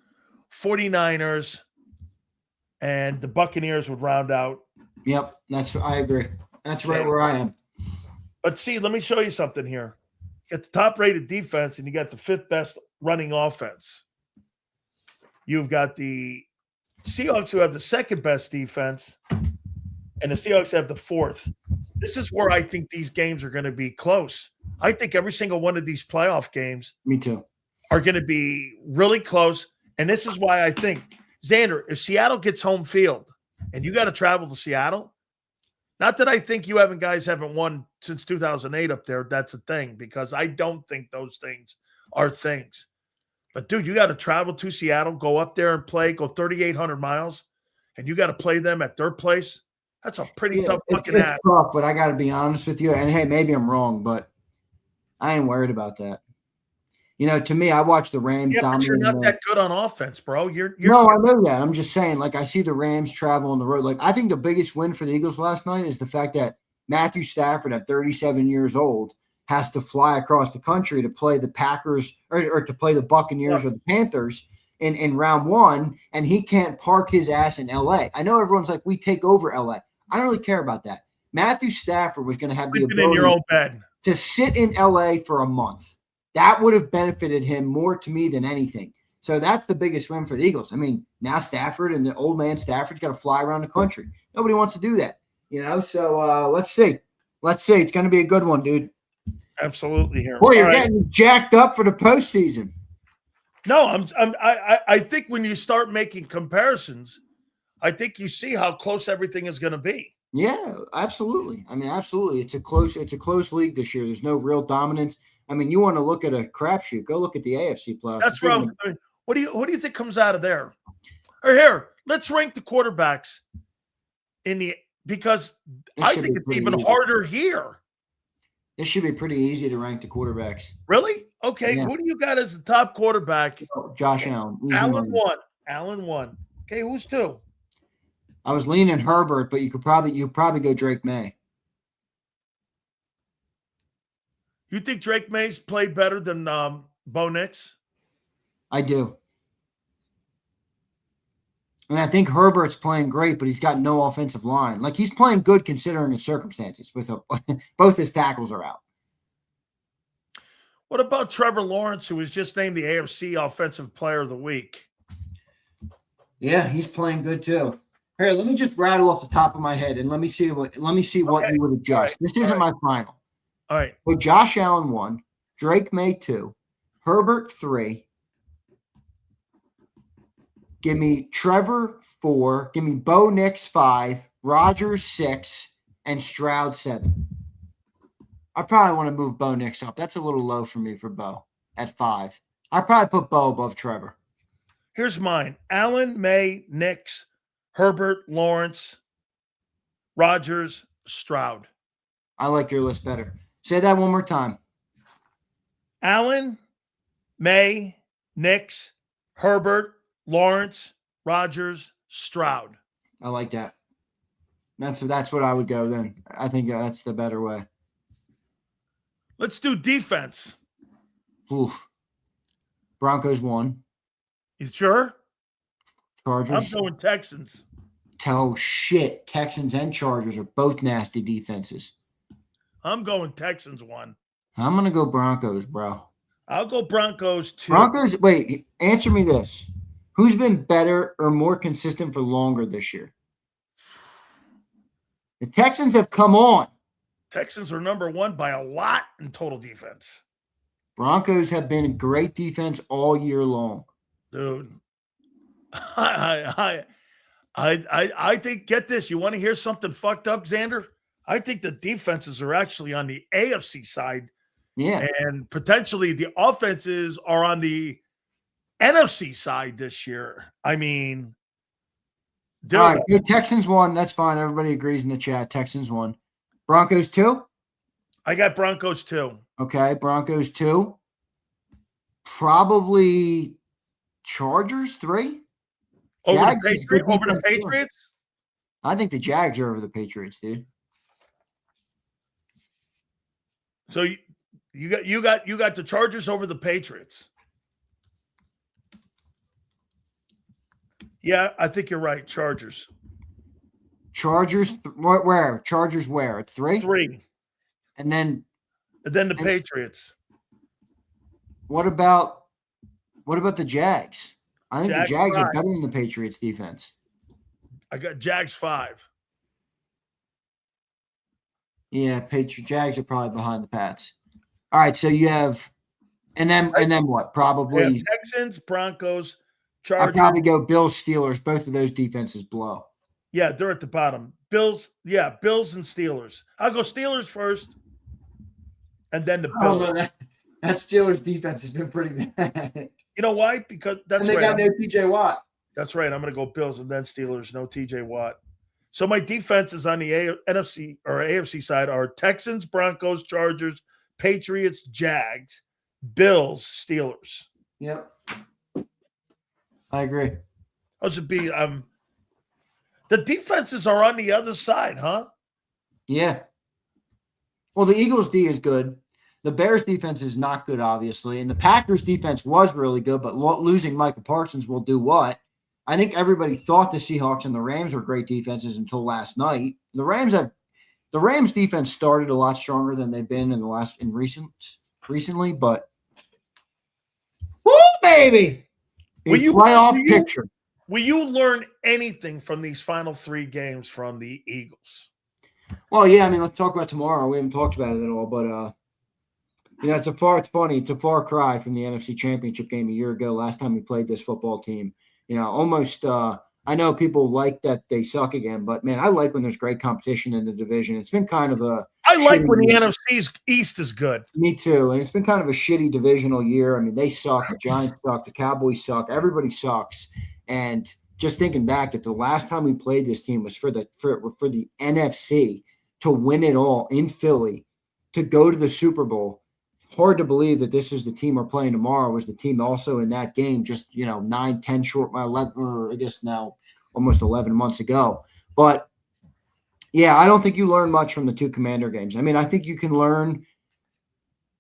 49ers, and the Buccaneers would round out. Yep, I agree. That's right where I am. But see, let me show you something here. You got the top-rated defense, and you got the 5th best running offense. You've got the Seahawks, who have the 2nd best defense, and the Seahawks have the 4th. This is where I think these games are going to be close. I think every single one of these playoff games Me too. are going to be really close. And this is why I think, Xander, if Seattle gets home field and you got to travel to Seattle, not that I think you guys haven't won since 2008 up there. That's a thing, because I don't think those things are things. But, dude, you got to travel to Seattle, go up there and play, go 3,800 miles, and you got to play them at their place. That's a pretty tough fucking ass. It's tough, but I got to be honest with you. And, hey, maybe I'm wrong, but I ain't worried about that. To me, I watch the Rams dominate. But you're not that good on offense, bro. No, I know that. I'm just saying, I see the Rams travel on the road. I think the biggest win for the Eagles last night is the fact that Matthew Stafford, at 37 years old, has to fly across the country to play the Packers or to play the Buccaneers or the Panthers in round 1, and he can't park his ass in L.A. I know everyone's like, we take over L.A. I don't really care about that. Matthew Stafford was going to have the ability in your own bed to sit in L.A. for a month. That would have benefited him more to me than anything. So that's the biggest win for the Eagles. I mean, now Stafford and the old man Stafford's got to fly around the country. Nobody wants to do that, So let's see. It's going to be a good one, dude. Absolutely here. Boy, you're getting jacked up for the postseason. No, I think when you start making comparisons, I think you see how close everything is going to be. Yeah, absolutely. I mean, absolutely. It's a close league this year. There's no real dominance. I mean, you want to look at a crapshoot, go look at the AFC playoffs. That's right. What do you think comes out of there? Or here, let's rank the quarterbacks because I think it's even harder here. This should be pretty easy to rank the quarterbacks. Really? Okay. Yeah. Who do you got as the top quarterback? Josh Allen. Allen won. Okay, who's 2? I was leaning Herbert, but you probably go Drake May. You think Drake May's played better than Bo Nix? I do. And I think Herbert's playing great, but he's got no offensive line. He's playing good considering the circumstances. Both his tackles are out. What about Trevor Lawrence, who was just named the AFC Offensive Player of the Week? Yeah, he's playing good too. Here, let me just rattle off the top of my head and let me see what you would adjust. This isn't my final. All right. So Josh Allen 1, Drake May 2, Herbert 3. Give me Trevor 4. Give me Bo Nix 5, Rodgers 6, and Stroud 7. I probably want to move Bo Nix up. That's a little low for me for Bo at 5. I'd probably put Bo above Trevor. Here's mine. Allen, May, Nix, Herbert, Lawrence, Rodgers, Stroud. I like your list better. Say that one more time. Allen, May, Nix, Herbert, Lawrence, Rodgers, Stroud. I like that. That's what I would go then. I think that's the better way. Let's do defense. Oof. Broncos 1. You sure? Chargers. I'm going Texans. Oh, shit. Texans and Chargers are both nasty defenses. I'm going Texans 1. I'm going to go Broncos, bro. I'll go Broncos 2. Broncos, wait, answer me this. Who's been better or more consistent for longer this year? The Texans have come on. Texans are number 1 by a lot in total defense. Broncos have been a great defense all year long. Dude, I think, get this. You want to hear something fucked up, Xander? I think the defenses are actually on the AFC side Yeah. And potentially the offenses are on the NFC side this year. I mean, All right. Good. Texans won. That's fine. Everybody agrees in the chat. Texans won. Broncos 2? I got Broncos 2. Okay. Broncos 2. Probably Chargers 3. Over Jags the is good Patriots? Over the defense, too. Patriots? I think the Jags are over the Patriots, dude. So you got the Chargers over the Patriots. Yeah, I think you're right. Chargers. Chargers where? Chargers where? At 3? 3. And then the Patriots. What about the Jags? I think Jags the Jags 5. are better than the Patriots defense. I got Jags 5. Yeah, Jags are probably behind the Pats. All right, so you have and then what? Probably Texans, Broncos, I'd Chargers. probably go Bills, Steelers. Both of those defenses blow. Yeah, they're at the bottom. Bills and Steelers. I'll go Steelers first, and then the Bills. Oh, no, that Steelers defense has been pretty bad. You know why? Because that's and they right. got no T.J. Watt. That's right. I'm going to go Bills and then Steelers. No T.J. Watt. So my defenses on the NFC or AFC side are Texans, Broncos, Chargers, Patriots, Jags, Bills, Steelers. Yep. I agree. Those would be the defenses are on the other side, huh? Yeah. Well, the Eagles' D is good. The Bears' defense is not good, obviously. And the Packers' defense was really good, but losing Micah Parsons will do what? I think everybody thought the Seahawks and the Rams were great defenses until last night. The Rams defense started a lot stronger than they've been recently, but woo, baby! Playoff picture. Will you learn anything from these final 3 games from the Eagles? Well, yeah, I mean, let's talk about tomorrow. We haven't talked about it at all, but it's funny. It's a far cry from the NFC Championship game a year ago. Last time we played this football team, almost. I know people like that they suck again, but man, I like when there's great competition in the division. It's been kind of a. I like when the NFC East is good. Me too, and it's been kind of a shitty divisional year. I mean, they suck. The Giants suck. The Cowboys suck. Everybody sucks. And just thinking back that the last time we played this team was for the NFC to win it all in Philly, to go to the Super Bowl. Hard to believe that this is the team we're playing tomorrow. Was the team also in that game just 9, 10 short, 11, or I guess now almost 11 months ago. But yeah, I don't think you learn much from the 2 Commander games. I mean, I think you can learn.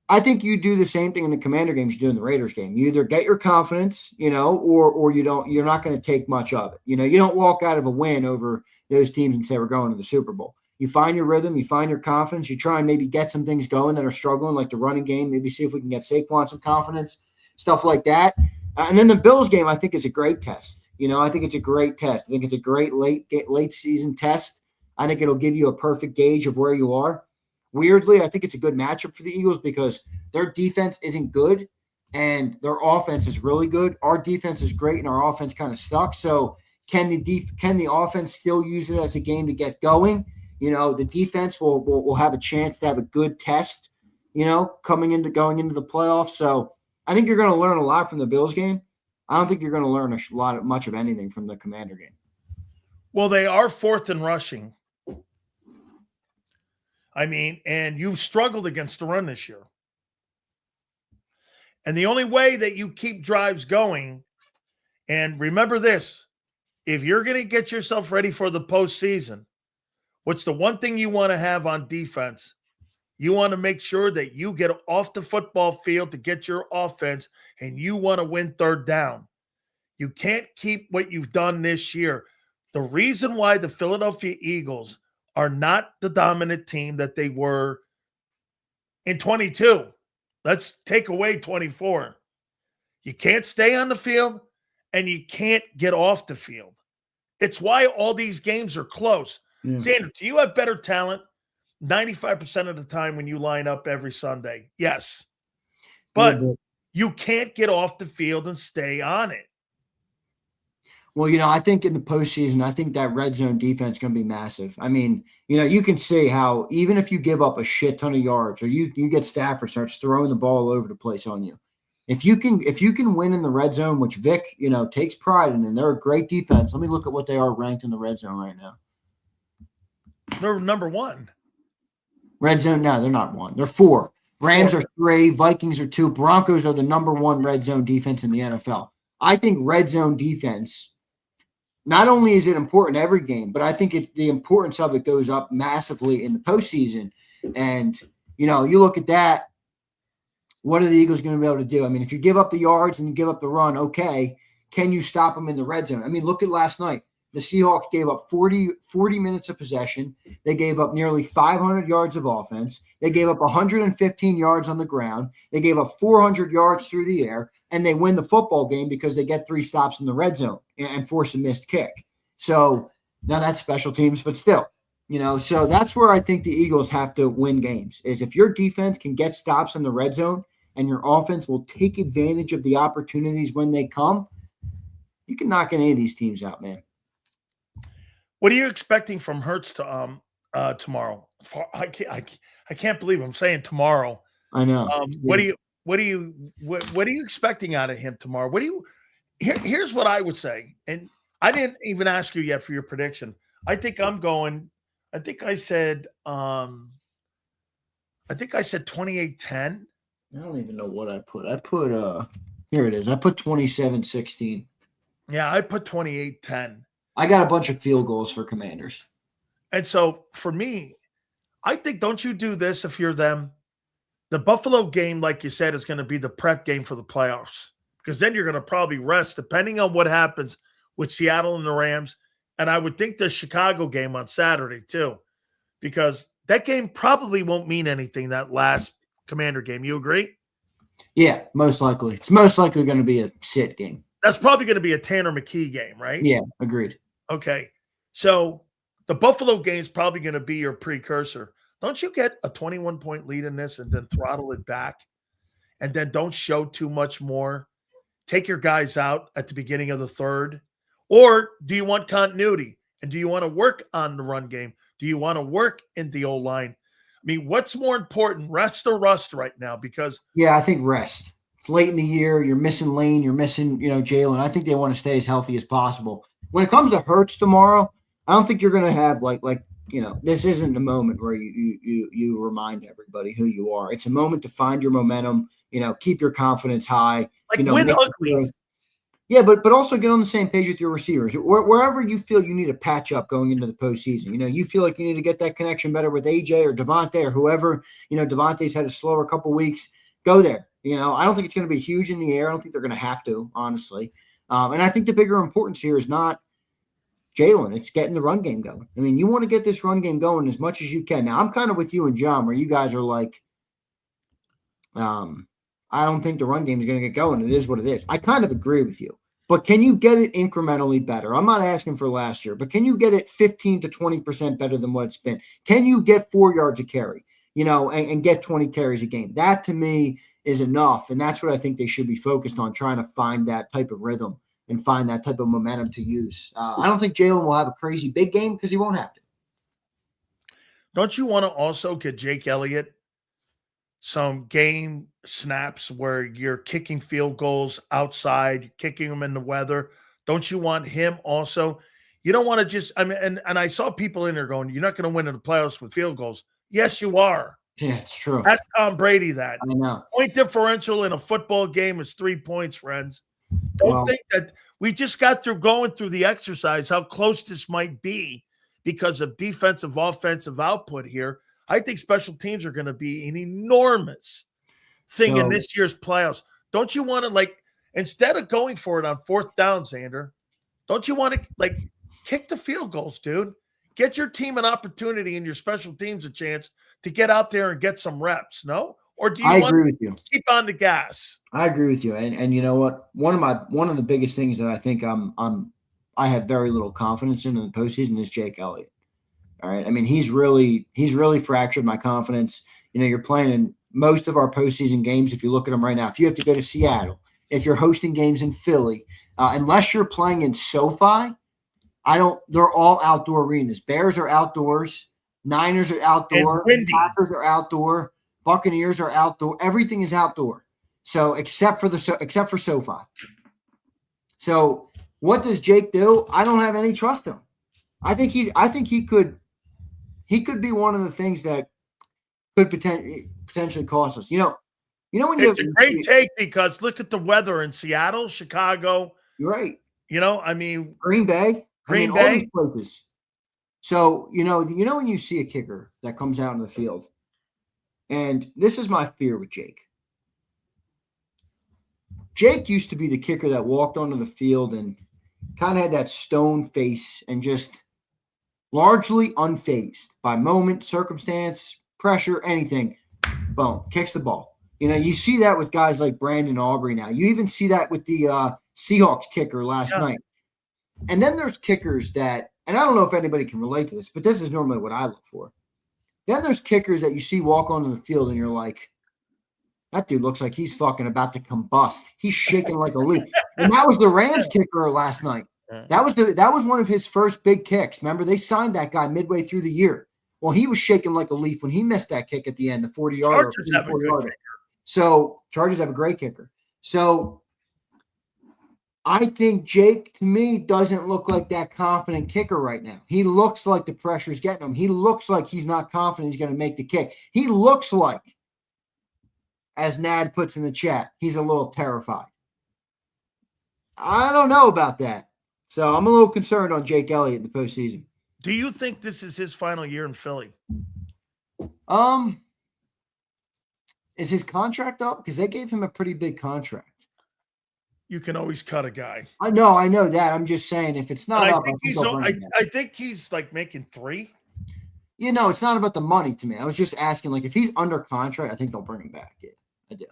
I think you do the same thing in the Commander games you do in the Raiders game. You either get your confidence, or you don't. You're not going to take much of it. You don't walk out of a win over those teams and say we're going to the Super Bowl. You find your rhythm, you find your confidence, you try and maybe get some things going that are struggling, like the running game, maybe see if we can get Saquon some confidence, stuff like that. And then the Bills game, I think, is a great test. I think it's a great test. I think it's a great late season test. I think it'll give you a perfect gauge of where you are. Weirdly, I think it's a good matchup for the Eagles because their defense isn't good and their offense is really good. Our defense is great and our offense kind of sucks. So can the offense still use it as a game to get going? The defense will have a chance to have a good test, going into the playoffs. So I think you're going to learn a lot from the Bills game. I don't think you're going to learn much of anything from the Commander game. Well, they are 4th in rushing. I mean, and you've struggled against the run this year. And the only way that you keep drives going, and remember this, if you're going to get yourself ready for the postseason, what's the one thing you want to have on defense? You want to make sure that you get off the football field to get your offense, and you want to win 3rd down. You can't keep what you've done this year. The reason why the Philadelphia Eagles are not the dominant team that they were in 22. Let's take away 24. You can't stay on the field, and you can't get off the field. It's why all these games are close. Yeah. Xander, do you have better talent 95% of the time when you line up every Sunday? Yes. But you can't get off the field and stay on it. Well, I think in the postseason, I think that red zone defense is going to be massive. I mean, you can see how even if you give up a shit ton of yards or you get Stafford starts throwing the ball all over the place on you, if you can win in the red zone, which Vic, takes pride in, and they're a great defense. Let me look at what they are ranked in the red zone right now. They're number 1. Red zone, no, they're not 1. They're 4. Rams are 3. Vikings are 2. Broncos are the number 1 red zone defense in the NFL. I think red zone defense, not only is it important every game, but I think the importance of it goes up massively in the postseason. And, you look at that, what are the Eagles going to be able to do? I mean, if you give up the yards and you give up the run, okay, can you stop them in the red zone? I mean, look at last night. The Seahawks gave up 40 minutes of possession. They gave up nearly 500 yards of offense. They gave up 115 yards on the ground. They gave up 400 yards through the air, and they win the football game because they get 3 stops in the red zone and force a missed kick. So now that's special teams, but still, so that's where I think the Eagles have to win games is if your defense can get stops in the red zone and your offense will take advantage of the opportunities when they come, you can knock any of these teams out, man. What are you expecting from Hurts to tomorrow? I can't believe I'm saying tomorrow. I know. What are you expecting out of him tomorrow? Here's what I would say, and I didn't even ask you yet for your prediction. I think I said 28-10. I don't even know what I put. Here it is. I put 27-16. Yeah, I put 28-10. I got a bunch of field goals for Commanders. And so for me, I think don't you do this if you're them. The Buffalo game, like you said, is going to be the prep game for the playoffs because then you're going to probably rest depending on what happens with Seattle and the Rams. And I would think the Chicago game on Saturday too, because that game probably won't mean anything, that last Commander game. You agree? Yeah, most likely. It's most likely going to be a sit game. That's probably going to be a Tanner McKee game, right? Yeah, agreed. Okay. So the Buffalo game is probably going to be your precursor. Don't you get a 21-point lead in this and then throttle it back and then don't show too much more? Take your guys out at the beginning of the third? Or do you want continuity? And do you want to work on the run game? Do you want to work in the O-line? I mean, what's more important, rest or rust right now? Because yeah, I think rest. It's late in the year. You're missing Lane. You're missing, Jalen. I think they want to stay as healthy as possible. When it comes to Hurts tomorrow, I don't think you're going to have this isn't the moment where you remind everybody who you are. It's a moment to find your momentum. Keep your confidence high. win ugly. Yeah, but also get on the same page with your receivers. Wherever you feel you need a patch up going into the postseason, you feel like you need to get that connection better with AJ or Devontae or whoever. Devontae's had a slower couple weeks. Go there. I don't think it's going to be huge in the air. I don't think they're going to have to, honestly. And I think the bigger importance here is not Jalen. It's getting the run game going. I mean, you want to get this run game going as much as you can. Now, I'm kind of with you and John where you guys are like, I don't think the run game is going to get going. It is what it is. I kind of agree with you. But can you get it incrementally better? I'm not asking for last year, but can you get it 15 to 20% better than what it's been? Can you get 4 yards a carry, and get 20 carries a game? That to me is enough. And that's what I think they should be focused on, trying to find that type of rhythm and find that type of momentum to use. I don't think Jalen will have a crazy big game because he won't have to. Don't you want to also get Jake Elliott some game snaps where you're kicking field goals outside, kicking them in the weather? Don't you want him also? You don't want to just, and I saw people in there going, you're not going to win in the playoffs with field goals. Yes, you are. Yeah, it's true. Ask Tom Brady that. I know. Point differential in a football game is 3 points, friends. Don't think that we just got through going through the exercise, how close this might be because of defensive, offensive output here. I think special teams are going to be an enormous thing in this year's playoffs. Don't you want to, instead of going for it on 4th down, Xander, don't you want to, kick the field goals, dude? Get your team an opportunity and your special teams a chance to get out there and get some reps, no? Or do you want to keep on the gas? I agree with you. And you know what? One of the biggest things that I think I have very little confidence in the postseason is Jake Elliott. All right. I mean, he's really fractured my confidence. You're playing in most of our postseason games. If you look at them right now, if you have to go to Seattle, if you're hosting games in Philly, unless you're playing in SoFi, they're all outdoor arenas. Bears are outdoors. Niners are outdoor. And windy. Packers are outdoor. Buccaneers are outdoor. Everything is outdoor. So except for SoFi. So what does Jake do? I don't have any trust in him. I think he could be one of the things that could potentially cost us. When it's a great take because look at the weather in Seattle, Chicago. You're right. Green Bay. Bay. All these places. So, when you see a kicker that comes out in the field, and this is my fear with Jake. Jake used to be the kicker that walked onto the field and kind of had that stone face and just largely unfazed by moment, circumstance, pressure, anything. Boom, kicks the ball. You see that with guys like Brandon Aubrey now. You even see that with the Seahawks kicker last night. And then there's kickers that, and I don't know if anybody can relate to this, but this is normally what I look for. Then there's kickers that you see walk onto the field and you're like, that dude looks like he's fucking about to combust. He's shaking like a leaf. And that was the Rams kicker last night. That was one of his first big kicks. Remember, they signed that guy midway through the year. Well, he was shaking like a leaf when he missed that kick at the end, the 40-yarder. Chargers have a good kicker. So Chargers have a great kicker. So I think Jake, to me, doesn't look like that confident kicker right now. He looks like the pressure's getting him. He looks like he's not confident he's going to make the kick. He looks like, as Nad puts in the chat, he's a little terrified. I don't know about that. So I'm a little concerned on Jake Elliott in the postseason. Do you think this is his final year in Philly? Is his contract up? Because they gave him a pretty big contract. You can always cut a guy. I know that. I'm just saying if it's not up, I think he's like making $3. It's not about the money to me. I was just asking, like, if he's under contract, I think they'll bring him back. Yeah, I do.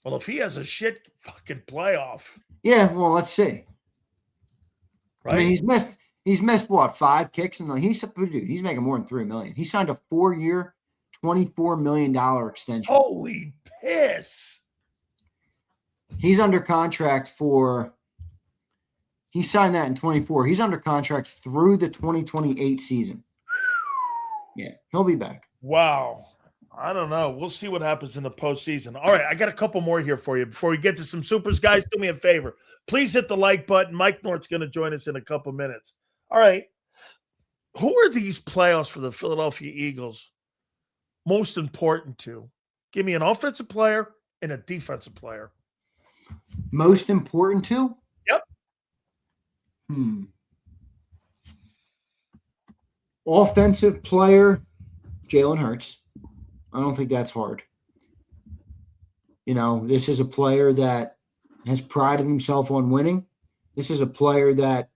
Well, if he has a shit fucking playoff. Yeah, well, let's see. Right? I mean, he's missed what, 5 kicks, and he's making more than $3 million. He signed a 4-year, $24 million extension. Holy piss! He's under contract he signed that in 24. He's under contract through the 2028 season. Yeah, he'll be back. Wow. I don't know. We'll see what happens in the postseason. All right, I got a couple more here for you. Before we get to some supers, guys, do me a favor. Please hit the like button. Mike North's going to join us in a couple minutes. All right. Who are these playoffs for the Philadelphia Eagles most important to? Give me an offensive player and a defensive player. Most important to? Yep. Offensive player, Jalen Hurts. I don't think that's hard. This is a player that has prided himself on winning. This is a player that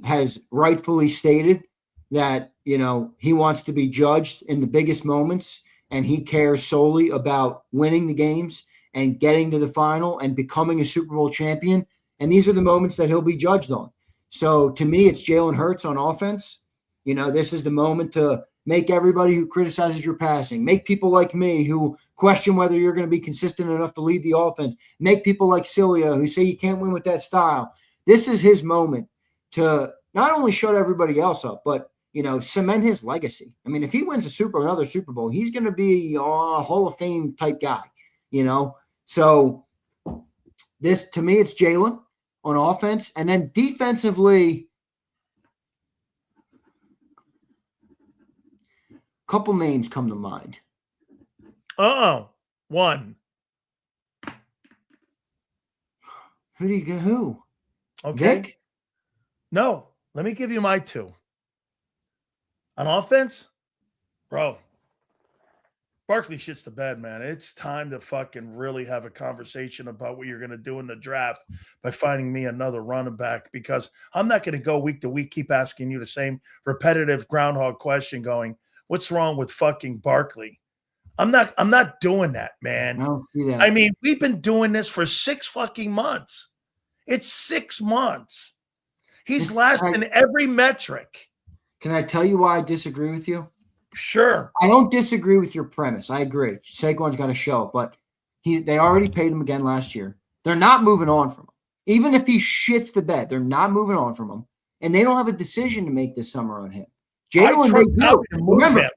has rightfully stated that, he wants to be judged in the biggest moments, and he cares solely about winning the games and getting to the final and becoming a Super Bowl champion. And these are the moments that he'll be judged on. So to me, it's Jalen Hurts on offense. This is the moment to make everybody who criticizes your passing, make people like me who question whether you're going to be consistent enough to lead the offense, make people like Sileo who say you can't win with that style. This is his moment to not only shut everybody else up, but, cement his legacy. I mean, if he wins another Super Bowl, he's going to be a Hall of Fame type guy, So this, to me, it's Jalen on offense. And then defensively, couple names come to mind. One. Who do you get? Who? Okay. Vic? No. Let me give you my 2. On offense, bro, Barkley shits the bed, man. It's time to fucking really have a conversation about what you're going to do in the draft by finding me another running back, because I'm not going to go week to week, keep asking you the same repetitive groundhog question going, what's wrong with fucking Barkley? I'm not doing that, man. I don't see that. I mean, we've been doing this for 6 fucking months. It's 6 months. He's last in every metric. Can I tell you why I disagree with you? Sure. I don't disagree with your premise. I agree. Saquon's got to show, but they already paid him again last year. They're not moving on from him. Even if he shits the bed, they're not moving on from him. And they don't have a decision to make this summer on him. Jalen, they do. Remember,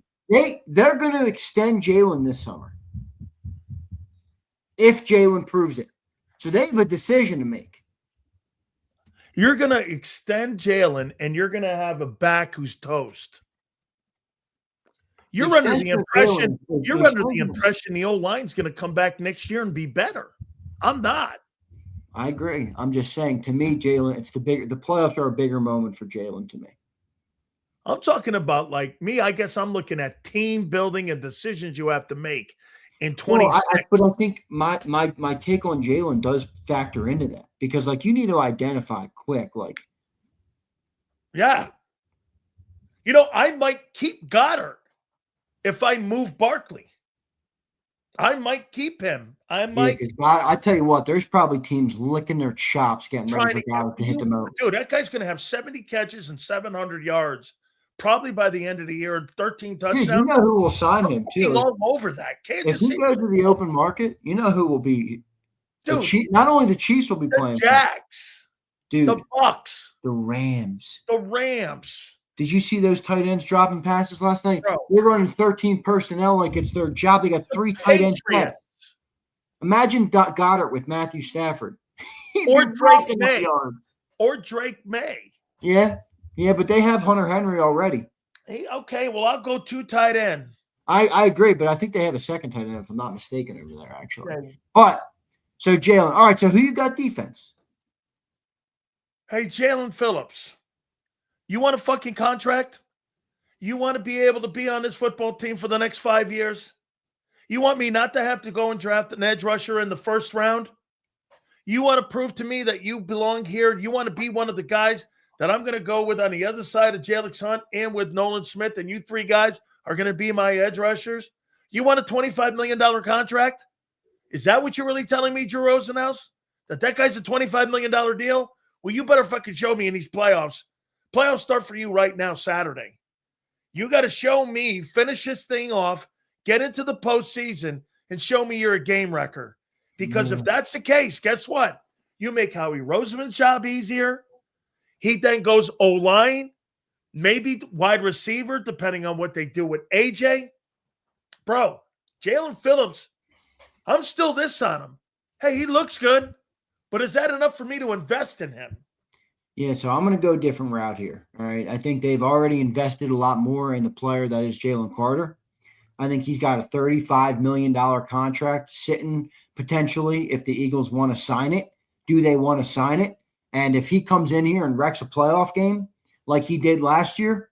they're going to extend Jalen this summer if Jalen proves it. So they have a decision to make. You're going to extend Jalen, and you're going to have a back who's toast. You're under the impression the old line's going to come back next year and be better. I'm not. I agree. I'm just saying, to me, Jalen, the playoffs are a bigger moment for Jalen to me. I'm talking about, like me, I guess I'm looking at team building and decisions you have to make in 26. But I think my take on Jalen does factor into that, because like you need to identify quick. Like, yeah. I might keep Goddard if I move Barkley. I might keep him. Because I tell you what, there's probably teams licking their chops getting ready for Goddard to hit the moon. Dude, that guy's going to have 70 catches and 700 yards probably by the end of the year and 13 touchdowns. Dude, you know who will sign him too? All over that. If he goes to the open market, you know who will be. Dude, not only the Chiefs will be playing. Jacks. Dude. The Bucks. The Rams. Did you see those tight ends dropping passes last night? Bro. They're running 13 personnel like it's their job. They got 3 tight ends. Imagine Goddard with Matthew Stafford. Or Drake May. Yeah, but they have Hunter Henry already. Hey, okay, well, I'll go 2 tight end. I agree, but I think they have a second tight end, if I'm not mistaken, over there, actually. Yeah. But, so Jalen. All right, so who you got defense? Hey, Jalen Phillips. You want a fucking contract? You want to be able to be on this football team for the next 5 years? You want me not to have to go and draft an edge rusher in the first round? You want to prove to me that you belong here? You want to be one of the guys that I'm going to go with on the other side of Jalen Hunt and with Nolan Smith, and you 3 guys are going to be my edge rushers? You want a $25 million contract? Is that what you're really telling me, Drew Rosenhaus? That guy's a $25 million deal? Well, you better fucking show me in these playoffs. Playoffs start for you right now, Saturday. You got to show me, finish this thing off, get into the postseason, and show me you're a game wrecker. Because if that's the case, guess what? You make Howie Roseman's job easier. He then goes O-line, maybe wide receiver, depending on what they do with AJ. Bro, Jalen Phillips, I'm still this on him. Hey, he looks good, but is that enough for me to invest in him? Yeah, so I'm going to go a different route here. All right. I think they've already invested a lot more in the player that is Jalen Carter. I think he's got a $35 million contract sitting potentially if the Eagles want to sign it. Do they want to sign it? And if he comes in here and wrecks a playoff game like he did last year,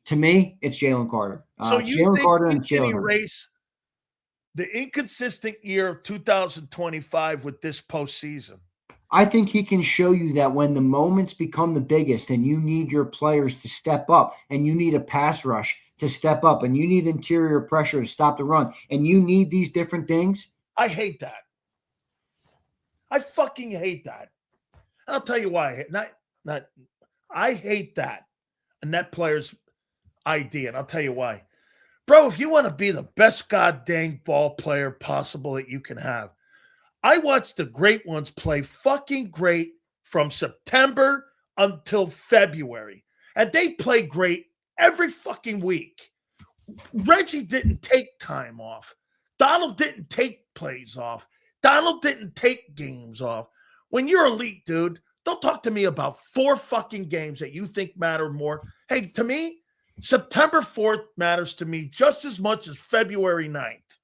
to me, it's Jalen Carter. So you Jalen think Carter and Jalen erase the inconsistent year of 2025 with this postseason? I think he can show you that when the moments become the biggest and you need your players to step up and you need a pass rush to step up and you need interior pressure to stop the run and you need these different things. I hate that. I fucking hate that. And I'll tell you why. I hate that. And that player's idea. And I'll tell you why. Bro, if you want to be the best goddamn ball player possible that you can have, I watched the great ones play fucking great from September until February. And they play great every fucking week. Reggie didn't take time off. Donald didn't take plays off. Donald didn't take games off. When you're elite, dude, don't talk to me about 4 fucking games that you think matter more. Hey, to me, September 4th matters to me just as much as February 9th.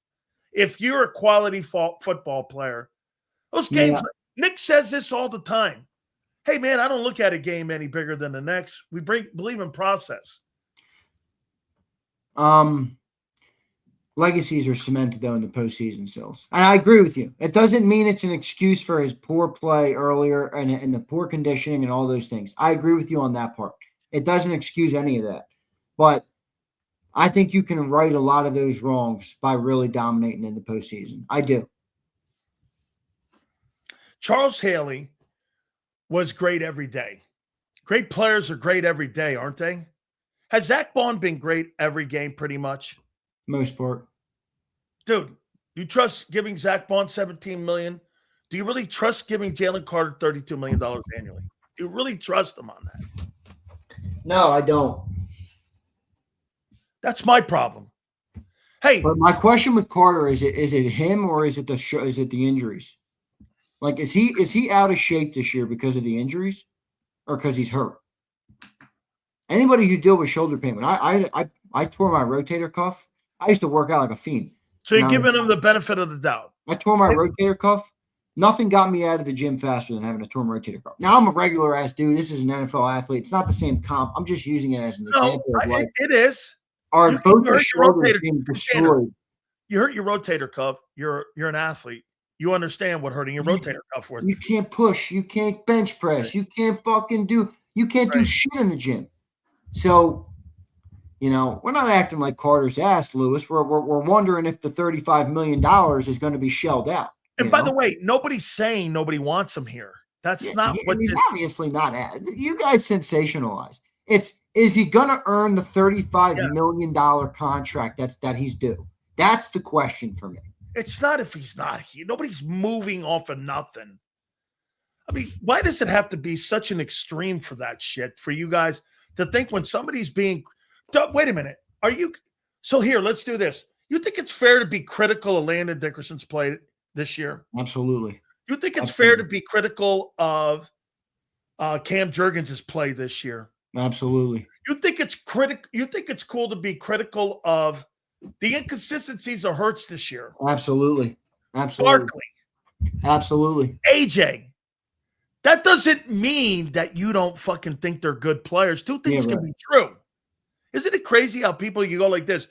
If you're a quality football player, those games, Nick says this all the time. Hey, man, I don't look at a game any bigger than the next. We believe in process. Legacies are cemented, though, in the postseason stills. And I agree with you. It doesn't mean it's an excuse for his poor play earlier and the poor conditioning and all those things. I agree with you on that part. It doesn't excuse any of that. But I think you can right a lot of those wrongs by really dominating in the postseason. I do. Charles Haley was great every day. Great players are great every day, aren't they? Has Zach Bond been great every game pretty much? Most part. Dude, you trust giving Zach Bond $17 million Do you really trust giving Jalen Carter $32 million annually? Do you really trust him on that? No, I don't. That's my problem. Hey, but my question with Carter is it him or is it the injuries? Like, is he out of shape this year because of the injuries, or because he's hurt? Anybody who deal with shoulder pain, when I tore my rotator cuff, I used to work out like a fiend. So you're giving him the benefit of the doubt. I tore my rotator cuff. Nothing got me out of the gym faster than having a torn rotator cuff. Now I'm a regular ass dude. This is an NFL athlete. It's not the same comp. I'm just using it as an example of like it is. Our both your shoulders being destroyed. You hurt your rotator cuff. You're an athlete. You understand what hurting your rotator cuff was. You can't push. You can't bench press. Right. You can't fucking do. You can't do shit in the gym. So, we're not acting like Carter's ass, Lewis. We're wondering if the $35 million is going to be shelled out. And by the way, nobody's saying nobody wants him here. That's not what he's obviously not. You guys sensationalize. Is he going to earn the $35 million contract that he's due? That's the question for me. It's not if he's not here. Nobody's moving off of nothing. I mean, why does it have to be such an extreme for that shit for you guys to think when somebody's being – wait a minute. So here, let's do this. You think it's fair to be critical of Landon Dickerson's play this year? Absolutely. You think it's fair to be critical of Cam Jurgens' play this year? Absolutely. You think it's cool to be critical of the inconsistencies of Hurts this year? Absolutely. Barkley. Absolutely. AJ. That doesn't mean that you don't fucking think they're good players. Two things can be true. Isn't it crazy how you go like this?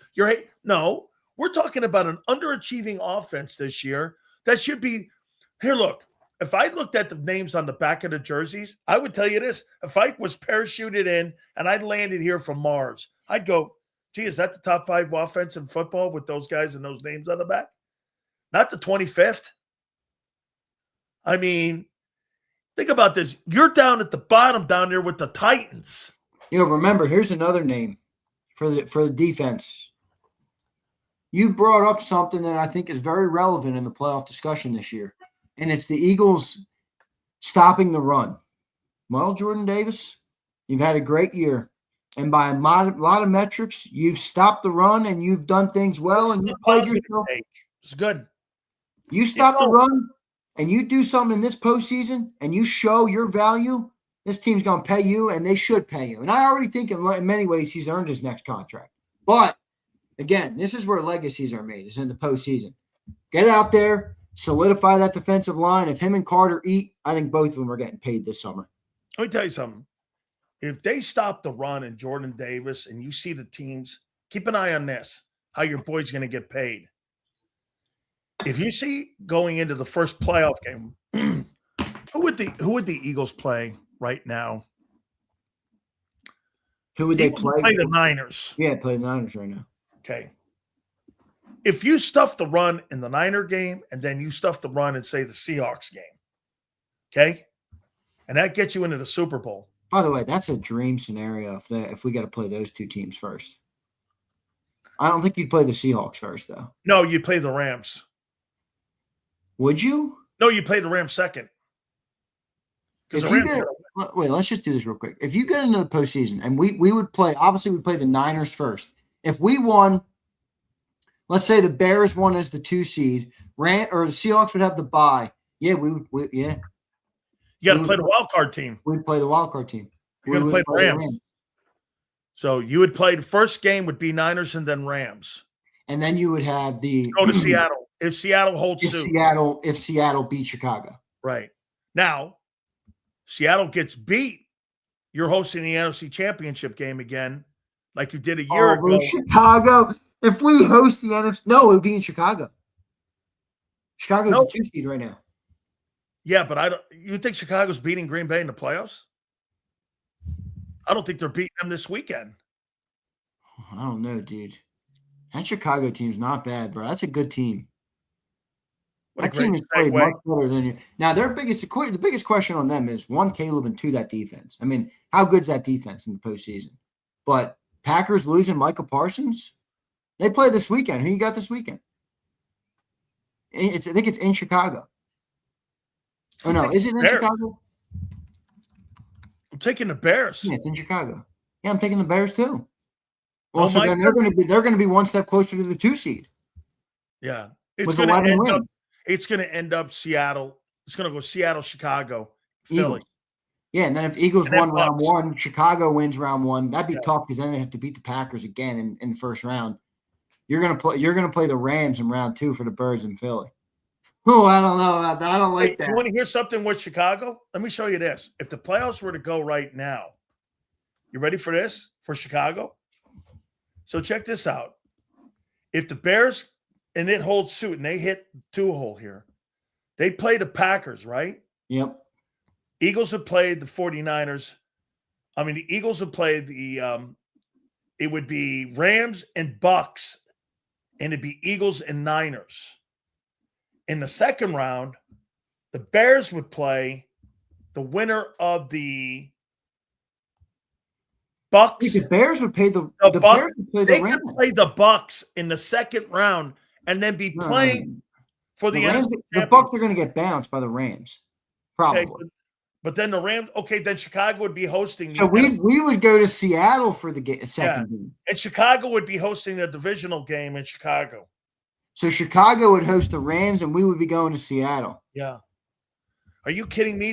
No, we're talking about an underachieving offense this year that should be – here, look. If I looked at the names on the back of the jerseys, I would tell you this. If I was parachuted in and I landed here from Mars, I'd go, gee, is that the top 5 offense in football with those guys and those names on the back? Not the 25th. I mean, think about this. You're down at the bottom down there with the Titans. Remember, here's another name for the defense. You brought up something that I think is very relevant in the playoff discussion this year. And it's the Eagles stopping the run. Well, Jordan Davis, you've had a great year. And by a lot of metrics, you've stopped the run and you've done things well. And you played yourself. It's good. You stop the run and you do something in this postseason and you show your value, this team's going to pay you and they should pay you. And I already think in many ways he's earned his next contract. But, again, this is where legacies are made, is in the postseason. Get out there. Solidify that defensive line. If him and Carter eat, I think both of them are getting paid this summer. Let me tell you something. If they stop the run in Jordan Davis and you see the teams, keep an eye on this, how your boy's going to get paid. If you see going into the first playoff game, who would the Eagles play right now? Who would they play? Play the Niners. Yeah, play the Niners right now. Okay. If you stuff the run in the Niner game and then you stuff the run in, say, the Seahawks game, okay, and that gets you into the Super Bowl. By the way, that's a dream scenario if we got to play those two teams first. I don't think you'd play the Seahawks first, though. No, you'd play the Rams. Would you? No, you'd play the Rams second. Wait, let's just do this real quick. If you get into the postseason, and we would play, obviously we'd play the Niners first. If we won – let's say the Bears won as the 2 seed, or the Seahawks would have the bye. Yeah, we would. Yeah, you got to play the wild card team. We'd play the wild card team. You're going to play the Rams. So you would play the first game would be Niners and then Rams, and then you would have go to Seattle if Seattle holds suit. If Seattle beat Chicago, right now, Seattle gets beat. You're hosting the NFC Championship game again, like you did a year ago. Chicago. If we host the NFC, no, it would be in Chicago. Chicago's the 2 seed right now. Yeah, but you think Chicago's beating Green Bay in the playoffs? I don't think they're beating them this weekend. I don't know, dude. That Chicago team's not bad, bro. That's a good team. That team has played much better than you. Now, the biggest question on them is, 1, Caleb, and 2, that defense. I mean, how good's that defense in the postseason? But Packers losing Michael Parsons? They play this weekend. Who you got this weekend? I think it's in Chicago. Oh, no. Is it in Bears. Chicago? I'm taking the Bears. Yeah, it's in Chicago. Yeah, I'm taking the Bears too. Well, Oh, so my then God. they're going to be one step closer to the 2 seed Yeah. It's with going to 11 end up. wins. It's going to end up Seattle. It's going to go Seattle, Chicago, Philly, Eagles. Yeah, and then if Eagles and then won round Bucks. 1, Chicago wins round 1. That'd be Yeah. tough because then they have to beat the Packers again in the first round. You're gonna play the Rams in round 2 for the Birds in Philly. Oh, I don't know about that. I don't like Hey, that. you want to hear something with Chicago? Let me show you this. If the playoffs were to go right now, you ready for this for Chicago? So check this out. If the Bears and it holds suit and they hit 2-hole here, they play the Packers, right? Yep. Eagles have played the 49ers. I mean, the Eagles have played it would be Rams and Bucks, and it'd be Eagles and Niners. In the second round, the Bears would play the winner of the Bucks. The Bears would play The the Bucks. Bears would play They the Rams. could play the Bucks in the second round and then be No. playing for the Rams, NFC the Championship. Bucks are going to get bounced by the Rams, probably. Okay, but then the Rams. Okay, then Chicago would be hosting. So we would go to Seattle for the second game, and Chicago would be hosting the divisional game in Chicago. So Chicago would host the Rams, and we would be going to Seattle. Yeah. Are you kidding me?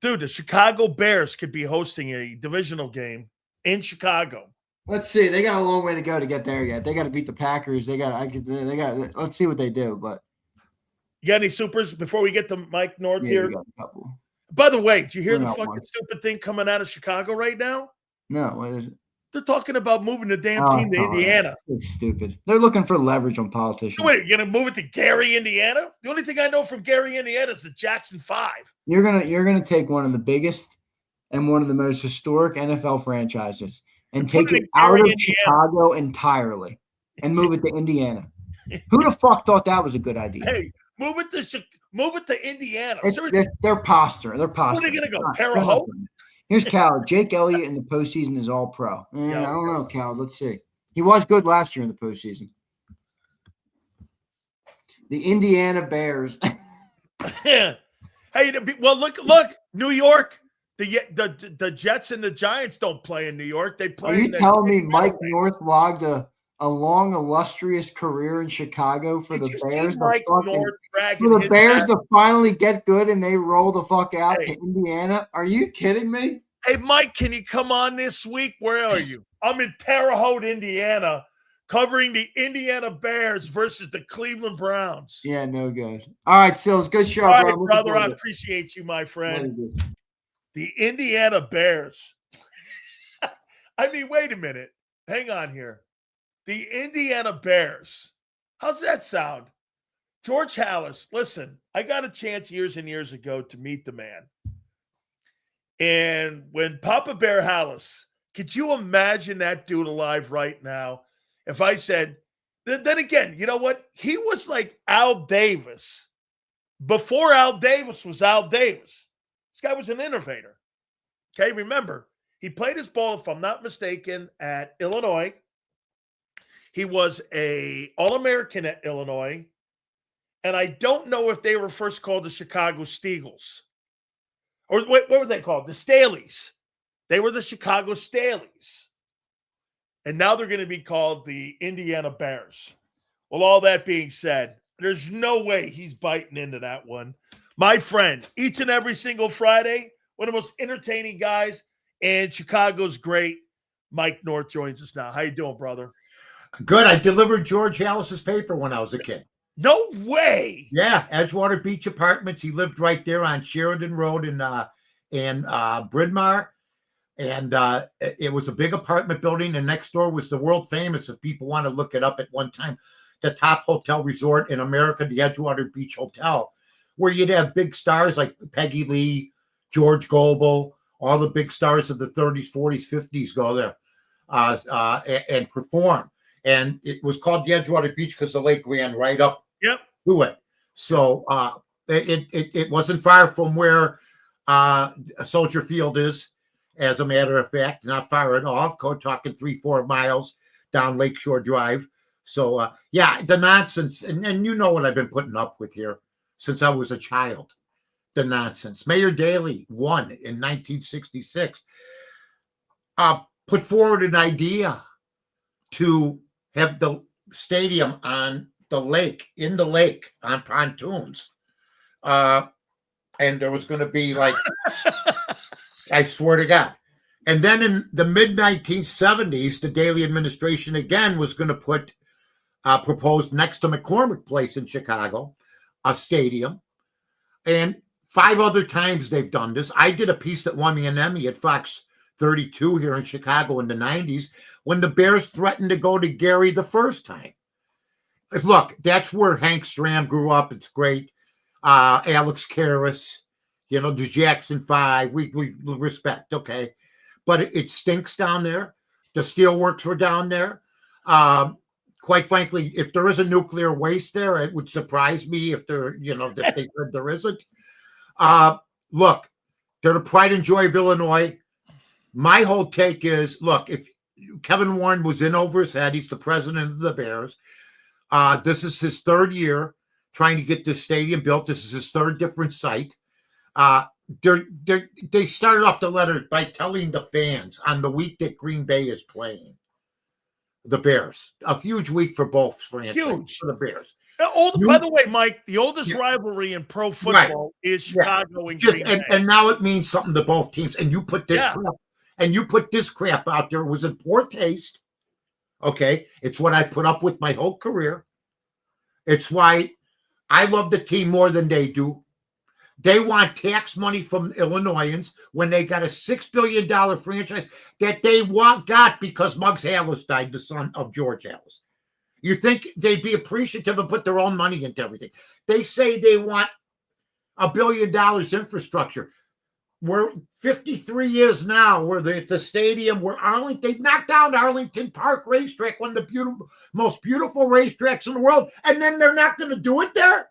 The Chicago Bears could be hosting a divisional game in Chicago. Let's see. They got a long way to go to get there yet. They got to beat the Packers. Let's see what they do. But you got any supers before we get to Mike North yeah, here? we got a couple. By the way, did you hear We're the not fucking one. stupid thing coming out of Chicago right now? No, what is it? They're talking about moving the damn team to Indiana. It's stupid. They're looking for leverage on politicians. Wait, you're gonna move it to Gary, Indiana? The only thing I know from Gary, Indiana is the Jackson 5. You're gonna take one of the biggest and one of the most historic NFL franchises and take it out of Chicago entirely and move it to Indiana. Who the fuck thought that was a good idea? Hey, move it to Indiana. They're posture. They're posture. Where are they gonna go? Terre Haute? Here's Cal. Jake Elliott in the postseason is all pro. I don't know, Cal. Let's see. He was good last year in the postseason. The Indiana Bears. Hey, well, look, New York. The Jets and the Giants don't play in New York. They play. Are you telling me Mike North logged a long, illustrious career in Chicago for the Bears? For the Bears to finally get good and they roll the fuck out to Indiana? Are you kidding me? Hey, Mike, can you come on this week? Where are you? I'm in Terre Haute, Indiana, covering the Indiana Bears versus the Cleveland Browns. Yeah, no good. All right, Sills, good show, All right, brother. I appreciate you, my friend. The Indiana Bears. I mean, wait a minute. Hang on here. The Indiana Bears. How's that sound? George Halas, listen, I got a chance years and years ago to meet the man. And when Papa Bear Halas, could you imagine that dude alive right now? If I said, then again, you know what? He was like Al Davis. Before Al Davis was Al Davis. This guy was an innovator. Okay, remember, he played his ball, if I'm not mistaken, at Illinois. He was an All-American at Illinois. And I don't know if they were first called the Chicago Steagles. Or what were they called? The Staleys. They were the Chicago Staleys. And now they're going to be called the Indiana Bears. Well, all that being said, there's no way he's biting into that one. My friend, each and every single Friday, one of the most entertaining guys, and Chicago's great. Mike North joins us now. How you doing, brother? Good. I delivered George Halas's paper when I was a kid. No way. Yeah, Edgewater Beach Apartments. He lived right there on Sheridan Road in Bryn Mawr. And it was a big apartment building. And next door was the world famous, if people want to look it up at one time, the top hotel resort in America, the Edgewater Beach Hotel, where you'd have big stars like Peggy Lee, George Goebel, all the big stars of the 30s, 40s, 50s go there and perform. And it was called the Edgewater Beach because the lake ran right up to it. So it wasn't far from where Soldier Field is, as a matter of fact, not far at all. Talking 3-4 miles down Lakeshore Drive. So, the nonsense, and you know what I've been putting up with here since I was a child. the nonsense. Mayor Daley won in 1966. Put forward an idea to have the stadium on the lake, in the lake, on pontoons. And there was going to be like, I swear to God. And then in the mid-1970s, the Daley administration again was going to put, proposed next to McCormick Place in Chicago, a stadium. And 5 other times they've done this. I did a piece that won me an Emmy at Fox 32 here in Chicago in the 90s when the Bears threatened to go to Gary the first time. Look, that's where Hank Stram grew up. It's great. Alex Karras, you know, the Jackson 5. We respect, okay. But it stinks down there. The steelworks were down there. Quite frankly, if there is a nuclear waste there, it would surprise me if there, you know, that they said there isn't. Look, they're the pride and joy of Illinois. My whole take is, look, if Kevin Warren was in over his head, he's the president of the Bears. This is his 3rd year trying to get this stadium built. This is his 3rd different site. They started off the letter by telling the fans on the week that Green Bay is playing the Bears. A huge week for both franchises. Huge. For the Bears. By the way, Mike, the oldest rivalry in pro football is Chicago and Green Bay. And now it means something to both teams. And you put this crap, and you put this crap out there. It was in poor taste. Okay. It's what I put up with my whole career. It's why I love the team more than they do. They want tax money from Illinoisans when they got a $6 billion franchise that they got because Muggs Hallis died, the son of George Hallis. You think they'd be appreciative and put their own money into everything. They say they want $1 billion infrastructure. We're 53 years now. We're at the stadium where they knocked down Arlington Park Racetrack, one of the most beautiful racetracks in the world, and then they're not going to do it there?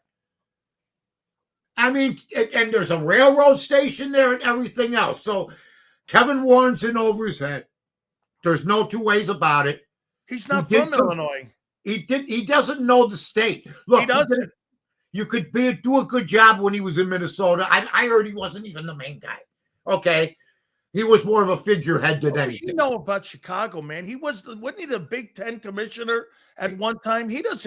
I mean, and there's a railroad station there and everything else. So Kevin Warren's in over his head. There's no 2 ways about it. He's not from Illinois. He doesn't know the state. Look, he doesn't. You could do a good job when he was in Minnesota. I heard he wasn't even the main guy. Okay. He was more of a figurehead than anything. You know about Chicago, man. Wasn't he the Big Ten commissioner at one time? He was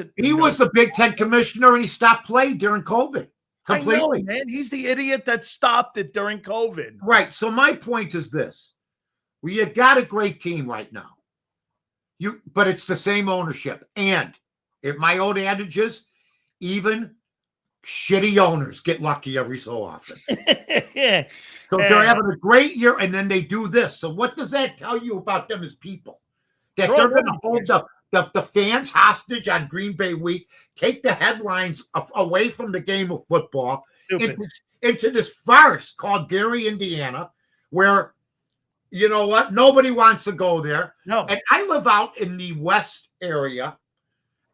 the Big Ten commissioner, and he stopped playing during COVID. Completely. I know, man. He's the idiot that stopped it during COVID. Right. So my point is this. You got a great team right now. But it's the same ownership. And if my old adage is, even shitty owners get lucky every so often. Yeah. So they're having a great year, and then they do this. So what does that tell you about them as people? That they're going to hold the fans hostage on Green Bay week, take the headlines away from the game of football into this farce called Gary, Indiana, where, you know what, nobody wants to go there. No. And I live out in the west area,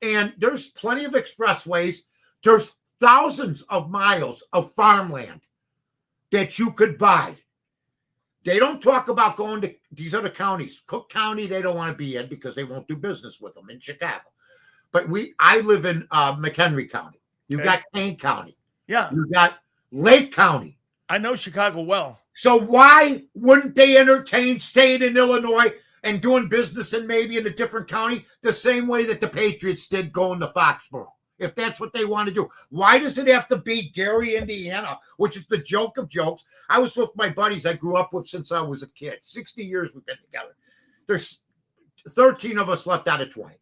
and there's plenty of expressways. There's thousands of miles of farmland that you could buy. They don't talk about going to these other counties. Cook County, they don't want to be in because they won't do business with them in Chicago. But I live in McHenry County. You got Kane County. Yeah. You got Lake County. I know Chicago well. So why wouldn't they entertain staying in Illinois and doing business in maybe in a different county the same way that the Patriots did going to Foxborough? If that's what they want to do. Why does it have to be Gary, Indiana, which is the joke of jokes? I was with my buddies I grew up with since I was a kid. 60 years we've been together. There's 13 of us left out of 20.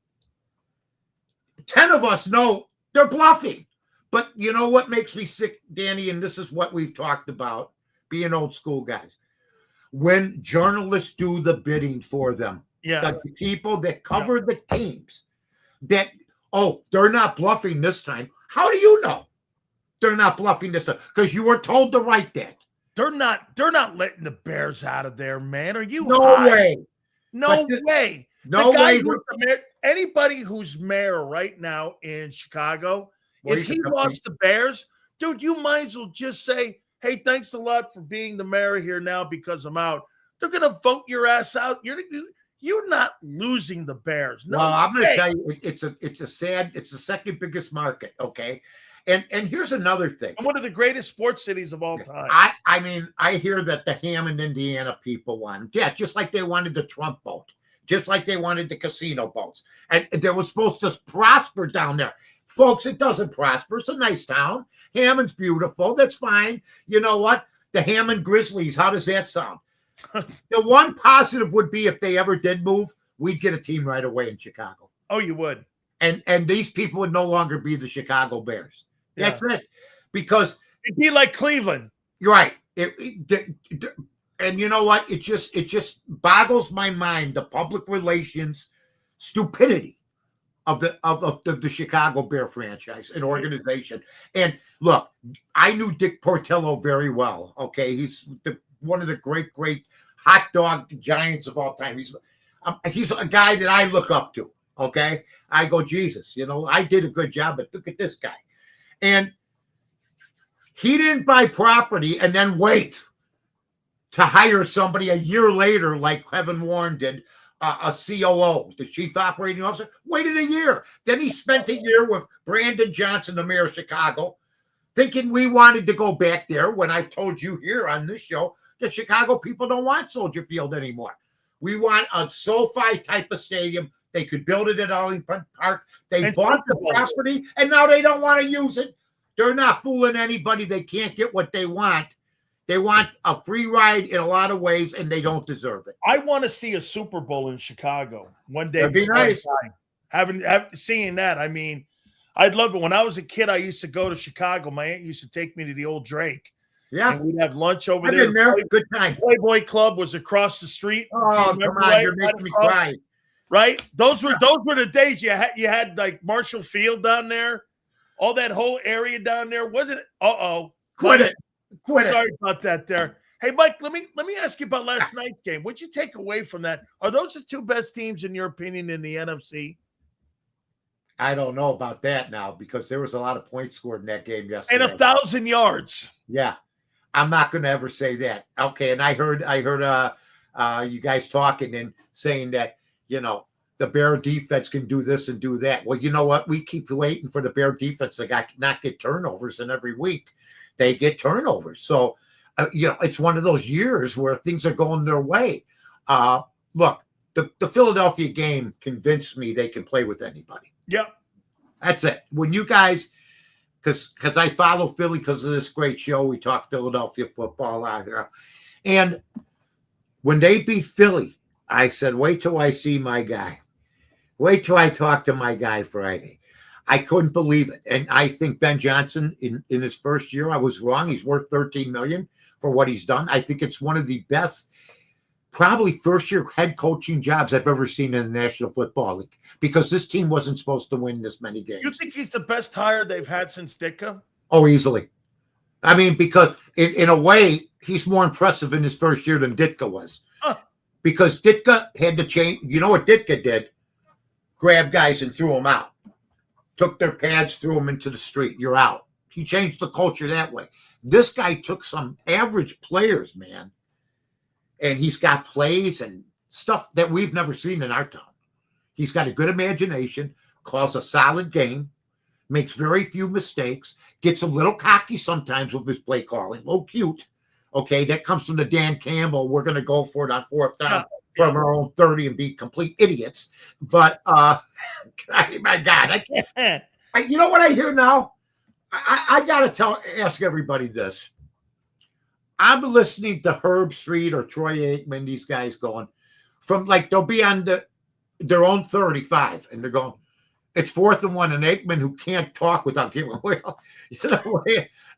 10 of us know they're bluffing. But you know what makes me sick, Danny, and this is what we've talked about, being old school guys. When journalists do the bidding for them, the people that cover the teams, that they're not bluffing this time. How do you know they're not bluffing this time? Because you were told to write that. They're not letting the Bears out of there, man. Are you No high? way. No way. No way. Anybody who's mayor right now in Chicago, if he lost the Bears, dude, you might as well just say, hey, thanks a lot for being the mayor here now because I'm out. They're going to vote your ass out. You're not losing the Bears. No, I'm going to tell you, it's the second biggest market, okay? And here's another thing. And one of the greatest sports cities of all time. I mean, I hear that the Hammond, Indiana people want, just like they wanted the Trump boat, just like they wanted the casino boats. And they were supposed to prosper down there. Folks, it doesn't prosper. It's a nice town. Hammond's beautiful. That's fine. You know what? The Hammond Grizzlies, how does that sound? The one positive would be if they ever did move, we'd get a team right away in Chicago. Oh, you would. And these people would no longer be the Chicago Bears. That's it. Because it'd be like Cleveland. You're right. And you know what? It just boggles my mind, the public relations stupidity of the Chicago Bear franchise and organization. And look, I knew Dick Portillo very well. Okay, he's one of the great hot dog giants of all time. He's a guy that I look up to. Okay, I go, Jesus, I did a good job, but look at this guy. And he didn't buy property and then wait to hire somebody a year later, like Kevin Warren did, a COO, the chief operating officer. Waited a year. Then he spent a year with Brandon Johnson, the mayor of Chicago, thinking we wanted to go back there when I've told you here on this show, the Chicago people don't want Soldier Field anymore. We want a SoFi type of stadium. They could build it at Arlington Park. They bought the property, and now they don't want to use it. They're not fooling anybody. They can't get what they want. They want a free ride in a lot of ways, and they don't deserve it. I want to see a Super Bowl in Chicago one day. That'd be nice. Seeing that, I mean, I'd love it. When I was a kid, I used to go to Chicago. My aunt used to take me to the old Drake. Yeah. And we'd have lunch over I've there. been there. Good time. Playboy Club was across the street. Oh, come on. You're making me cry. Right? Those were the days you had like Marshall Field down there. All that whole area down there. Wasn't it? Quit it. Sorry about that there. Hey, Mike, let me ask you about last night's game. What'd you take away from that? Are those the two best teams, in your opinion, in the NFC? I don't know about that now because there was a lot of points scored in that game yesterday. And 1,000 yards. Yeah. I'm not going to ever say that. Okay, and I heard you guys talking and saying that, the Bear defense can do this and do that. Well, you know what? We keep waiting for the Bear defense to not get turnovers, and every week they get turnovers. So, it's one of those years where things are going their way. Look, the Philadelphia game convinced me they can play with anybody. Yep. That's it. When you guys, because I follow Philly because of this great show. We talk Philadelphia football out here. And when they beat Philly, I said, wait till I see my guy. Wait till I talk to my guy Friday. I couldn't believe it. And I think Ben Johnson, in his first year, I was wrong. He's worth $13 million for what he's done. I think it's one of the best, probably first-year head coaching jobs I've ever seen in the National Football League because this team wasn't supposed to win this many games. You think he's the best hire they've had since Ditka? Oh, easily. I mean, because in a way, he's more impressive in his first year than Ditka was. Huh. Because Ditka had to change. You know what Ditka did? Grab guys and threw them out. Took their pads, threw them into the street. You're out. He changed the culture that way. This guy took some average players, man, and he's got plays and stuff that we've never seen in our town. He's got a good imagination, calls a solid game, makes very few mistakes, gets a little cocky sometimes with his play calling, a little cute. Okay, that comes from the Dan Campbell. We're going to go for it on fourth down from our own 30 and be complete idiots. But, my God, I can't. You know what I hear now? I got to ask everybody this. I'm listening to Herb Street or Troy Aikman, these guys going from they'll be on their own 35 and they're going, it's 4th and 1, and Aikman, who can't talk without giving away,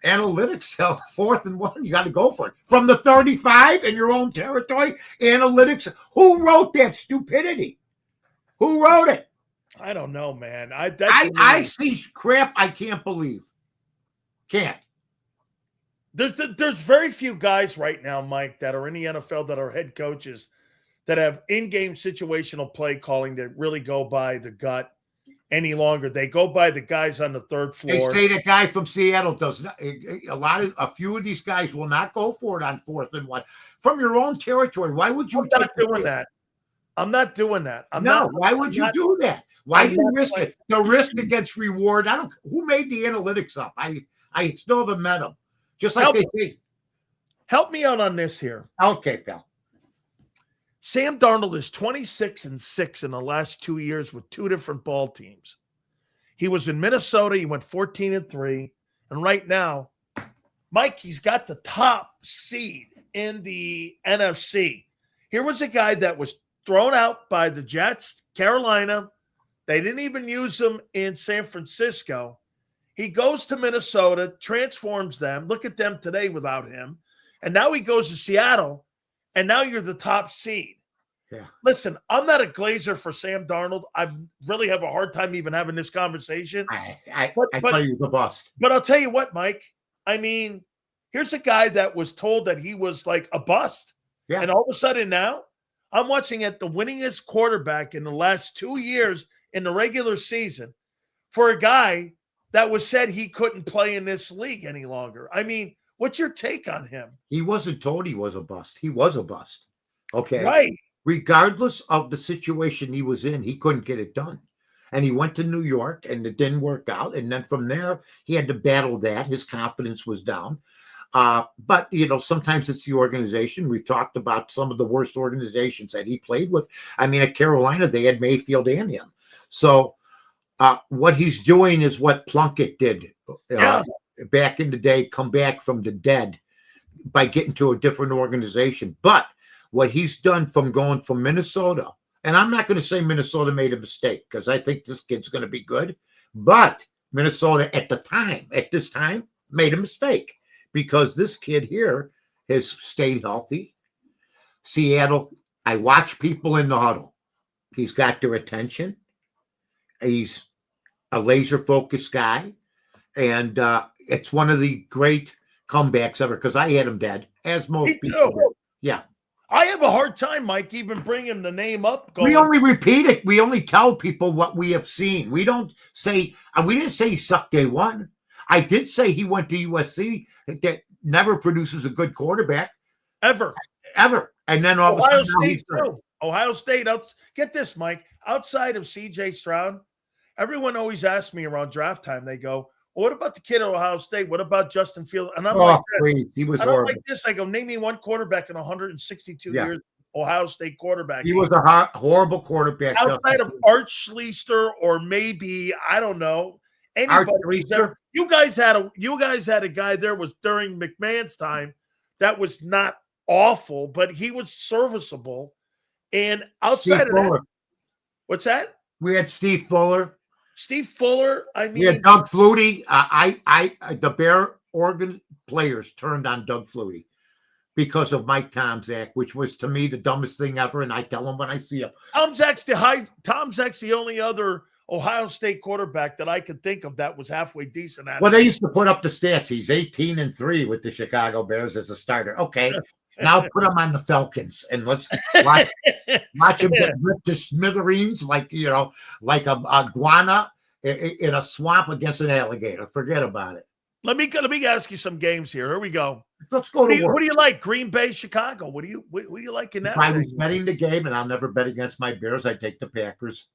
analytics tell 4th and 1, you got to go for it. From the 35 in your own territory, analytics, who wrote that stupidity? Who wrote it? I don't know, man. I see crap I can't believe. Can't. There's very few guys right now, Mike, that are in the NFL that are head coaches that have in-game situational play calling that really go by the gut any longer. They go by the guys on the third floor. They say the guy from Seattle does not. A few of these guys will not go for it on 4th and 1 from your own territory. Why would you not doing that? I'm not doing that. Why would you do that? Why do you risk it? The risk against reward. Who made the analytics up? I still haven't met them. Just like they say. Help me out on this here. Okay, pal. Sam Darnold is 26-6 in the last 2 years with 2 different ball teams. He was in Minnesota. He went 14-3. And right now, Mike, he's got the top seed in the NFC. Here was a guy that was thrown out by the Jets, Carolina. They didn't even use him in San Francisco. He goes to Minnesota, transforms them. Look at them today without him. And now he goes to Seattle, and now you're the top seed. Yeah. Listen, I'm not a glazer for Sam Darnold. I really have a hard time even having this conversation. I thought he was a bust. But I'll tell you what, Mike. I mean, here's a guy that was told that he was like a bust. Yeah. And all of a sudden now, I'm watching at the winningest quarterback in the last 2 years in the regular season for a guy that was said he couldn't play in this league any longer. I mean, what's your take on him? He wasn't told he was a bust. He was a bust. Okay. Right. Regardless of the situation he was in, he couldn't get it done. And he went to New York and it didn't work out. And then from there, he had to battle that. His confidence was down. But, sometimes it's the organization. We've talked about some of the worst organizations that he played with. I mean, at Carolina, they had Mayfield and him. So what he's doing is what Plunkett did back in the day, come back from the dead by getting to a different organization. But what he's done from going from Minnesota, and I'm not going to say Minnesota made a mistake because I think this kid's going to be good, but Minnesota at this time, made a mistake because this kid here has stayed healthy. Seattle, I watch people in the huddle. He's got their attention. He's a laser-focused guy, and it's one of the great comebacks ever because I had him dead, as most people do. Yeah. I have a hard time, Mike, even bringing the name up. We only repeat it. We only tell people what we have seen. We don't say, we didn't say he sucked day one. I did say he went to USC that never produces a good quarterback. Ever. And then all Ohio of a sudden, State, too. Ohio State. Get this, Mike. Outside of C.J. Stroud, everyone always asks me around draft time, they go, well, what about the kid at Ohio State? What about Justin Fields? And I'm he was horrible. Like this. I go, name me one quarterback in 162 years, Ohio State quarterback. He was a horrible quarterback. Outside of Art Schlichter or maybe, I don't know, anybody. You guys had a guy there was during McMahon's time that was not awful, but he was serviceable. And outside of that, what's that? We had Steve Fuller. I mean, we had Doug Flutie. The Bear Oregon players turned on Doug Flutie because of Mike Tomczak, which was to me the dumbest thing ever. And I tell him when I see him. Tomczak's the only other Ohio State quarterback that I could think of that was halfway decent at. Well, they used to put up the stats. He's 18-3 with the Chicago Bears as a starter. Okay. Now put him on the Falcons and let's watch him get ripped to smithereens like a iguana in a swamp against an alligator. Forget about it. Let me ask you some games here. Here we go. Let's go to work. What do you like? Green Bay, Chicago. What do you like in that? If I was betting the game, and I'll never bet against my Bears, I'd take the Packers.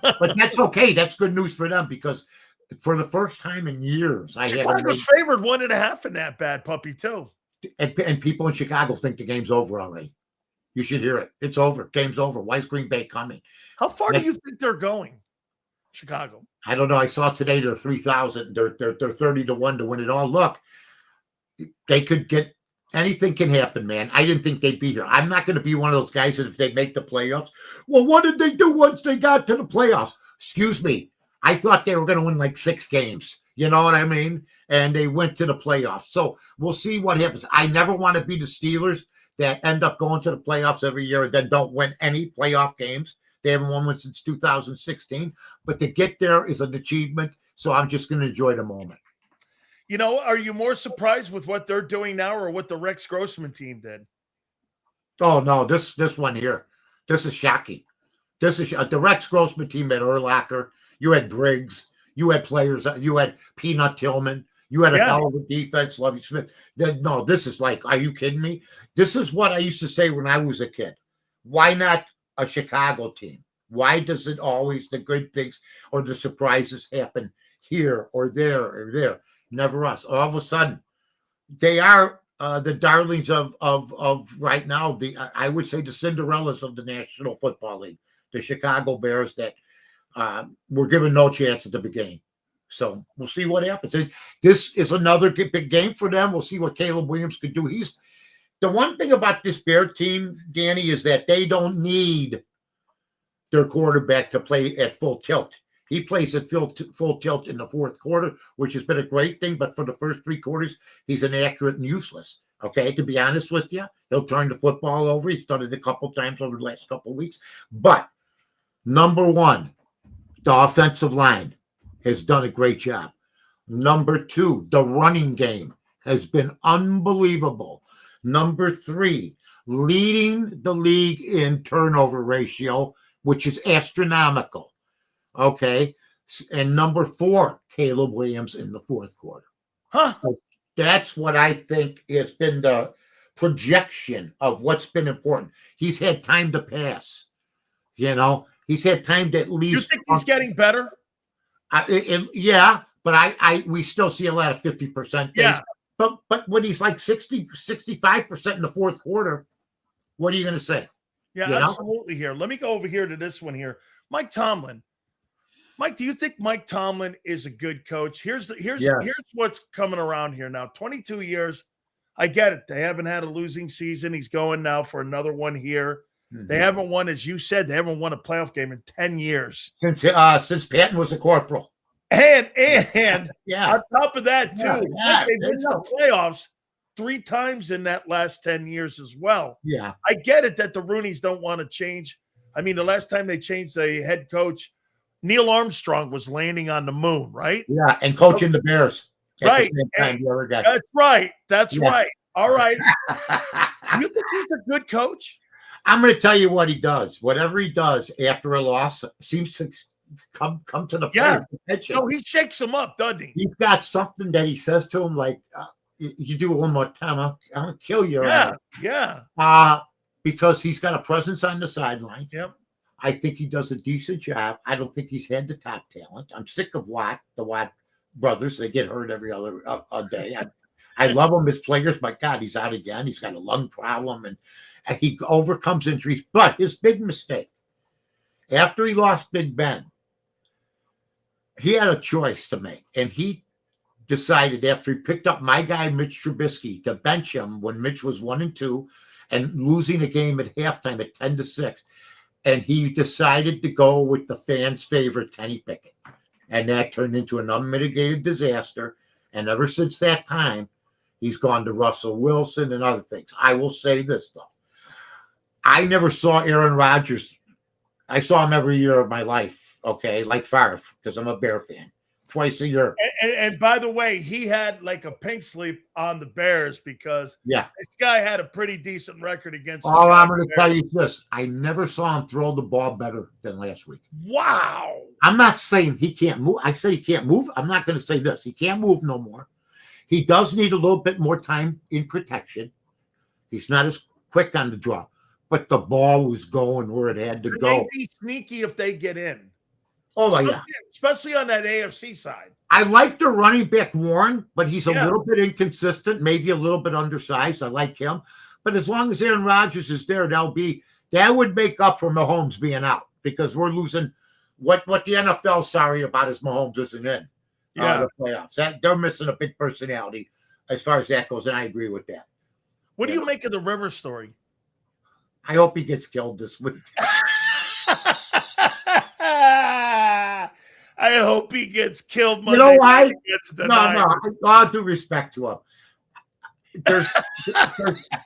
But that's okay. That's good news for them because for the first time in years, Chicago's favored 1.5 in that bad puppy too. And people in Chicago think the game's over already. You should hear it. It's over. Game's over. Why is Green Bay coming? How far do you think they're going? Chicago. I don't know. I saw today they're 3,000. They're 30-1 to win it all. Look, they could get anything can happen, man. I didn't think they'd be here. I'm not going to be one of those guys that if they make the playoffs, well, what did they do once they got to the playoffs? Excuse me. I thought they were going to win like 6 games. You know what I mean? And they went to the playoffs. So we'll see what happens. I never want to be the Steelers that end up going to the playoffs every year and then don't win any playoff games. They haven't won one since 2016. But to get there is an achievement. So I'm just going to enjoy the moment. Are you more surprised with what they're doing now or what the Rex Grossman team did? Oh, no, this one here. This is shocking. This is the Rex Grossman team had Urlacher. You had Briggs. You had players. You had Peanut Tillman. You had a Yeah. hell of a defense, Lovie Smith. No, this is like, are you kidding me? This is what I used to say when I was a kid. Why not a Chicago team? Why does it always the good things or the surprises happen here or there or there? Never us. All of a sudden, they are the darlings of right now. I would say the Cinderellas of the National Football League, the Chicago Bears that were given no chance at the beginning. So we'll see what happens. This is another big game for them. We'll see what Caleb Williams could do. He's the one thing about this Bear team, Danny, is that they don't need their quarterback to play at full tilt. He plays at full tilt in the fourth quarter, which has been a great thing. But for the first 3 quarters, he's inaccurate and useless. Okay, to be honest with you, he'll turn the football over. He's done it a couple times over the last couple of weeks. But number one, the offensive line has done a great job. Number 2, the running game has been unbelievable. Number 3, leading the league in turnover ratio, which is astronomical. Okay. And number 4, Caleb Williams in the fourth quarter. Huh. So that's what I think has been the projection of what's been important. He's had time to pass. He's had time to at least. You think he's getting better? Yeah, but we still see a lot of 50% things. Yeah. But when he's like 60, 65% in the fourth quarter, what are you going to say? Yeah, absolutely. Here, let me go over here to this one here. Mike Tomlin. Mike, do you think Mike Tomlin is a good coach? Here's what's coming around here now. 22 years. I get it. They haven't had a losing season. He's going now for another one here. Mm-hmm. They haven't won, as you said, they haven't won a playoff game in 10 years. Since Patton was a corporal. And on top of that, too, they missed the playoffs 3 times in that last 10 years as well. Yeah. I get it that the Rooneys don't want to change. I mean, the last time they changed the head coach, Neil Armstrong was landing on the moon, right? Yeah, and coaching the Bears. Right. That's right. That's right. All right. You think he's a good coach? I'm going to tell you what he does. Whatever he does after a loss seems to come to the player. No, he shakes him up, doesn't he? He's got something that he says to him like, you do it one more time, I'll kill you. Yeah. Because he's got a presence on the sideline. Yep. I think he does a decent job. I don't think he's had the top talent. I'm sick of the Watt brothers. They get hurt every other day. I love him as players, but God, he's out again. He's got a lung problem, and he overcomes injuries. But his big mistake, after he lost Big Ben, he had a choice to make, and he decided after he picked up my guy Mitch Trubisky to bench him when Mitch was 1-2 and losing a game at halftime at 10-6. And he decided to go with the fans' favorite, Kenny Pickett. And that turned into an unmitigated disaster. And ever since that time, he's gone to Russell Wilson and other things. I will say this, though. I never saw Aaron Rodgers. I saw him every year of my life, okay, like Favre, because I'm a Bear fan. Twice a year. And by the way, he had like a pink slip on the Bears because this guy had a pretty decent record against. All I'm going to tell you this. I never saw him throw the ball better than last week. Wow. I'm not saying he can't move. I said he can't move. I'm not going to say this. He can't move no more. He does need a little bit more time in protection. He's not as quick on the draw. But the ball was going where it had to go. They'd be sneaky if they get in. Oh, yeah. Especially on that AFC side. I like the running back Warren, but he's a little bit inconsistent, maybe a little bit undersized. I like him. But as long as Aaron Rodgers is there, that would make up for Mahomes being out because we're losing what the NFL's sorry about is Mahomes isn't in the playoffs. They're missing a big personality as far as that goes, and I agree with that. What do you make of the Rivers story? I hope he gets killed this week. I hope he gets killed. You know why? No. All due respect to him. There's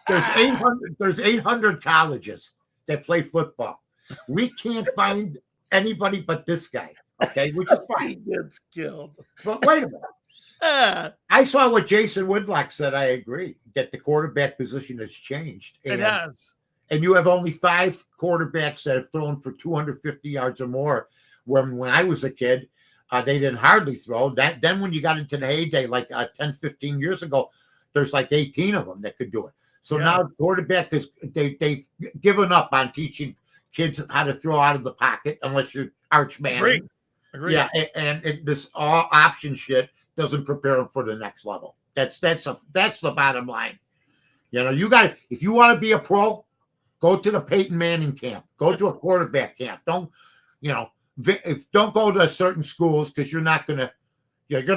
800 colleges that play football. We can't find anybody but this guy. Okay, which is fine. He gets killed. But wait a minute. I saw what Jason Woodlock said. I agree that the quarterback position has changed. It has. And you have only 5 quarterbacks that have thrown for 250 yards or more. When I was a kid, They didn't hardly throw. Then when you got into the heyday, like 10, 15 years ago, there's like 18 of them that could do it. So now quarterback is they've given up on teaching kids how to throw out of the pocket unless you're Arch Manning. Agreed. Yeah, and this all option shit doesn't prepare them for the next level. That's the bottom line. You know, if you want to be a pro, go to the Peyton Manning camp. Go to a quarterback camp. Don't go to certain schools because you're gonna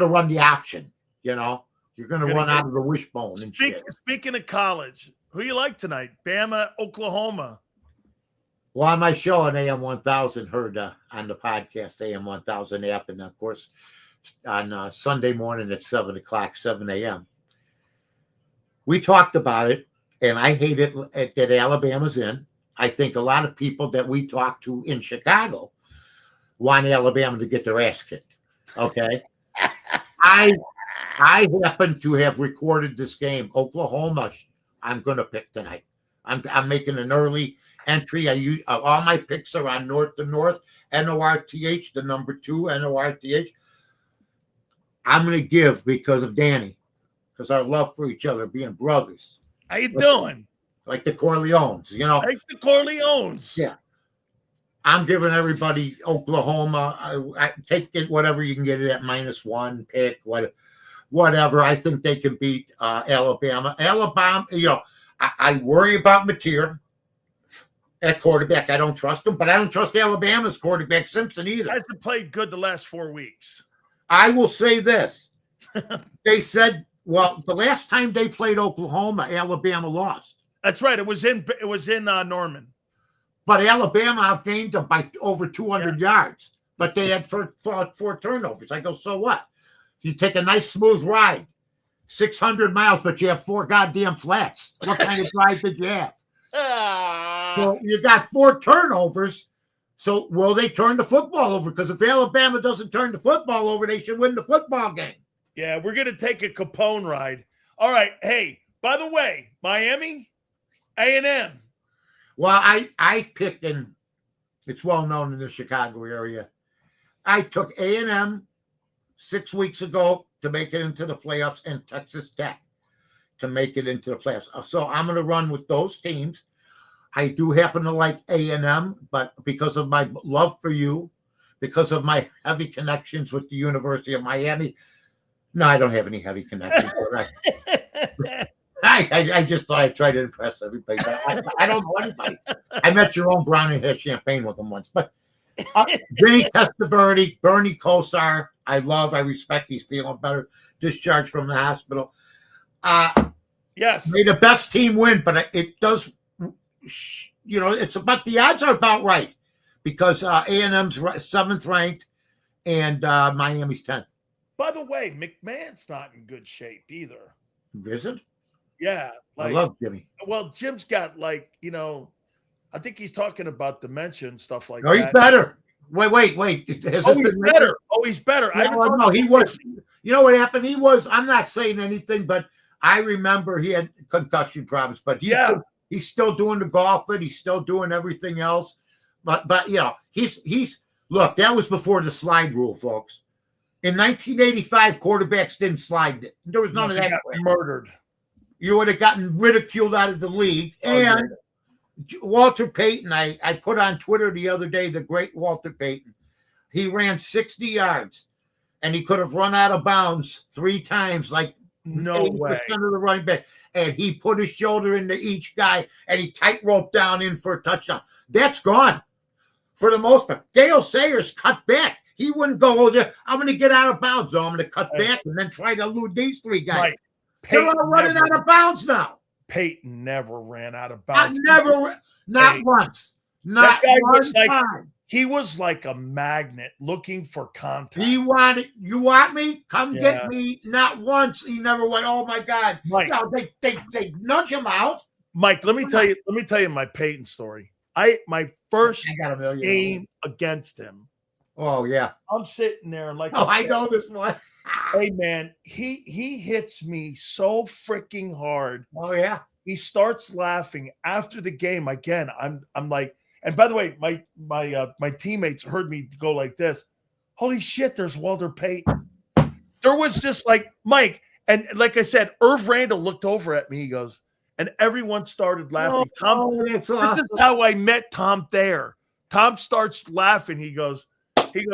run the option. You know, you're gonna run out of the wishbone and shit. Speaking of college, who you like tonight? Bama, Oklahoma. Well, on my show on AM 1000, heard on the podcast AM 1000 app, and of course on Sunday morning at 7 a.m. We talked about it, and I hate it that Alabama's in. I think a lot of people that we talk to in Chicago want Alabama to get their ass kicked. Okay. I happen to have recorded this game. Oklahoma, I'm going to pick tonight. I'm making an early entry. I use all my picks are on North to North, NORTH, the number 2, NORTH. I'm going to give because of Danny, because our love for each other, being brothers. How you doing? Like the Corleones, you know. Like the Corleones. Yeah. I'm giving everybody Oklahoma. I take it whatever you can get it at -1 pick, whatever. I think they can beat Alabama. Alabama, you know, I worry about Mateer at quarterback. I don't trust him, but I don't trust Alabama's quarterback Simpson either. Hasn't played good the last 4 weeks. I will say this. They said, well, the last time they played Oklahoma, Alabama lost. That's right. It was in Norman. But Alabama outgained them by over 200 yards. But they had four turnovers. I go, so what? You take a nice smooth ride, 600 miles, but you have 4 goddamn flats. What kind of drive did you have? So you got 4 turnovers. So will they turn the football over? Because if Alabama doesn't turn the football over, they should win the football game. Yeah, we're going to take a Capone ride. All right. Hey, by the way, Miami, A&M. Well, I picked, and it's well known in the Chicago area. I took A&M 6 weeks ago to make it into the playoffs, and Texas Tech to make it into the playoffs. So I'm going to run with those teams. I do happen to like A&M, but because of my love for you, because of my heavy connections with the University of Miami, no, I don't have any heavy connections. I just thought I'd try to impress everybody. I don't know anybody. I met Jerome Brown and had champagne with him once. But Vinny Testaverde, Bernie Kosar, I respect. He's feeling better. Discharged from the hospital. Yes. May the best team win, but it does, you know, the odds are about right because A&M's 7th ranked and Miami's 10th. By the way, McMahon's not in good shape either. Isn't? Yeah. I love Jimmy. Well, Jim's got I think he's talking about dementia and stuff like that. Oh, he's better. Wait. He's better. Oh, he's better. No, he was. You know what happened? I'm not saying anything, but I remember he had concussion problems, but he's still doing the golfing. He's still doing everything else. But you know, look, that was before the slide rule, folks. In 1985, quarterbacks didn't slide. There was none of that. Got murdered. You would have gotten ridiculed out of the league. And Walter Payton, I put on Twitter the other day, the great Walter Payton. He ran 60 yards, and he could have run out of bounds 3 times, like no way. Of the running back. And he put his shoulder into each guy, and he tight-roped down in for a touchdown. That's gone for the most part. Dale Sayers cut back. He wouldn't go there. I'm going to get out of bounds, though. I'm going to cut back and then try to elude these 3 guys. Right. They're all running out of bounds now. Peyton never ran out of bounds. Not once. Not one time. He was like a magnet looking for contact. You want me? Come get me. Not once. He never went, oh my God. Mike, no, they nudge him out. Mike, let me tell you my Peyton story. My first game against him. Oh yeah. I'm sitting there like I know this one. Hey man, he hits me so freaking hard. Oh yeah. He starts laughing after the game. Again, I'm like, and by the way, my teammates heard me go like this. holy shit, there's Walter Payton. There was just like, Mike, and like I said, Irv Randall looked over at me. He goes, and everyone started laughing. That's awesome. This is how I met Tom Thayer. Tom starts laughing. He goes, hey,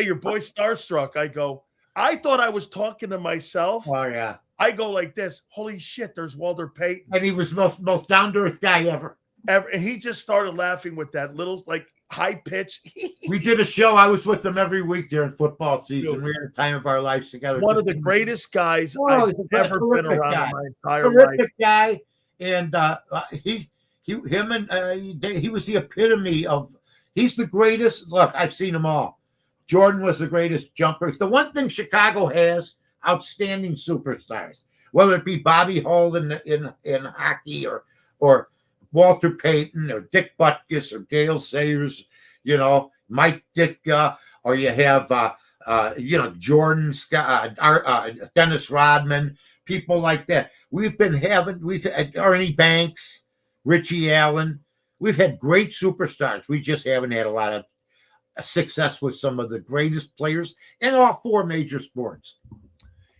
your boy's starstruck. I go, I thought I was talking to myself. Oh, yeah. I go like this, holy shit, there's Walter Payton. And he was the most down-to-earth guy ever. And he just started laughing with that little, like, high pitch. We did a show. I was with them every week during football season. We had a time of our lives together. One of the greatest guys I've ever been around in my entire terrific life. Guy. And he was the epitome of, he's the greatest. Look, I've seen them all. Jordan was the greatest jumper. The one thing Chicago has, outstanding superstars, whether it be Bobby Hull in hockey or Walter Payton or Dick Butkus or Gale Sayers, Mike Ditka, or you have Jordan Scott, Dennis Rodman, people like that. We've had Ernie Banks, Richie Allen. We've had great superstars. We just haven't had a lot of success with some of the greatest players in all four major sports.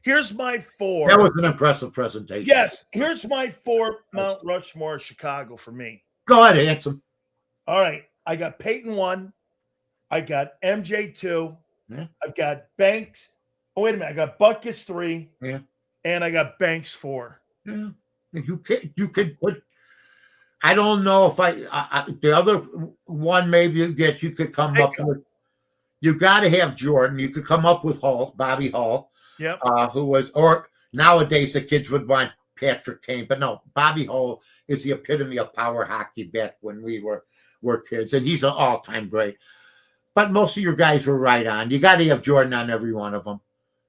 Here's my four. That was an impressive presentation. Yes, here's my four Mount Rushmore Chicago for me. Go ahead, Hanson. All right, I got Peyton 1. I got MJ 2. Yeah. I've got Banks. Oh, wait a minute. I got Butkus 3. Yeah. And I got Banks 4. Yeah. You could put. I don't know if the other one maybe you could come up with. You got to have Jordan. You could come up with Bobby Hull. Yep. Who was, or nowadays the kids would want Patrick Kane, but no, Bobby Hull is the epitome of power hockey back when we were kids, and he's an all-time great. But most of your guys were right on. You got to have Jordan on every one of them.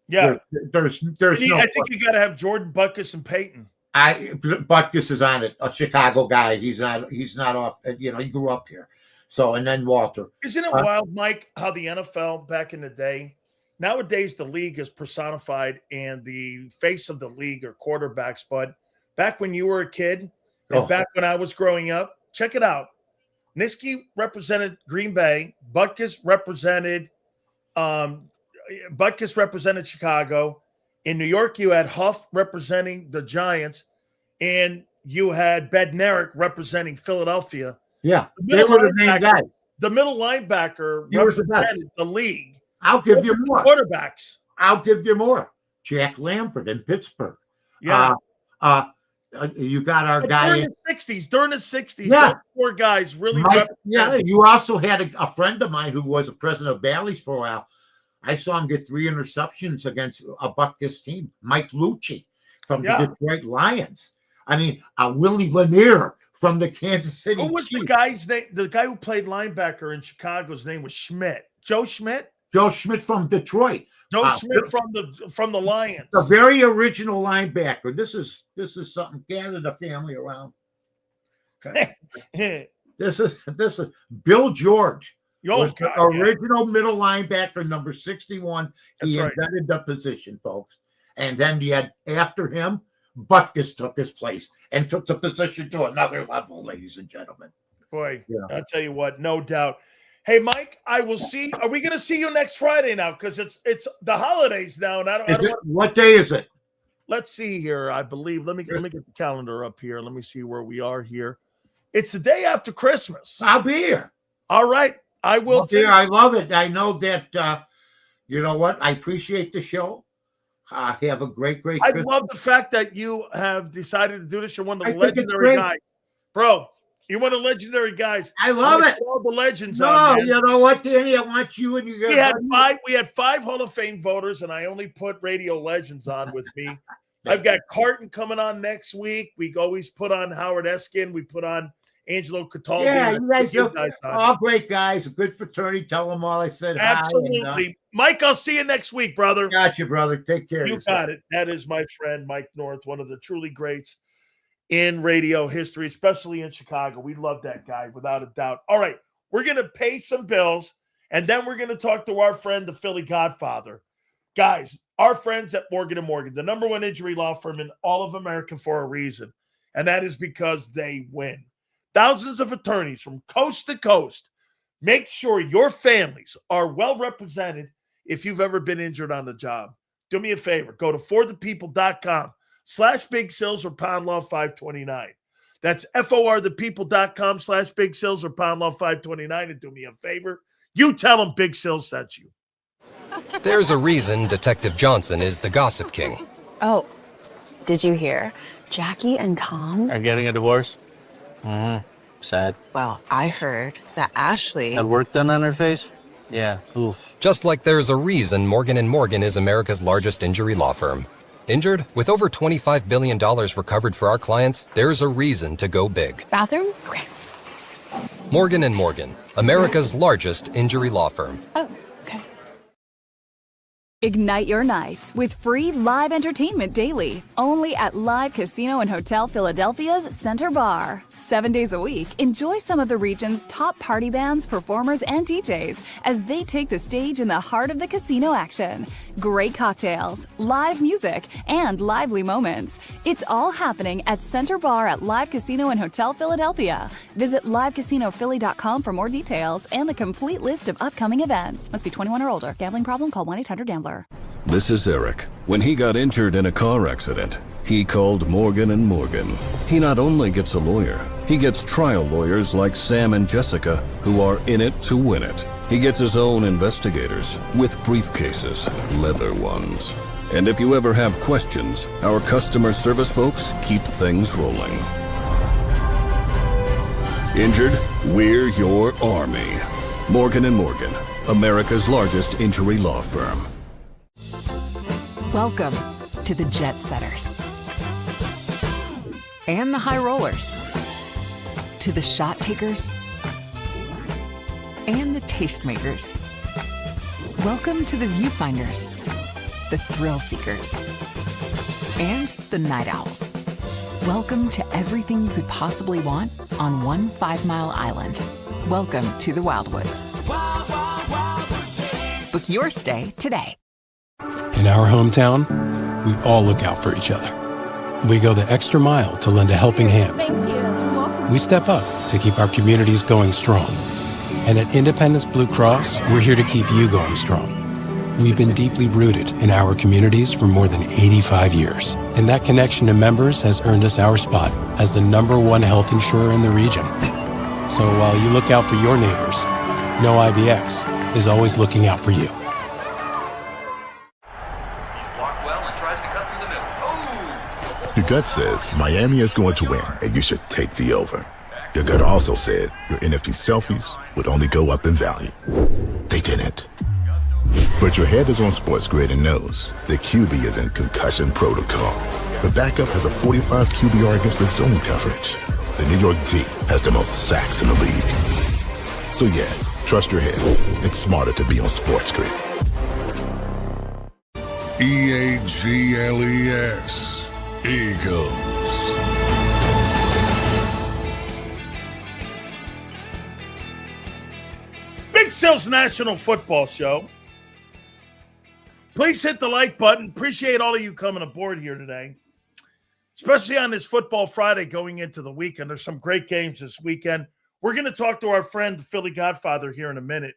Yeah. There's no. I think you got to have Jordan, Butkus, and Peyton. Butkus is on it, a Chicago guy. He's not off. He grew up here. So, and then Walter. Isn't it wild, Mike, how the NFL back in the day, nowadays the league is personified and the face of the league are quarterbacks. But back when you were a kid and back when I was growing up, check it out. Niski represented Green Bay. Butkus represented Chicago. In New York, you had Huff representing the Giants, and you had Bednarik representing Philadelphia. Yeah, they were the main guys. The middle linebacker represented the league. I'll give you more. Quarterbacks. I'll give you more. Jack Lambert in Pittsburgh. Yeah. You got our guy during the 60s. Yeah. Those four guys really. Yeah. You also had a friend of mine who was a president of Bally's for a while. I saw him get 3 interceptions against a Butkus team. Mike Lucci from the Detroit Lions. I mean, Willie Lanier from the Kansas City What was Chiefs. the guy's name? The guy who played linebacker in Chicago's name was Schmidt. Joe Schmidt? Joe Schmidt from Detroit. Schmidt from the Lions. The very original linebacker. This is something. Gather the family around. Okay. This is Bill George. Original middle linebacker, number 61. He invented the position, folks. And then you had, after him, Butkus took his place and took the position to another level, ladies and gentlemen. Boy, I'll tell you what, no doubt. Hey, Mike, I will see. Are we going to see you next Friday now? Because it's the holidays now, and what day is it? Let's see here. I believe. Let me get the calendar up here. Let me see where we are here. It's the day after Christmas. I'll be here. All right. I will too. I love it. I know that, you know what? I appreciate the show. Have a great I love the fact that you have decided to do this. You're one of the legendary guys. Bro, you're one of the legendary guys. I love it. All the legends on, man. You know what, Danny? I want you and you guys. We had 5 Hall of Fame voters, and I only put radio legends on with me. I've got Carton coming on next week. We always put on Howard Eskin. We put on Angelo Cataldi. Yeah, you guys are all great guys. A good fraternity. Tell them all I said. Absolutely. Hi and, Mike, I'll see you next week, brother. Got you, brother. Take care. You got it. That is my friend, Mike North, one of the truly greats in radio history, especially in Chicago. We love that guy, without a doubt. All right, we're going to pay some bills, and then we're going to talk to our friend, the Philly Godfather. Guys, our friends at Morgan & Morgan, the number 1 injury law firm in all of America for a reason, and that is because they win. Thousands of attorneys from coast to coast. Make sure your families are well represented if you've ever been injured on the job. Do me a favor. Go to forthepeople.com/Big Sills or Pound Law 529. That's forthepeople.com/Big Sills or Pound Law 529. And do me a favor. You tell them Big Sills sent you. There's a reason Detective Johnson is the gossip king. Oh, did you hear? Jackie and Tom are getting a divorce? Sad. Well, I heard that Ashley Had work done on her face? Yeah, oof. Just like there's a reason Morgan & Morgan is America's largest injury law firm. Injured? With over $25 billion recovered for our clients, there's a reason to go big. Bathroom? Okay. Morgan & Morgan, America's largest injury law firm. Oh, okay. Ignite your nights with free live entertainment daily, only at Live Casino and Hotel Philadelphia's Center Bar. 7 days a week, enjoy some of the region's top party bands, performers, and DJs as they take the stage in the heart of the casino action. Great cocktails, live music, and lively moments. It's all happening at Center Bar at Live Casino and Hotel Philadelphia. Visit livecasinophilly.com for more details and the complete list of upcoming events. Must be 21 or older. Gambling problem? Call 1-800-GAMBLER. This is Eric. When he got injured in a car accident, he called Morgan & Morgan. He not only gets a lawyer, he gets trial lawyers like Sam and Jessica, who are in it to win it. He gets his own investigators with briefcases, leather ones. And if you ever have questions, our customer service folks keep things rolling. Injured? We're your army. Morgan & Morgan, America's largest injury law firm. Welcome to the Jet Setters and the High Rollers, to the Shot Takers and the Tastemakers. Welcome to the Viewfinders, the Thrill Seekers, and the Night Owls. Welcome to everything you could possibly want on one 5-mile island. Welcome to the Wildwoods. Book your stay today. In our hometown, we all look out for each other. We go the extra mile to lend a helping hand. Thank you. We step up to keep our communities going strong. And at Independence Blue Cross, we're here to keep you going strong. We've been deeply rooted in our communities for more than 85 years. And that connection to members has earned us our spot as the #1 health insurer in the region. So while you look out for your neighbors, know IBX is always looking out for you. Your gut says Miami is going to win, and you should take the over. Your gut also said your NFT selfies would only go up in value. They didn't. But your head is on Sports Grid and knows the QB is in concussion protocol. The backup has a 45 QBR against the zone coverage. The New York D has the most sacks in the league. So yeah, trust your head. It's smarter to be on Sports Grid. EAGLES. Eagles. Big Sills National Football Show. Please hit the like button. Appreciate all of you coming aboard here today, especially on this Football Friday going into the weekend. There's some great games this weekend. We're going to talk to our friend, the Philly Godfather, here in a minute.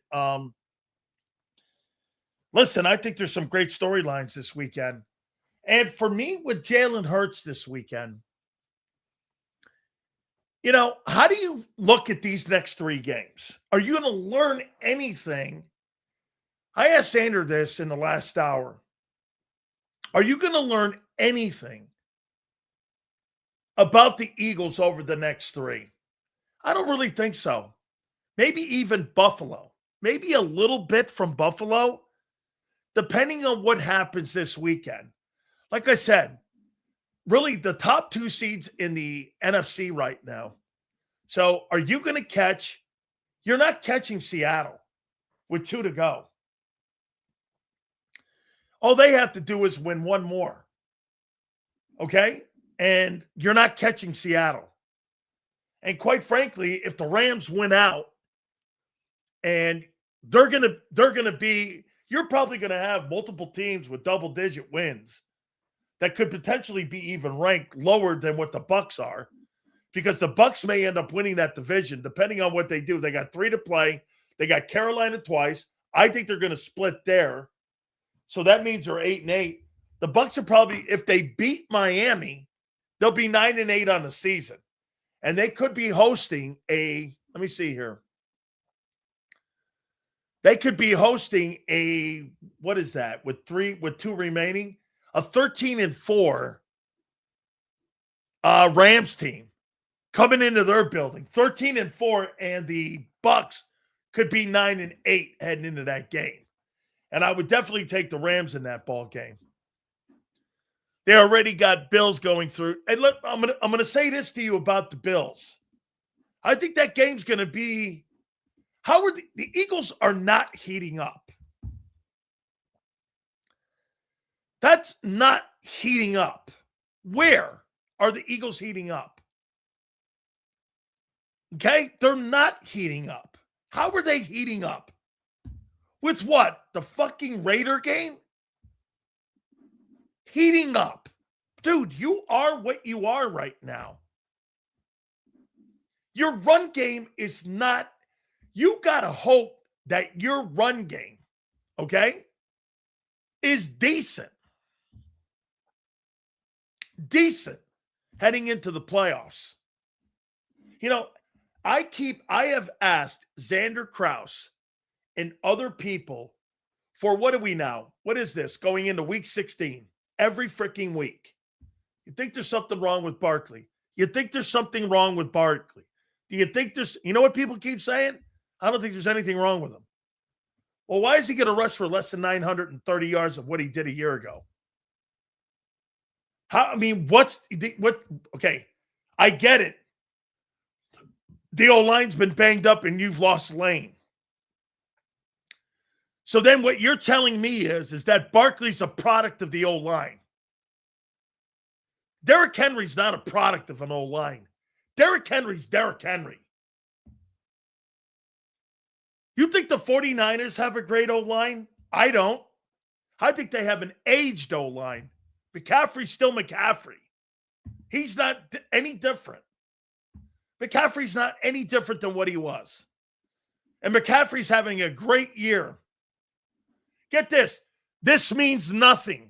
Listen, I think there's some great storylines this weekend. And for me, with Jalen Hurts this weekend, you know, how do you look at these next 3 games? Are you going to learn anything? I asked Sander this in the last hour. Are you going to learn anything about the Eagles over the next 3? I don't really think so. Maybe even Buffalo. Maybe a little bit from Buffalo, depending on what happens this weekend. Like I said, really the top 2 seeds in the NFC right now. So are you going to catch? You're not catching Seattle with 2 to go. All they have to do is win 1 more. Okay? And you're not catching Seattle. And quite frankly, if the Rams win out and they're going to be, you're probably going to have multiple teams with double-digit wins that could potentially be even ranked lower than what the Bucs are, because the Bucs may end up winning that division depending on what they do. They got 3 to play. They got Carolina twice. I think they're going to split there. So that means they're 8-8. The Bucks are probably, if they beat Miami, they'll be 9-8 on the season. And they could be hosting let me see here. They could be hosting what is that? With 2 remaining, a 13-4 Rams team coming into their building. 13-4, and the Bucks could be 9-8 heading into that game. And I would definitely take the Rams in that ball game. They already got Bills going through. And look, I'm gonna say this to you about the Bills. I think that game's gonna be. How are the Eagles are not heating up? That's not heating up. Where are the Eagles heating up? Okay, they're not heating up. How are they heating up? With what? The fucking Raider game? Heating up. Dude, you are what you are right now. Your run game is not, you got to hope that your run game, okay, is decent. Decent heading into the playoffs. You know, I have asked Xander Krause and other people for what are we now? What is this? Going into week 16 every freaking week. You think there's something wrong with Barkley? You think there's something wrong with Barkley? Do you think you know what people keep saying? I don't think there's anything wrong with him. Well, why is he going to rush for less than 930 yards of what he did a year ago? Okay, I get it. The O-line's been banged up and you've lost Lane. So then what you're telling me is that Barkley's a product of the O-line. Derrick Henry's not a product of an O-line. Derrick Henry's Derrick Henry. You think the 49ers have a great O-line? I don't. I think they have an aged O-line. McCaffrey's still McCaffrey. He's not any different. McCaffrey's not any different than what he was. And McCaffrey's having a great year. Get this. This means nothing.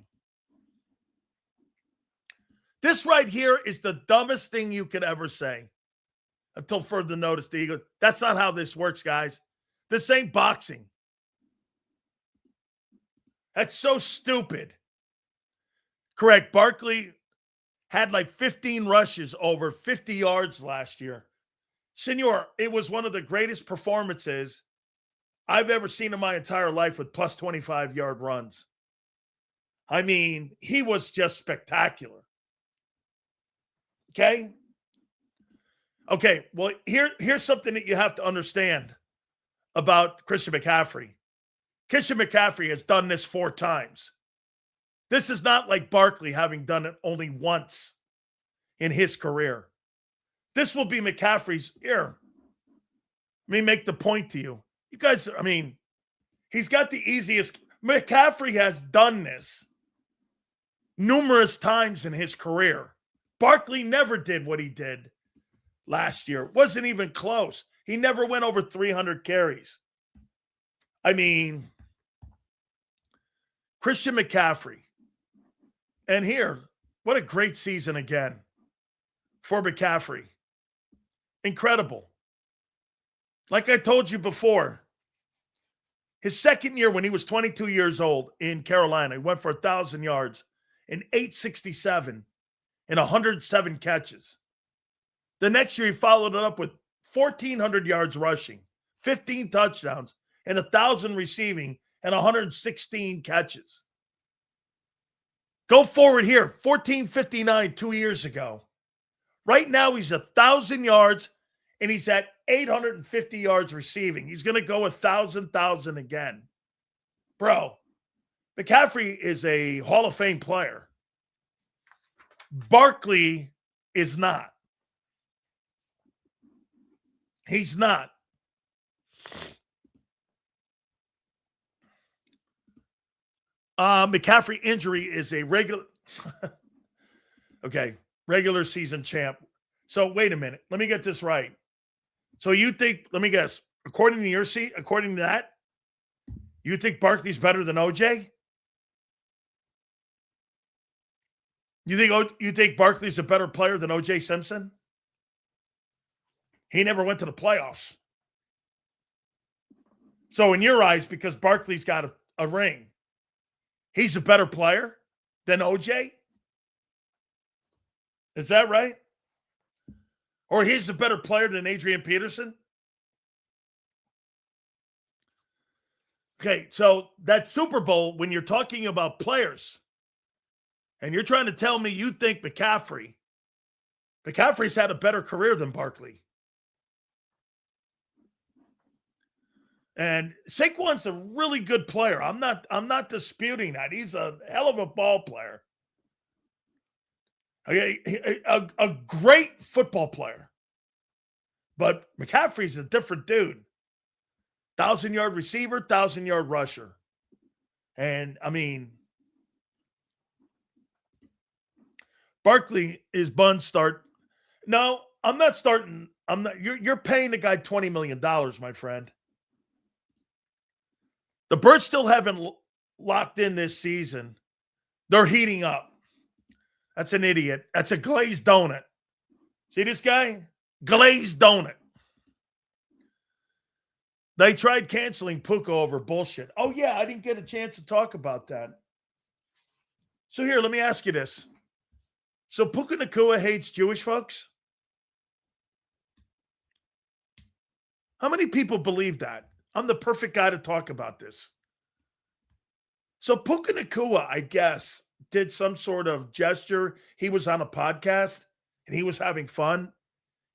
This right here is the dumbest thing you could ever say. Until further notice, the Eagles. That's not how this works, guys. This ain't boxing. That's so stupid. Correct. Barkley had like 15 rushes over 50 yards last year. Senor, it was one of the greatest performances I've ever seen in my entire life with plus 25-yard runs. I mean, he was just spectacular. Okay? Okay, well, here's something that you have to understand about Christian McCaffrey. Christian McCaffrey has done this 4 times. This is not like Barkley having done it only once in his career. This will be McCaffrey's here. Let me make the point to you. You guys, I mean, he's got the easiest. McCaffrey has done this numerous times in his career. Barkley never did what he did last year. Wasn't even close. He never went over 300 carries. I mean, Christian McCaffrey. And here, what a great season again for McCaffrey. Incredible. Like I told you before, his second year when he was 22 years old in Carolina, he went for 1,000 yards and 867 and 107 catches. The next year, he followed it up with 1,400 yards rushing, 15 touchdowns, and 1,000 receiving and 116 catches. Go forward here, 1,459 2 years ago. Right now, he's 1,000 yards, and he's at 850 yards receiving. He's going to go 1,000 again. Bro, McCaffrey is a Hall of Fame player. Barkley is not. He's not. McCaffrey injury is a regular regular season champ. So wait a minute. Let me get this right. So you think, let me guess, according to your seat, according to that, you think Barkley's better than OJ? You think Barkley's a better player than O.J. Simpson? He never went to the playoffs. So in your eyes, because Barkley's got a ring, he's a better player than O.J.? Is that right? Or he's a better player than Adrian Peterson? Okay, so that Super Bowl, when you're talking about players, and you're trying to tell me you think McCaffrey's had a better career than Barkley. And Saquon's a really good player. I'm not disputing that. He's a hell of a ball player. Okay, a great football player. But McCaffrey's a different dude. 1,000-yard receiver, 1,000-yard rusher. And, I mean, Barkley is Bun start. No, I'm not starting. You're paying the guy $20 million, my friend. The Birds still haven't locked in this season. They're heating up. That's an idiot. That's a glazed donut. See this guy? Glazed donut. They tried canceling Puka over bullshit. Oh, yeah, I didn't get a chance to talk about that. So here, let me ask you this. So Puka Nacua hates Jewish folks? How many people believe that? I'm the perfect guy to talk about this. So Puka Nacua, I guess, did some sort of gesture. He was on a podcast and he was having fun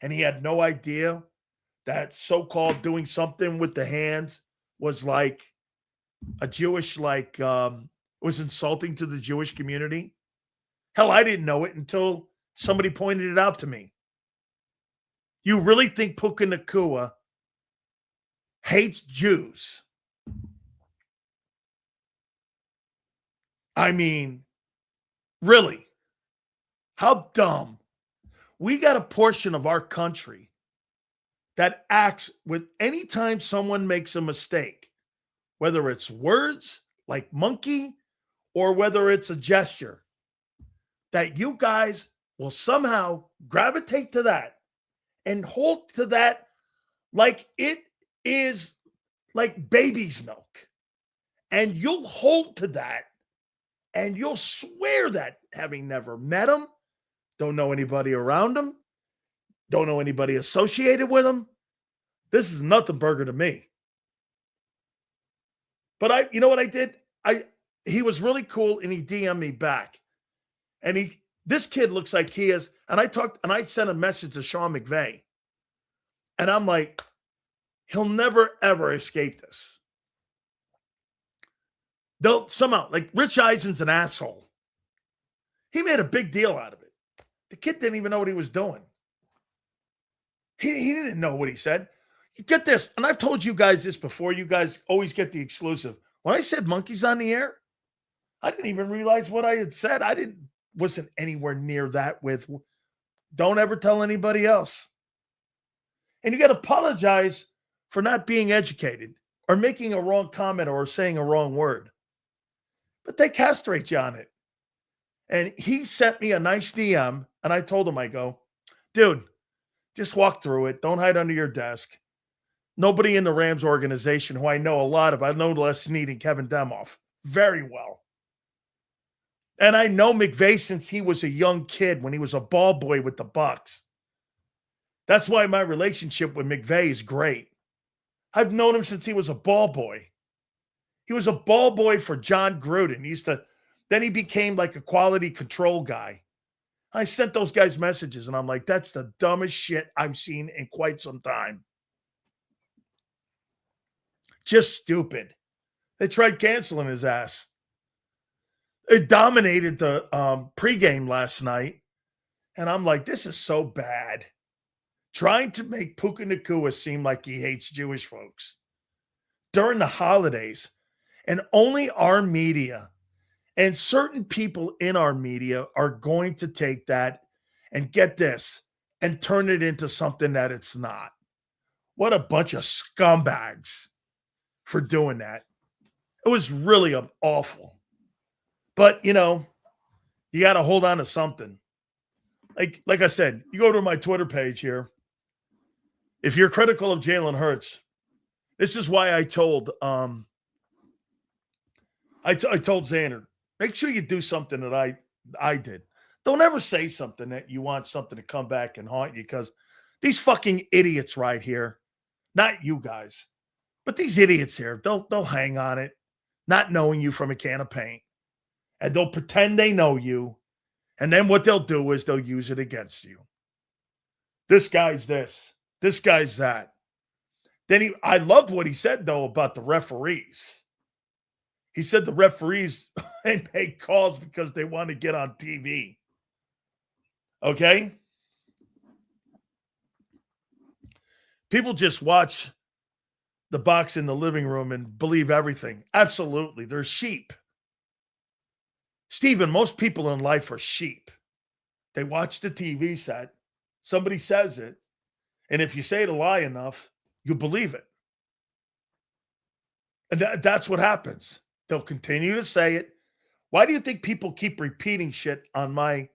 and he had no idea that so-called doing something with the hands was like a Jewish, was insulting to the Jewish community. Hell, I didn't know it until somebody pointed it out to me. You really think Puka Nacua hates Jews? I mean, really? How dumb. We got a portion of our country that acts with any time someone makes a mistake, whether it's words like monkey or whether it's a gesture, that you guys will somehow gravitate to that and hold to that like it is like baby's milk. And you'll hold to that and you'll swear that, having never met him, don't know anybody around him, don't know anybody associated with him. This is nothing burger to me. But you know what I did? He was really cool and he DM'd me back. And this kid looks like he is. And I sent a message to Sean McVay. And I'm like, he'll never, ever escape this. They'll somehow, like Rich Eisen's an asshole. He made a big deal out of it. The kid didn't even know what he was doing. He didn't know what he said. You get this, and I've told you guys this before. You guys always get the exclusive. When I said monkeys on the air, I didn't even realize what I had said. Wasn't anywhere near that with, don't ever tell anybody else. And you got to apologize for not being educated or making a wrong comment or saying a wrong word. But they castrate you on it. And he sent me a nice DM, and I told him, I go, dude, just walk through it. Don't hide under your desk. Nobody in the Rams organization who I know a lot of, I know Les Snead and Kevin Demoff very well. And I know McVay since he was a young kid when he was a ball boy with the Bucks. That's why my relationship with McVay is great. I've known him since he was a ball boy. He was a ball boy for John Gruden. Then he became like a quality control guy. I sent those guys messages and I'm like, that's the dumbest shit I've seen in quite some time. Just stupid. They tried canceling his ass. It dominated the pregame last night. And I'm like, this is so bad. Trying to make Puka Nacua seem like he hates Jewish folks during the holidays. And only our media and certain people in our media are going to take that and get this and turn it into something that it's not. What a bunch of scumbags for doing that. It was really awful. But, you You got to hold on to something. Like I said, you go to my Twitter page here. If you're critical of Jalen Hurts, this is why I told Xander, make sure you do something that I did. Don't ever say something that you want something to come back and haunt you, because these fucking idiots right here, not you guys, but these idiots here, they'll hang on it, not knowing you from a can of paint. And they'll pretend they know you. And then what they'll do is they'll use it against you. This guy's this. This guy's that. Then I loved what he said, though, about the referees. He said the referees, they make calls because they want to get on TV. Okay? People just watch the box in the living room and believe everything. Absolutely. They're sheep. Steven, most people in life are sheep. They watch the TV set. Somebody says it. And if you say it a lie enough, you believe it. And that's what happens. They'll continue to say it. Why do you think people keep repeating shit on my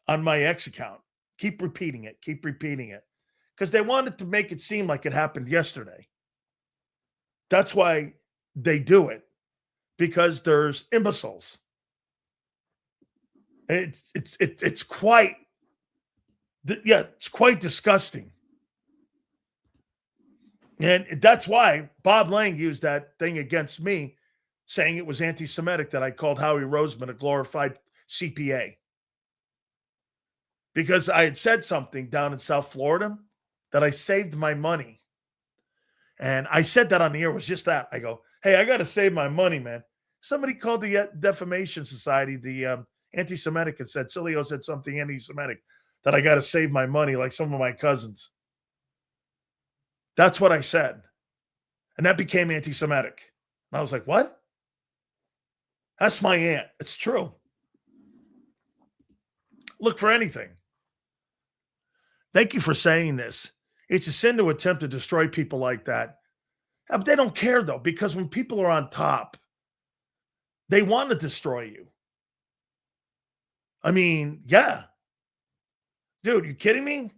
X account? Keep repeating it. Keep repeating it. Because they wanted to make it seem like it happened yesterday. That's why they do it. Because there's imbeciles. It's quite disgusting. And that's why Bob Lang used that thing against me, saying it was anti-Semitic that I called Howie Roseman a glorified CPA. Because I had said something down in South Florida that I saved my money. And I said that on the air. It was just that. I go, hey, I got to save my money, man. Somebody called the Defamation Society, the anti-Semitic, and said, Sileo said something anti-Semitic, that I got to save my money like some of my cousins. That's what I said. And that became anti-Semitic. And I was like, what? That's my aunt. It's true. Look for anything. Thank you for saying this. It's a sin to attempt to destroy people like that. But they don't care, though, because when people are on top, they want to destroy you. I mean, yeah. Dude, you kidding me?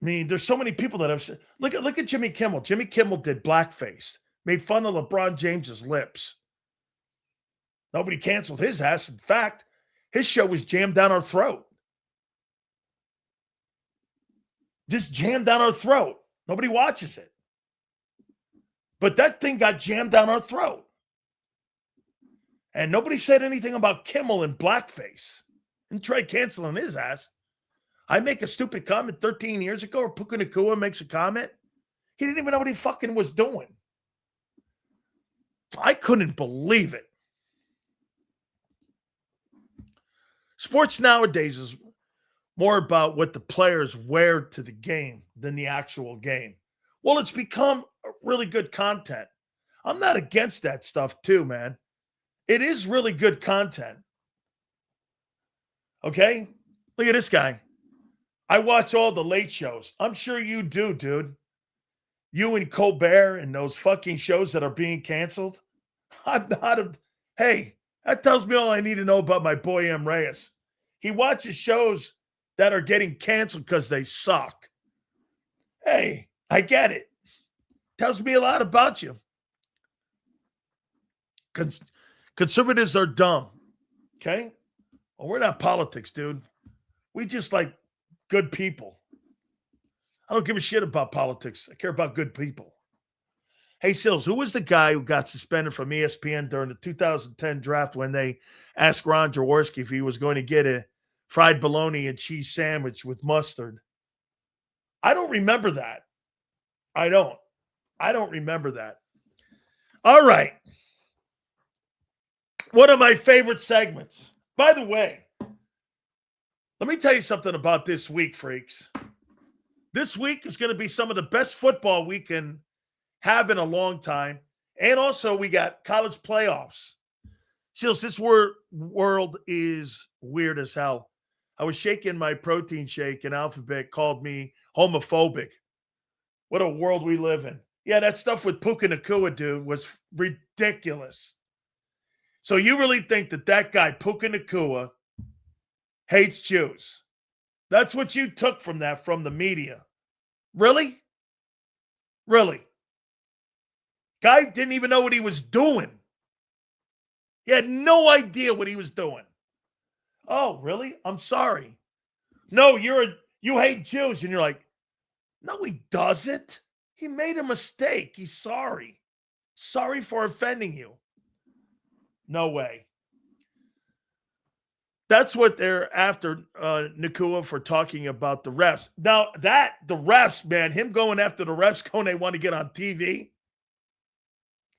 I mean, there's so many people that have said, look at Jimmy Kimmel. Jimmy Kimmel did blackface, made fun of LeBron James's lips. Nobody canceled his ass. In fact, his show was jammed down our throat. Just jammed down our throat. Nobody watches it. But that thing got jammed down our throat. And nobody said anything about Kimmel and blackface. And try canceling his ass. I make a stupid comment 13 years ago, or Puka Nacua makes a comment. He didn't even know what he fucking was doing. I couldn't believe it. Sports nowadays is more about what the players wear to the game than the actual game. Well, it's become really good content. I'm not against that stuff too, man. It is really good content. Okay? Look at this guy. I watch all the late shows. I'm sure you do, dude. You and Colbert and those fucking shows that are being canceled. I'm not a... Hey, that tells me all I need to know about my boy M. Reyes. He watches shows that are getting canceled because they suck. Hey, I get it. Tells me a lot about you. Conservatives are dumb. Okay? Well, we're not politics, dude. We just like good people. I don't give a shit about politics. I care about good people. Hey, Sills, who was the guy who got suspended from ESPN during the 2010 draft when they asked Ron Jaworski if he was going to get a fried bologna and cheese sandwich with mustard? I don't remember that. I don't remember that. All right. One of my favorite segments. By the way, let me tell you something about this week, freaks. This week is going to be some of the best football we can have in a long time. And also, we got college playoffs. Seals, this world is weird as hell. I was shaking my protein shake, and Alphabet called me homophobic. What a world we live in. Yeah, that stuff with Puka Nacua, dude, was ridiculous. So you really think that guy, Puka Nacua, hates Jews? That's what you took from that, from the media. Really? Really? Guy didn't even know what he was doing. He had no idea what he was doing. Oh, really? I'm sorry. No, you hate Jews. And you're like, no, he doesn't. He made a mistake. He's sorry. Sorry for offending you. No way. That's what they're after Nacua for talking about the refs. Now, the refs, man, him going after the refs, going, they want to get on TV.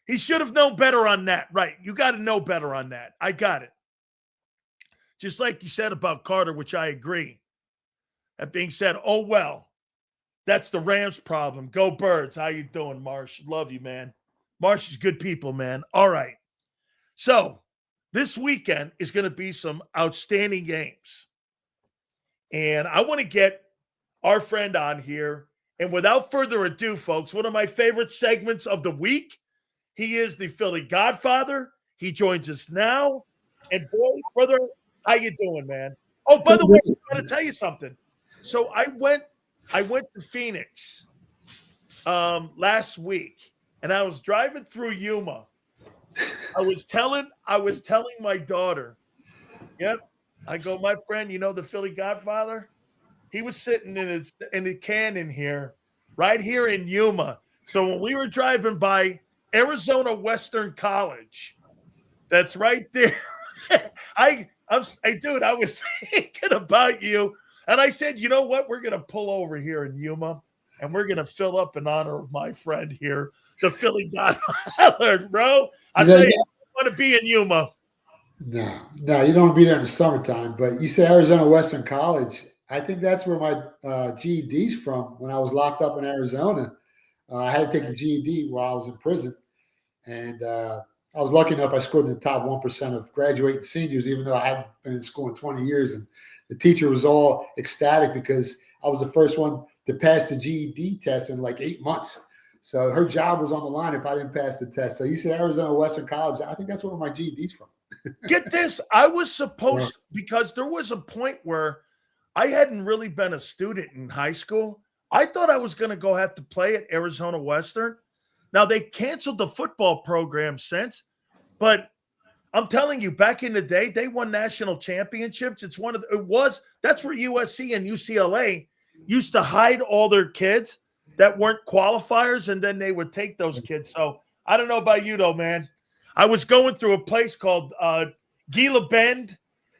He should have known better on that. Right. You got to know better on that. I got it. Just like you said about Carter, which I agree. That being said, oh, well, that's the Rams' problem. Go Birds. How you doing, Marsh? Love you, man. Marsh is good people, man. All right. So this weekend is going to be some outstanding games. And I want to get our friend on here. And without further ado, folks, one of my favorite segments of the week, he is the Philly Godfather. He joins us now. And boy, brother, how you doing, man? Oh, by the way, I got to tell you something. So I went to Phoenix last week, and I was driving through Yuma. I was telling my daughter, yep. I go, my friend, you know the Philly Godfather? He was sitting in the canyon here, right here in Yuma. So when we were driving by Arizona Western College, that's right there. I was thinking about you, and I said, you know what? We're gonna pull over here in Yuma, and we're gonna fill up in honor of my friend here, the Philly Godfather, bro. I tell you, I want to be in Yuma. No, you don't want to be there in the summertime. But you say Arizona Western College. I think that's where my GED's from. When I was locked up in Arizona, I had to take a GED while I was in prison, and I was lucky enough I scored in the top 1% of graduating seniors, even though I hadn't been in school in 20 years. And the teacher was all ecstatic because I was the first one to pass the GED test in like 8 months. So her job was on the line if I didn't pass the test. So you said Arizona Western College. I think that's where my GED's from. Get this. I was supposed, because there was a point where I hadn't really been a student in high school. I thought I was going to go have to play at Arizona Western. Now, they canceled the football program since, but I'm telling you, back in the day, they won national championships. That's where USC and UCLA used to hide all their kids that weren't qualifiers, and then they would take those kids. So I don't know about you, though, man. I was going through a place called Gila Bend,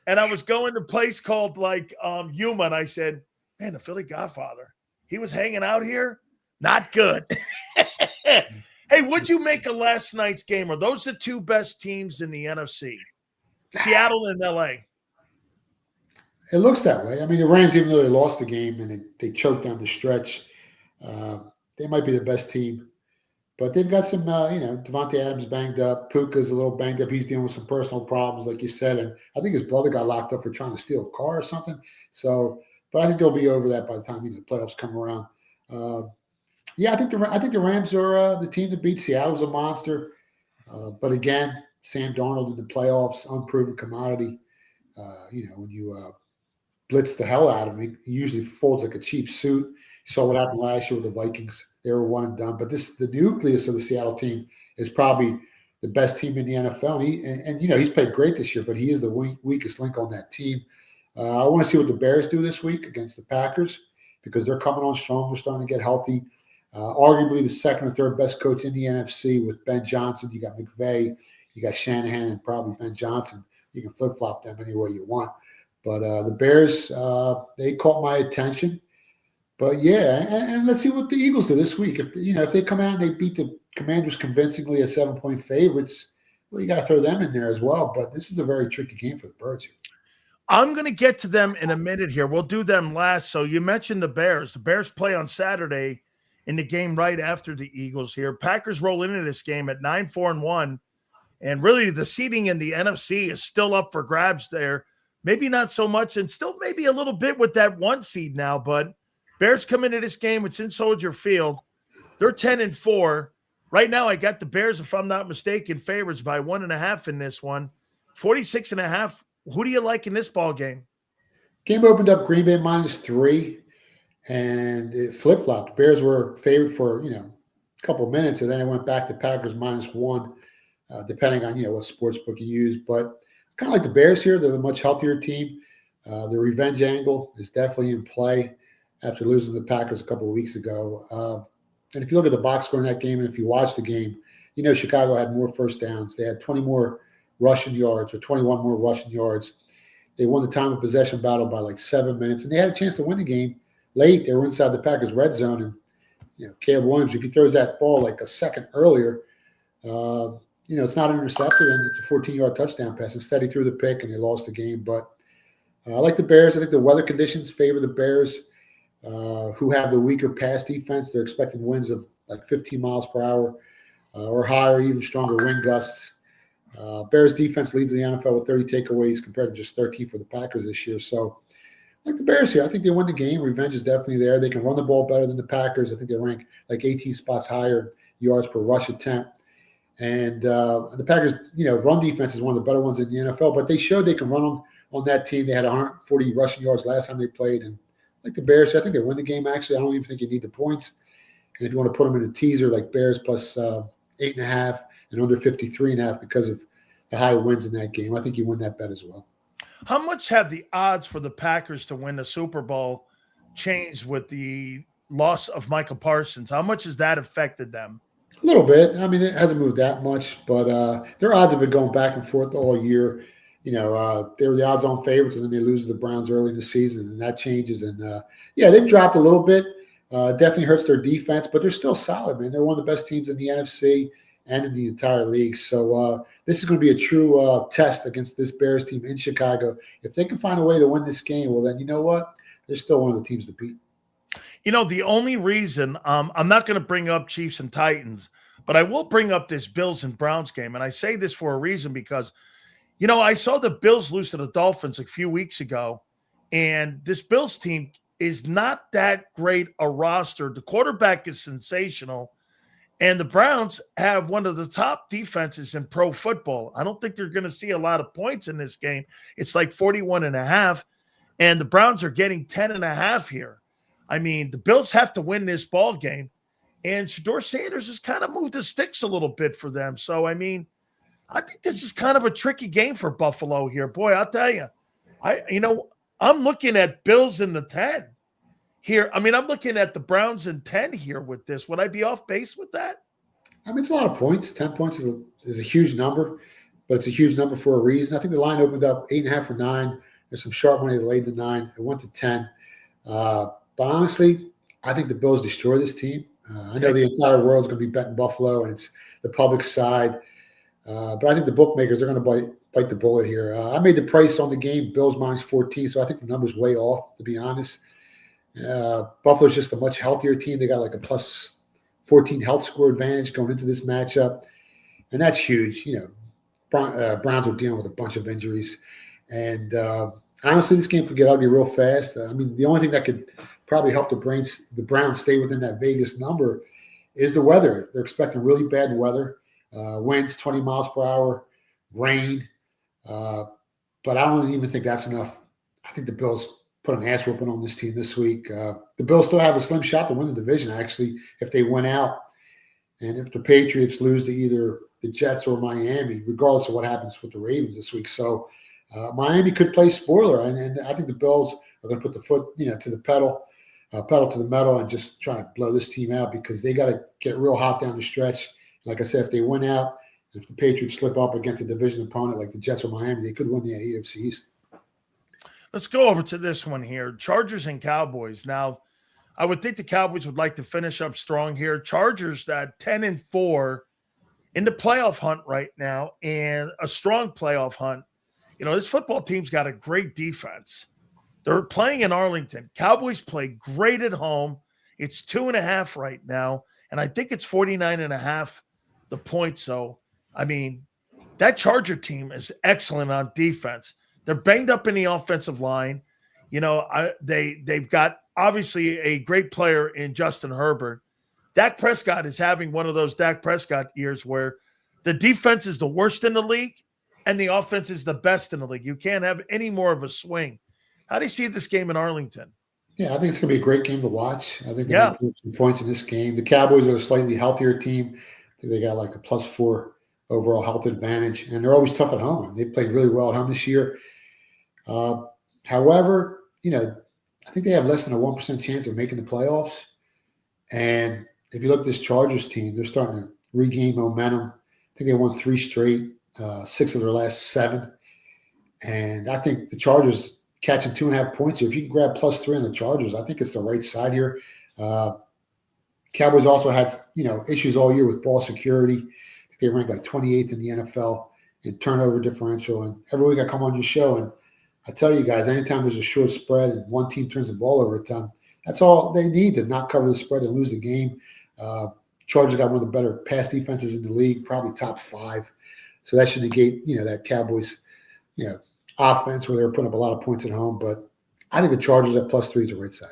and I was going to a place called Yuma, and I said, man, the Philly Godfather, he was hanging out here? Not good. Hey, what'd you make of last night's game? Are those the two best teams in the NFC? Seattle and L.A. It looks that way. I mean, the Rams, even though they lost the game and they choked down the stretch, they might be the best team. But they've got some, Devontae Adams banged up. Puka's a little banged up. He's dealing with some personal problems, like you said. And I think his brother got locked up for trying to steal a car or something. So, but I think they'll be over that by the time the playoffs come around. I think the Rams are the team to beat. Seattle's a monster. But again, Sam Darnold in the playoffs, unproven commodity. When you blitz the hell out of him, he usually folds like a cheap suit. You saw what happened last year with the Vikings. They were one and done. But the nucleus of the Seattle team is probably the best team in the NFL. And he's played great this year, but he is the weakest link on that team. I want to see what the Bears do this week against the Packers because they're coming on strong. They're starting to get healthy. Arguably the second or third best coach in the NFC with Ben Johnson. You got McVay, you got Shanahan, and probably Ben Johnson. You can flip-flop them any way you want. But the Bears, they caught my attention. But yeah, and let's see what the Eagles do this week. If they come out and they beat the Commanders convincingly as 7-point favorites, well, you got to throw them in there as well. But this is a very tricky game for the Birds here. I'm going to get to them in a minute here. We'll do them last. So you mentioned the Bears. The Bears play on Saturday in the game right after the Eagles here. Packers roll into this game at 9-4-1. And really the seeding in the NFC is still up for grabs there. Maybe not so much, and still maybe a little bit with that 1 seed now, but Bears come into this game. It's in Soldier Field. They're 10-4. Right now, I got the Bears, if I'm not mistaken, favorites by 1.5 in this one. 46.5. Who do you like in this ball game? Game opened up Green Bay -3, and it flip-flopped. The Bears were favored for, a couple of minutes, and then it went back to Packers -1, depending on, what sportsbook you use. But kind of like the Bears here. They're the much healthier team. The revenge angle is definitely in play after losing to the Packers a couple of weeks ago. And if you look at the box score in that game, and if you watch the game, Chicago had more first downs. They had 20 more rushing yards or 21 more rushing yards. They won the time of possession battle by like 7 minutes, and they had a chance to win the game late. They were inside the Packers' red zone, and Caleb Williams, if he throws that ball like a second earlier, it's not intercepted, and it's a 14-yard touchdown pass. Instead, he threw the pick, and they lost the game. But I like the Bears. I think the weather conditions favor the Bears, who have the weaker pass defense. They're expecting winds of like 15 miles per hour or higher, even stronger wind gusts. Bears defense leads the NFL with 30 takeaways compared to just 13 for the Packers this year. So I like the Bears here. I think they win the game. Revenge is definitely there. They can run the ball better than the Packers. I think they rank like 18 spots higher yards per rush attempt. And the Packers, run defense is one of the better ones in the NFL, but they showed they can run on that team. They had 140 rushing yards last time they played. And like the Bears, I think they win the game, actually. I don't even think you need the points. And if you want to put them in a teaser, like Bears plus 8.5 and under 53.5 because of the high wins in that game, I think you win that bet as well. How much have the odds for the Packers to win the Super Bowl changed with the loss of Michael Parsons? How much has that affected them? A little bit. I mean, it hasn't moved that much, but their odds have been going back and forth all year. They were the odds-on favorites, and then they lose to the Browns early in the season, and that changes. And, they've dropped a little bit. Definitely hurts their defense, but they're still solid, man. They're one of the best teams in the NFC and in the entire league. So this is going to be a true test against this Bears team in Chicago. If they can find a way to win this game, well, then you know what? They're still one of the teams to beat. The only reason I'm not going to bring up Chiefs and Titans, but I will bring up this Bills and Browns game. And I say this for a reason because, I saw the Bills lose to the Dolphins a few weeks ago, and this Bills team is not that great a roster. The quarterback is sensational, and the Browns have one of the top defenses in pro football. I don't think they're going to see a lot of points in this game. It's like 41.5, and the Browns are getting 10.5 here. I mean, the Bills have to win this ball game, and Shedeur Sanders has kind of moved the sticks a little bit for them. So, I mean, I think this is kind of a tricky game for Buffalo here. Boy, I'll tell you, I'm looking at Bills in the 10 here. I mean, I'm looking at the Browns in 10 here with this. Would I be off base with that? I mean, it's a lot of points. 10 points is a huge number, but it's a huge number for a reason. I think the line opened up 8.5 or 9. There's some sharp money that laid the 9. It went to 10. But honestly, I think the Bills destroy this team. I know the entire world's going to be betting Buffalo, and it's the public side. But I think the bookmakers are going to bite the bullet here. I made the price on the game, Bills -14, so I think the number's way off, to be honest. Buffalo's just a much healthier team. They got like a plus 14 health score advantage going into this matchup, and that's huge. Browns are dealing with a bunch of injuries, and honestly, this game could get ugly real fast. I mean, the only thing that could probably help the Browns stay within that Vegas number is the weather. They're expecting really bad weather. Winds 20 miles per hour, rain. But I don't even think that's enough. I think the Bills put an ass whooping on this team this week. The Bills still have a slim shot to win the division, actually, if they win out. And if the Patriots lose to either the Jets or Miami, regardless of what happens with the Ravens this week. So Miami could play spoiler. And I think the Bills are going to put the foot, to the pedal to the metal and just try to blow this team out because they got to get real hot down the stretch. Like I said, if they win out, if the Patriots slip up against a division opponent like the Jets or Miami, they could win the AFC East. Let's go over to this one here. Chargers and Cowboys. Now, I would think the Cowboys would like to finish up strong here. Chargers at 10-4 in the playoff hunt right now, and a strong playoff hunt. This football team's got a great defense. They're playing in Arlington. Cowboys play great at home. It's 2.5 right now, and I think it's 49.5 the point. So, I mean, that Charger team is excellent on defense. They're banged up in the offensive line. They've got obviously a great player in Justin Herbert. Dak Prescott is having one of those Dak Prescott years where the defense is the worst in the league, and the offense is the best in the league. You can't have any more of a swing. How do you see this game in Arlington? Yeah, I think it's going to be a great game to watch. I think they're Yeah. going to put some points in this game. The Cowboys are a slightly healthier team. I think they got like a +4 overall health advantage, and they're always tough at home. They played really well at home this year. However, I think they have less than a 1% chance of making the playoffs. And if you look at this Chargers team, they're starting to regain momentum. I think they won 3 straight, 6 of their last 7. And I think the Chargers catching 2.5 points here. If you can grab +3 on the Chargers, I think it's the right side here. Cowboys also had, issues all year with ball security. They ranked like 28th in the NFL in turnover differential. And every week I come on your show and I tell you guys, anytime there's a short spread and one team turns the ball over a ton, that's all they need to not cover the spread and lose the game. Chargers got one of the better pass defenses in the league, probably top 5. So that should negate, that Cowboys, offense where they're putting up a lot of points at home. But I think the Chargers at +3 is the right side.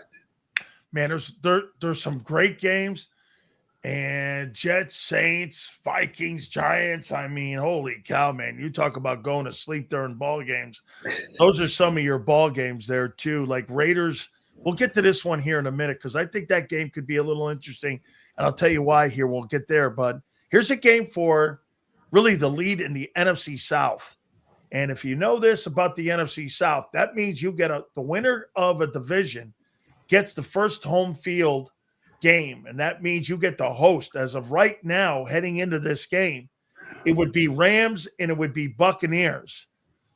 Man, there's some great games. And Jets, Saints, Vikings, Giants. I mean, holy cow, man. You talk about going to sleep during ball games. Those are some of your ball games there, too. Like Raiders. We'll get to this one here in a minute because I think that game could be a little interesting. And I'll tell you why here. We'll get there. But here's a game for really the lead in the NFC South. And if you know this about the NFC South, that means you get the winner of a division gets the first home field game, and that means you get the host. As of right now, heading into this game, it would be Rams and it would be Buccaneers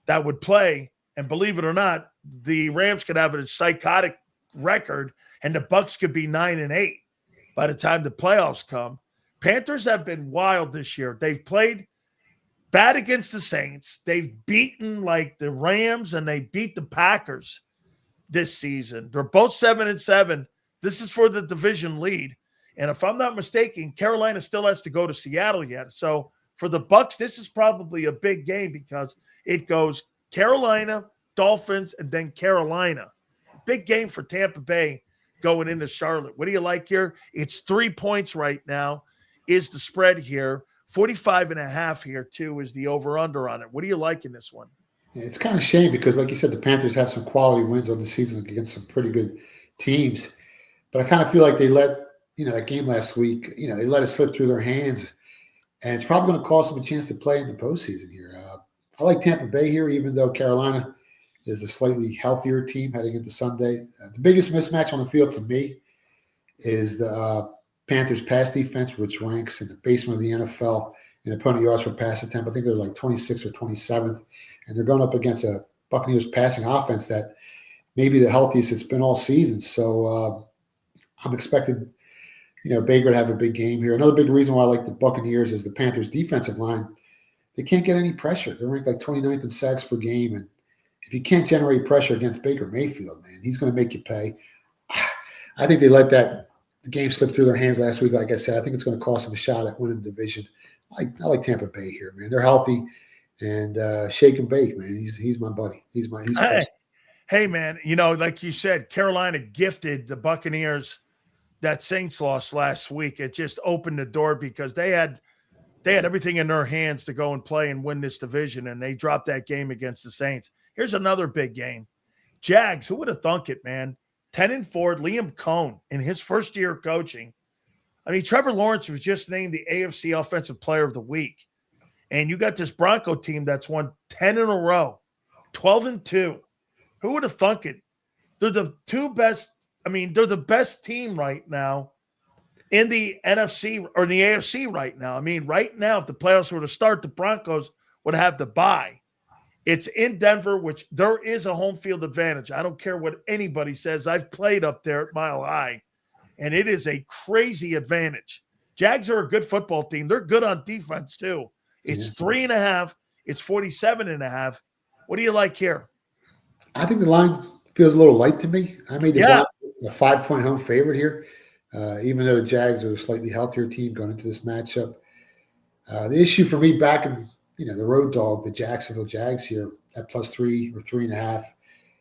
that would play. And believe it or not, the Rams could have a psychotic record, and the Bucs could be 9-8 by the time the playoffs come. Panthers have been wild this year. They've played bad against the Saints. They've beaten like the Rams, and they beat the Packers this season. They're both 7-7. This is for the division lead. And if I'm not mistaken, Carolina still has to go to Seattle yet. So for the Bucs, this is probably a big game because it goes Carolina, Dolphins, and then Carolina. Big game for Tampa Bay going into Charlotte. What do you like here? It's 3 points right now is the spread here. 45.5 here, too, is the over-under on it. What do you like in this one? Yeah, it's kind of a shame because, like you said, the Panthers have some quality wins on the season against some pretty good teams. But I kind of feel like they let, that game last week, they let it slip through their hands. And it's probably going to cost them a chance to play in the postseason here. I like Tampa Bay here, even though Carolina is a slightly healthier team heading into Sunday. The biggest mismatch on the field to me is the Panthers pass defense, which ranks in the basement of the NFL in opponent yards per pass attempt. I think they're like 26th or 27th. And they're going up against a Buccaneers passing offense that may be the healthiest it's been all season. So I'm expecting, Baker to have a big game here. Another big reason why I like the Buccaneers is the Panthers' defensive line. They can't get any pressure. They're ranked like 29th in sacks per game. And if you can't generate pressure against Baker Mayfield, man, he's going to make you pay. I think they let the game slip through their hands last week. Like I said, I think it's going to cost them a shot at winning the division. I like Tampa Bay here, man. They're healthy and shake and bake, man. He's my buddy. He's Hey, man, like you said, Carolina gifted the Buccaneers that Saints loss last week. It just opened the door because they had everything in their hands to go and play and win this division, and they dropped that game against the Saints. Here's another big game. Jags, who would have thunk it, man? 10-4, Liam Cohn in his first year of coaching. I mean, Trevor Lawrence was just named the AFC Offensive Player of the Week. And you got this Bronco team that's won 10 in a row, 12-2. Who would have thunk it? They're the two best. I mean, they're the best team right now in the NFC or the AFC right now. I mean, right now, if the playoffs were to start, the Broncos would have to bye. It's in Denver, which there is a home field advantage. I don't care what anybody says. I've played up there at Mile High, and it is a crazy advantage. Jags are a good football team. They're good on defense, too. It's 3.5. It's 47.5. What do you like here? I think the line feels a little light to me. I made the a 5-point home favorite here, even though the Jags are a slightly healthier team going into this matchup. The issue for me back in the road dog, the Jacksonville Jags here at +3 or 3.5,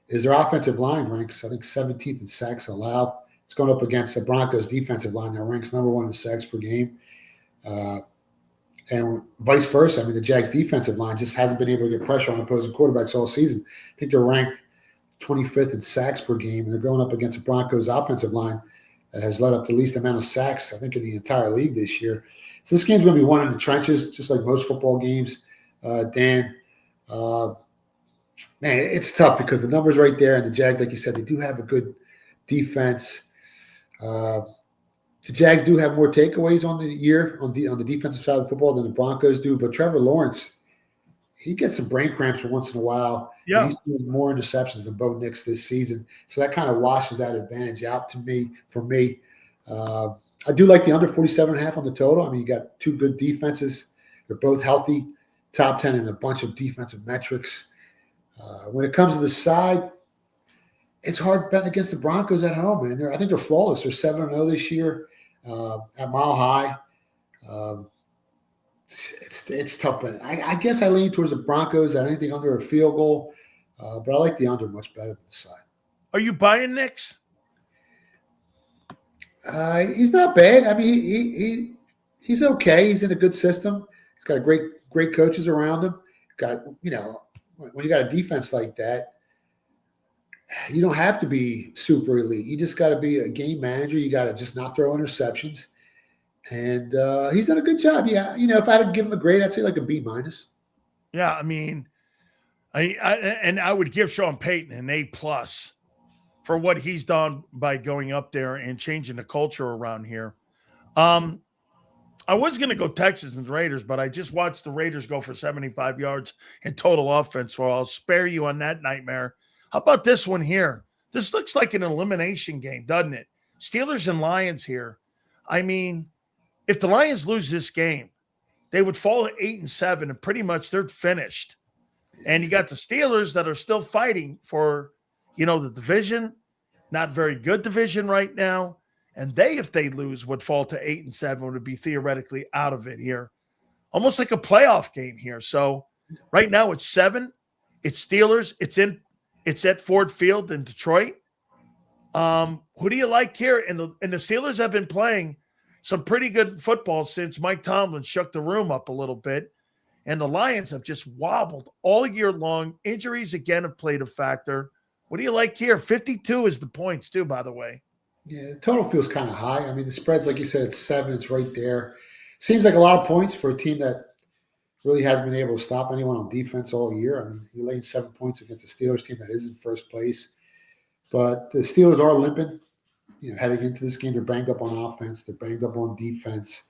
is their offensive line ranks, I think, 17th in sacks allowed. It's going up against the Broncos defensive line that ranks #1 in sacks per game. And vice versa. I mean, the Jags defensive line just hasn't been able to get pressure on opposing quarterbacks all season. I think they're ranked 25th in sacks per game, and they're going up against the Broncos offensive line that has led up the least amount of sacks, I think, in the entire league this year. So this game's going to be won in the trenches, just like most football games, Dan. Man, it's tough because the numbers right there, and the Jags, like you said, they do have a good defense. The Jags do have more takeaways on the year on the defensive side of the football than the Broncos do, but Trevor Lawrence, he gets some brain cramps for once in a while. Yeah. He's doing more interceptions than Bo Nix this season. So that kind of washes that advantage out for me. I do like the under 47.5 on the total. I mean, you got two good defenses. They're both healthy, top 10 in a bunch of defensive metrics. When it comes to the side, it's hard betting against the Broncos at home, man. I think they're flawless. They're 7-0 this year at Mile High. It's tough, but I guess I lean towards the Broncos at anything under a field goal, but I like the under much better than the side. Are you buying Nix? He's not bad. I mean, he's okay. He's in a good system. He's got great coaches around him. When you got a defense like that, you don't have to be super elite. You just got to be a game manager. You got to just not throw interceptions. And he's done a good job. Yeah, if I had to give him a grade, I'd say like a B-. Yeah, I mean, I would give Sean Payton an A+ for what he's done by going up there and changing the culture around here. I was going to go Texans and Raiders, but I just watched the Raiders go for 75 yards in total offense, so I'll spare you on that nightmare. How about this one here? This looks like an elimination game, doesn't it? Steelers and Lions here. I mean, if the Lions lose this game, they would fall at 8-7, and pretty much they're finished. And you got the Steelers that are still fighting for, the division, not very good division right now. And if they lose, would fall to 8-7, would be theoretically out of it here. Almost like a playoff game here. So right now it's 7. It's Steelers. It's at Ford Field in Detroit. Who do you like here? And the Steelers have been playing some pretty good football since Mike Tomlin shook the room up a little bit. And the Lions have just wobbled all year long. Injuries, again, have played a factor. What do you like here? 52 is the points, too, by the way. Yeah, the total feels kind of high. I mean, the spread's, like you said, it's 7. It's right there. Seems like a lot of points for a team that really hasn't been able to stop anyone on defense all year. I mean, you're laying 7 points against a Steelers team that is in first place. But the Steelers are limping. Heading into this game, they're banged up on offense. They're banged up on defense.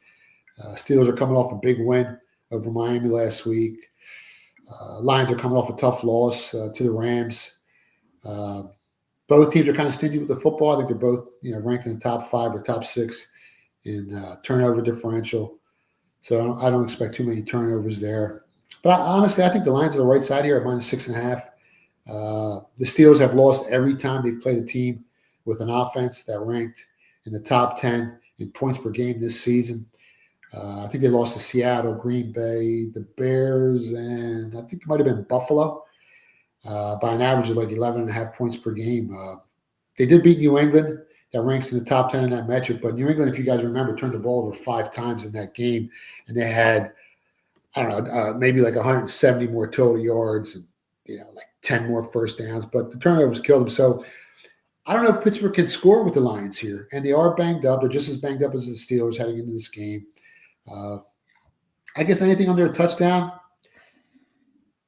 Steelers are coming off a big win over Miami last week. Lions are coming off a tough loss to the Rams. Both teams are kind of stingy with the football. I think they're both, ranked in the top 5 or top 6 in turnover differential. So I don't expect too many turnovers there. But honestly, I think the Lions are the right side here at -6.5. The Steelers have lost every time they've played a team with an offense that ranked in the top 10 in points per game this season. I think they lost to Seattle, Green Bay, the Bears, and I think it might have been Buffalo by an average of like 11.5 points per game. They did beat New England. That ranks in the top 10 in that metric. But New England, if you guys remember, turned the ball over 5 times in that game. And they had, maybe like 170 more total yards and, like 10 more first downs. But the turnovers killed them. So I don't know if Pittsburgh can score with the Lions here. And they are banged up. They're just as banged up as the Steelers heading into this game. I guess anything under a touchdown,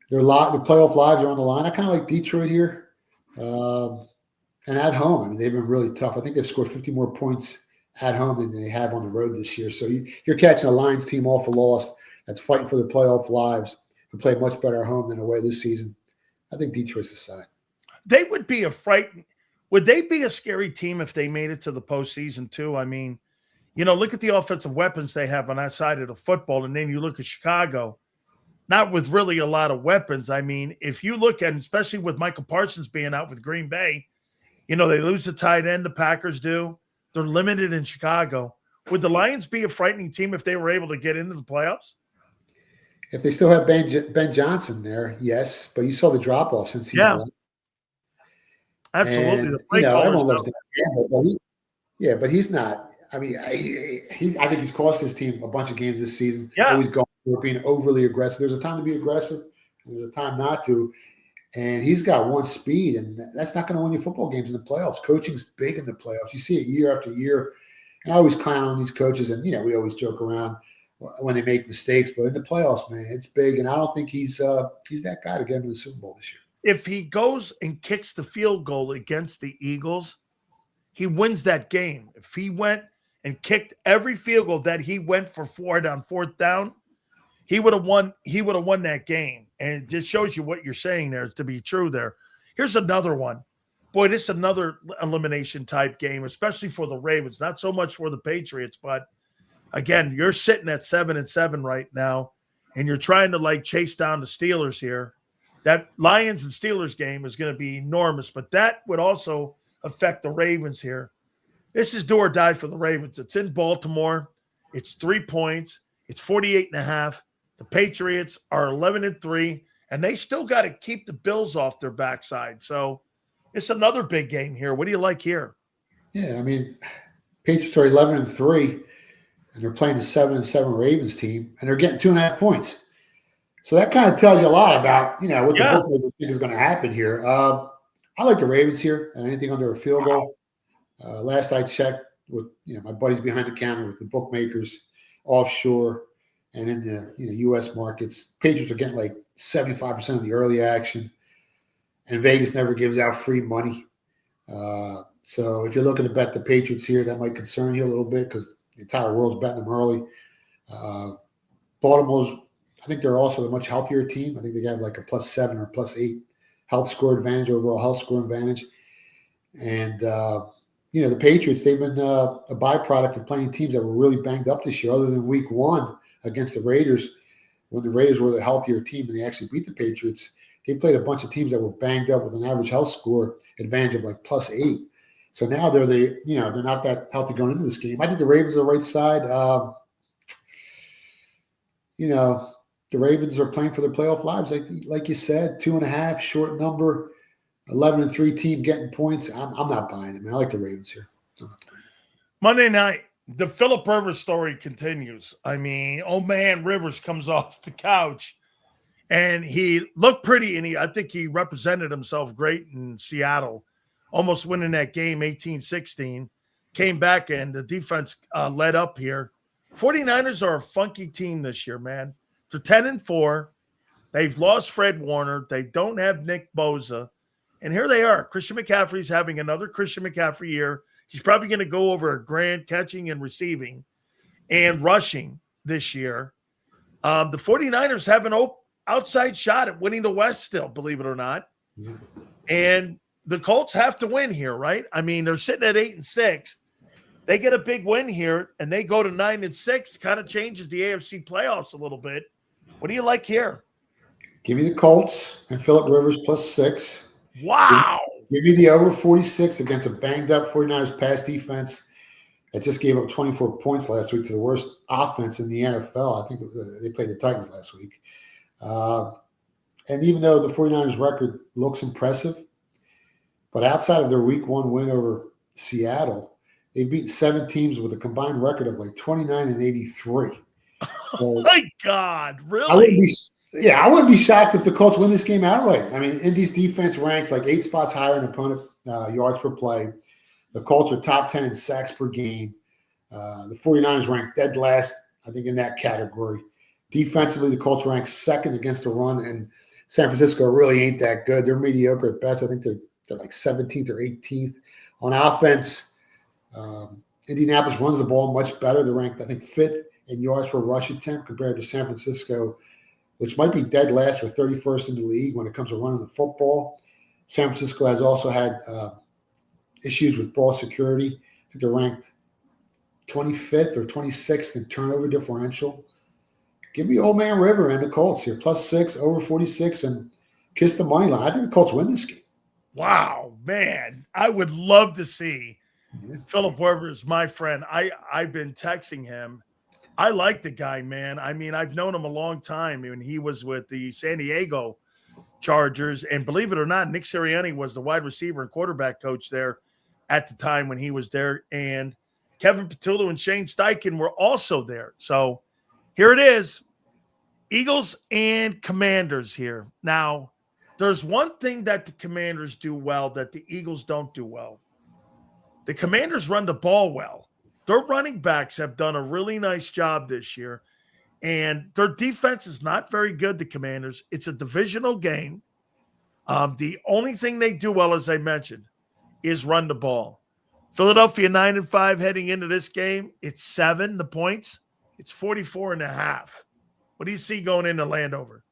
the playoff lives are on the line. I kind of like Detroit here. And at home, I mean, they've been really tough. I think they've scored 50 more points at home than they have on the road this year. So you're catching a Lions team off a loss that's fighting for their playoff lives, who play much better at home than away this season. I think Detroit's the side. They would be would they be a scary team if they made it to the postseason too? I mean, look at the offensive weapons they have on that side of the football. And then you look at Chicago, not with really a lot of weapons. I mean, if you look at, especially with Michael Parsons being out with Green Bay, they lose the tight end, the Packers do. They're limited in Chicago. Would the Lions be a frightening team if they were able to get into the playoffs? If they still have Ben Johnson there, yes. But you saw the drop-off since he's left. Absolutely. And, everyone loves but he's not. I mean, I think he's cost his team a bunch of games this season. Yeah. Always going we're being overly aggressive. There's a time to be aggressive, and there's a time not to. And he's got one speed, and that's not going to win you football games in the playoffs. Coaching's big in the playoffs. You see it year after year. And I always clown on these coaches, and we always joke around when they make mistakes. But in the playoffs, man, it's big, and I don't think he's that guy to get him to the Super Bowl this year. If he goes and kicks the field goal against the Eagles, he wins that game. If he went and kicked every field goal that he went for 4 on 4th down, he would have won. He would have won that game, and it just shows you what you're saying there is to be true. There. Here's another one. Boy, this is another elimination type game, especially for the Ravens. Not so much for the Patriots, but again, you're sitting at 7-7 right now, and you're trying to chase down the Steelers here. That Lions and Steelers game is going to be enormous, but that would also affect the Ravens here. This is do or die for the Ravens. It's in Baltimore. It's 3 points. It's 48.5. The Patriots are 11-3, and they still got to keep the Bills off their backside. So it's another big game here. What do you like here? Yeah, I mean, Patriots are 11-3, and they're playing a 7-7 Ravens team, and they're getting 2.5 points. So that kind of tells you a lot about, what the bookmakers think is going to happen here. I like the Ravens here, and anything under a field goal. Last I checked with, my buddies behind the counter with the bookmakers, offshore, and in the U.S. markets, Patriots are getting 75% of the early action, and Vegas never gives out free money. So if you're looking to bet the Patriots here, that might concern you a little bit because the entire world's betting them early. Baltimore's, I think they're also a much healthier team. I think they have a +7 or +8 health score advantage, overall health score advantage. And, the Patriots, they've been a byproduct of playing teams that were really banged up this year, other than week 1 against the Raiders, when the Raiders were the healthier team and they actually beat the Patriots. They played a bunch of teams that were banged up with an average health score advantage of +8. So now they're they're not that healthy going into this game. I think the Ravens are the right side. The Ravens are playing for their playoff lives, like you said, 2.5 short number, 11-3 team getting points. I'm not buying it, man. I like the Ravens here. Monday night, the Phillip Rivers story continues. I mean, old man Rivers comes off the couch, and he looked pretty, and I think he represented himself great in Seattle, almost winning that game 18-16. Came back, and the defense led up here. 49ers are a funky team this year, man. They're 10-4. They've lost Fred Warner. They don't have Nick Bosa. And here they are. Christian McCaffrey's having another Christian McCaffrey year. He's probably going to go over a grand catching and receiving and rushing this year. The 49ers have an outside shot at winning the West still, believe it or not. Yeah. And the Colts have to win here, right? I mean, they're sitting at 8-6. They get a big win here, and they go to 9-6. Kind of changes the AFC playoffs a little bit. What do you like here? Give me the Colts and Phillip Rivers +6. Wow. Give me the over 46 against a banged-up 49ers pass defense that just gave up 24 points last week to the worst offense in the NFL. I think they played the Titans last week. And even though the 49ers record looks impressive, but outside of their week 1 win over Seattle, they've beaten 7 teams with a combined record of 29-83. Oh, my God. Really? I wouldn't be shocked if the Colts win this game outright. I mean, Indy's defense ranks 8 spots higher in opponent yards per play. The Colts are top 10 in sacks per game. The 49ers rank dead last, I think, in that category. Defensively, the Colts rank 2nd against the run, and San Francisco really ain't that good. They're mediocre at best. I think they're 17th or 18th. On offense, Indianapolis runs the ball much better. They're ranked, I think, 5th in yards per rush attempt compared to San Francisco, which might be dead last or 31st in the league when it comes to running the football. San Francisco has also had issues with ball security. I think they're ranked 25th or 26th in turnover differential. Give me old man River and the Colts here, +6, over 46, and kiss the money line. I think the Colts win this game. Wow, man. I would love to see Phillip Rivers, my friend. I've been texting him. I like the guy, man. I mean, I've known him a long time when he was with the San Diego Chargers. And believe it or not, Nick Sirianni was the wide receiver and quarterback coach there at the time when he was there. And Kevin Patullo and Shane Steichen were also there. So here it is. Eagles and Commanders here. Now, there's one thing that the Commanders do well that the Eagles don't do well. The Commanders run the ball well. Their running backs have done a really nice job this year, and their defense is not very good, the Commanders. It's a divisional game. The only thing they do well, as I mentioned, is run the ball. Philadelphia 9-5 heading into this game. It's 7, the points. It's 44.5. What do you see going into Landover?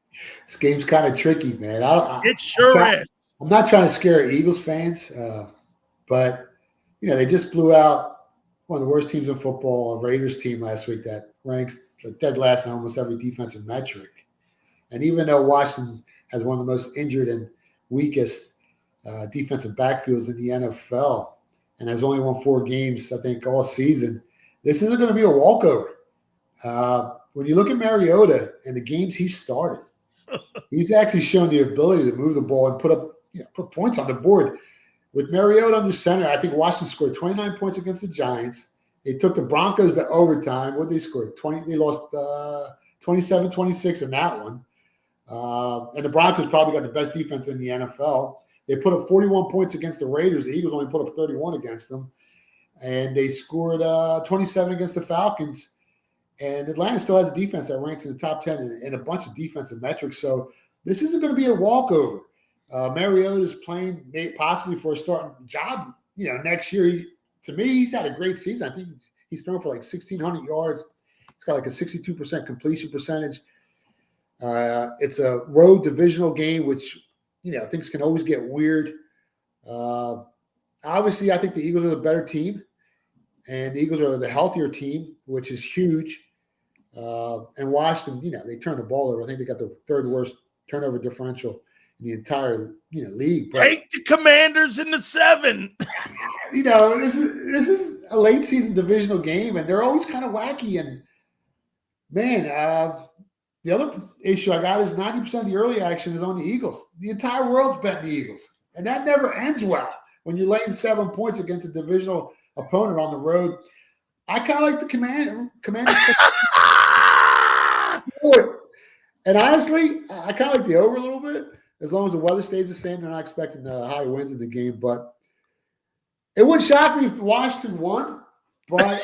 This game's kind of tricky, man. It sure is. I'm not trying to scare Eagles fans, but they just blew out one of the worst teams in football, a Raiders team last week that ranks dead last in almost every defensive metric. And even though Washington has one of the most injured and weakest defensive backfields in the NFL and has only won 4 games, I think, all season, this isn't going to be a walkover. When you look at Mariota and the games he started, he's actually shown the ability to move the ball and put points on the board. With Mariota under center, I think Washington scored 29 points against the Giants. They took the Broncos to overtime. What they scored? 20. They lost 27-26 in that one. And the Broncos probably got the best defense in the NFL. They put up 41 points against the Raiders. The Eagles only put up 31 against them. And they scored 27 against the Falcons. And Atlanta still has a defense that ranks in the top 10 in a bunch of defensive metrics. So this isn't going to be a walkover. Mariota is playing possibly for a starting job, next year. To me, he's had a great season. I think he's thrown for like 1,600 yards. He's got like a 62% completion percentage. It's a road divisional game, which, things can always get weird. Obviously, I think the Eagles are the better team, and the Eagles are the healthier team, which is huge. And Washington, they turned the ball over. I think they got the 3rd worst turnover differential in the entire, league. But, take the Commanders in the 7. This is a late season divisional game, and they're always kind of wacky. And man, the other issue I got is 90% of the early action is on the Eagles. The entire world's betting the Eagles, and that never ends well when you're laying 7 points against a divisional opponent on the road. I kind of like the Commanders. And honestly, I kind of like the over a little bit. As long as the weather stays the same, they're not expecting high winds in the game. But it wouldn't shock me if Washington won. But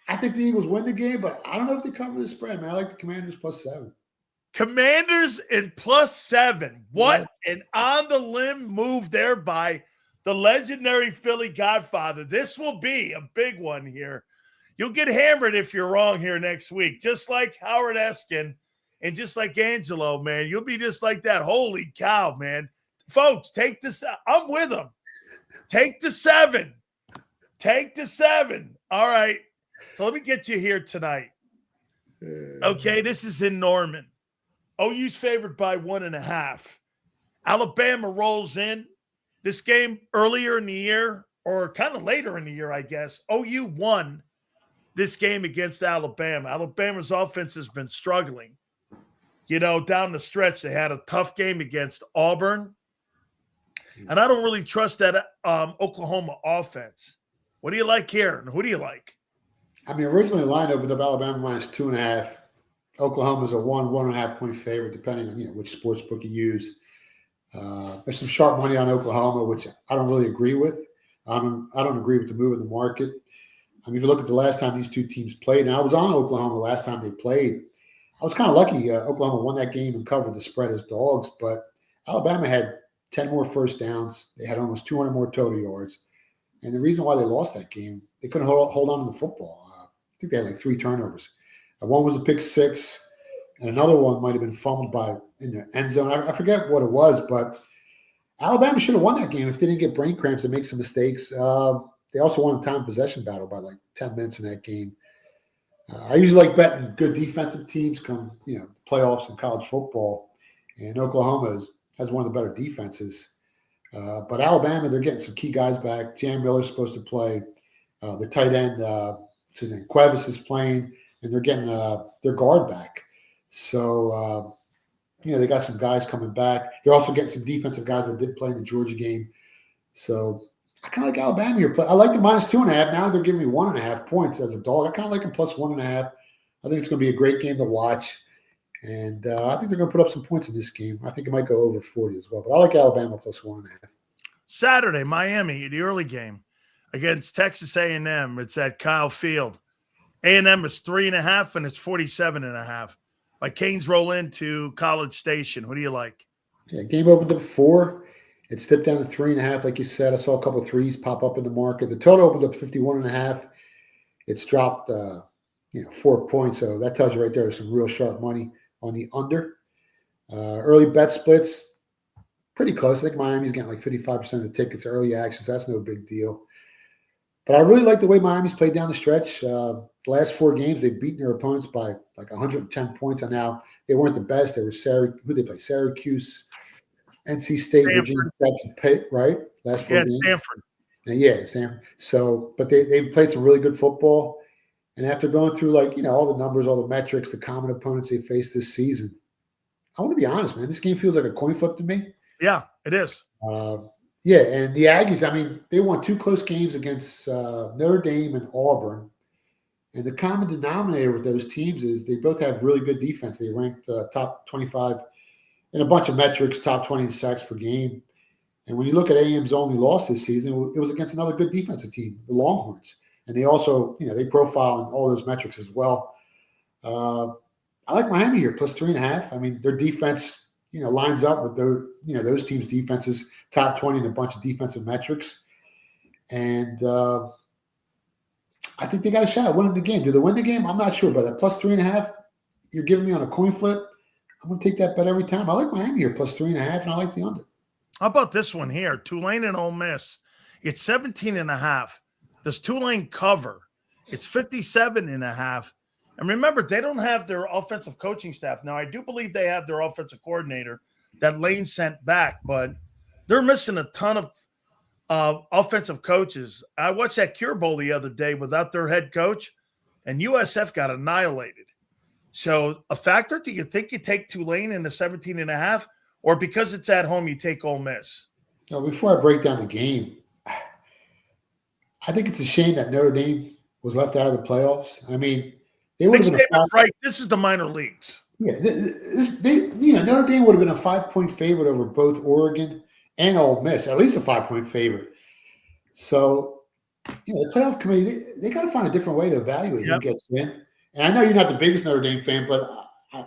I think the Eagles win the game. But I don't know if they cover the spread, man. I like the Commanders +7. Commanders and +7. What an on-the-limb move there by the legendary Philly Godfather. This will be a big one here. You'll get hammered if you're wrong here next week, just like Howard Eskin. And just like Angelo, man, you'll be just like that. Holy cow, man. Folks, take this. I'm with them. Take the 7. Take the 7. All right. So let me get you here tonight. Okay, this is in Norman. OU's favored by 1.5. Alabama rolls in. This game earlier in the year, or kind of later in the year, I guess, OU won this game against Alabama. Alabama's offense has been struggling. Down the stretch, they had a tough game against Auburn. And I don't really trust that Oklahoma offense. What do you like here? And who do you like? I mean, originally the line opened up Alabama -2.5. Oklahoma's a 1.5 point favorite, depending on which sports book you use. There's some sharp money on Oklahoma, which I don't really agree with. I don't agree with the move in the market. I mean, if you look at the last time these two teams played, and I was on Oklahoma last time they played, I was kind of lucky Oklahoma won that game and covered the spread as dogs, but Alabama had 10 more first downs. They had almost 200 more total yards. And the reason why they lost that game, they couldn't hold on to the football. I think they had like 3 turnovers. One was a pick 6, and another one might have been fumbled in the end zone. I forget what it was, but Alabama should have won that game if they didn't get brain cramps and make some mistakes. They also won a time possession battle by like 10 minutes in that game. I usually like betting good defensive teams come, playoffs in college football, and Oklahoma has one of the better defenses. But Alabama, they're getting some key guys back. Jam Miller's supposed to play. Their tight end, what's his name, Cuevas is playing, and they're getting their guard back. So, they got some guys coming back. They're also getting some defensive guys that did play in the Georgia game. So I kind of like Alabama here. I like the -2.5. Now they're giving me 1.5 points as a dog. I kind of like them +1.5. I think it's going to be a great game to watch. And I think they're going to put up some points in this game. I think it might go over 40 as well. But I like Alabama plus 1.5. Saturday, Miami, the early game against Texas A&M. It's at Kyle Field. A&M is 3.5, and it's 47.5. Like Canes roll into College Station. Who do you like? Yeah, game opened up 4. It dipped down to 3.5, like you said. I saw a couple of threes pop up in the market. The total opened up 51.5. It's dropped, 4 points. So that tells you right there some real sharp money on the under. Early bet splits, pretty close. I think Miami's getting like 55% of the tickets, early action, so that's no big deal. But I really like the way Miami's played down the stretch. The last 4 games, they've beaten their opponents by like 110 points. And now they weren't the best. They were who they play? Syracuse, NC State, Stanford. Virginia Tech, and Pitt, right? Last 4 games. Stanford. Yeah, Stanford. So, but they've played some really good football. And after going through all the numbers, all the metrics, the common opponents they faced this season, I want to be honest, man. This game feels like a coin flip to me. Yeah, it is. Yeah, and the Aggies, I mean, they won 2 close games against Notre Dame and Auburn. And the common denominator with those teams is they both have really good defense. They ranked top 25 in a bunch of metrics, top 20 in sacks per game. And when you look at A&M's only loss this season, it was against another good defensive team, the Longhorns. And they also, they profile in all those metrics as well. I like Miami here, plus 3.5. I mean, their defense, lines up with those teams' defenses, top 20 in a bunch of defensive metrics. And I think they got a shot at winning the game. Do they win the game? I'm not sure, but at plus 3.5, you're giving me on a coin flip. I'm going to take that bet every time. I like Miami here, plus 3.5, and I like the under. How about this one here? Tulane and Ole Miss. It's 17.5. Does Tulane cover? It's 57.5. And remember, they don't have their offensive coaching staff. Now, I do believe they have their offensive coordinator that Lane sent back, but they're missing a ton of offensive coaches. I watched that Cure Bowl the other day without their head coach, and USF got annihilated. So a factor, do you think you take Tulane in the 17.5, or because it's at home, you take Ole Miss? Now, before I break down the game, I think it's a shame that Notre Dame was left out of the playoffs. I mean, they would have been right. This is the minor leagues. Yeah, Notre Dame would have been a 5-point favorite over both Oregon and Ole Miss, at least a 5-point favorite. So, the playoff committee, they got to find a different way to evaluate who gets in. And I know you're not the biggest Notre Dame fan, but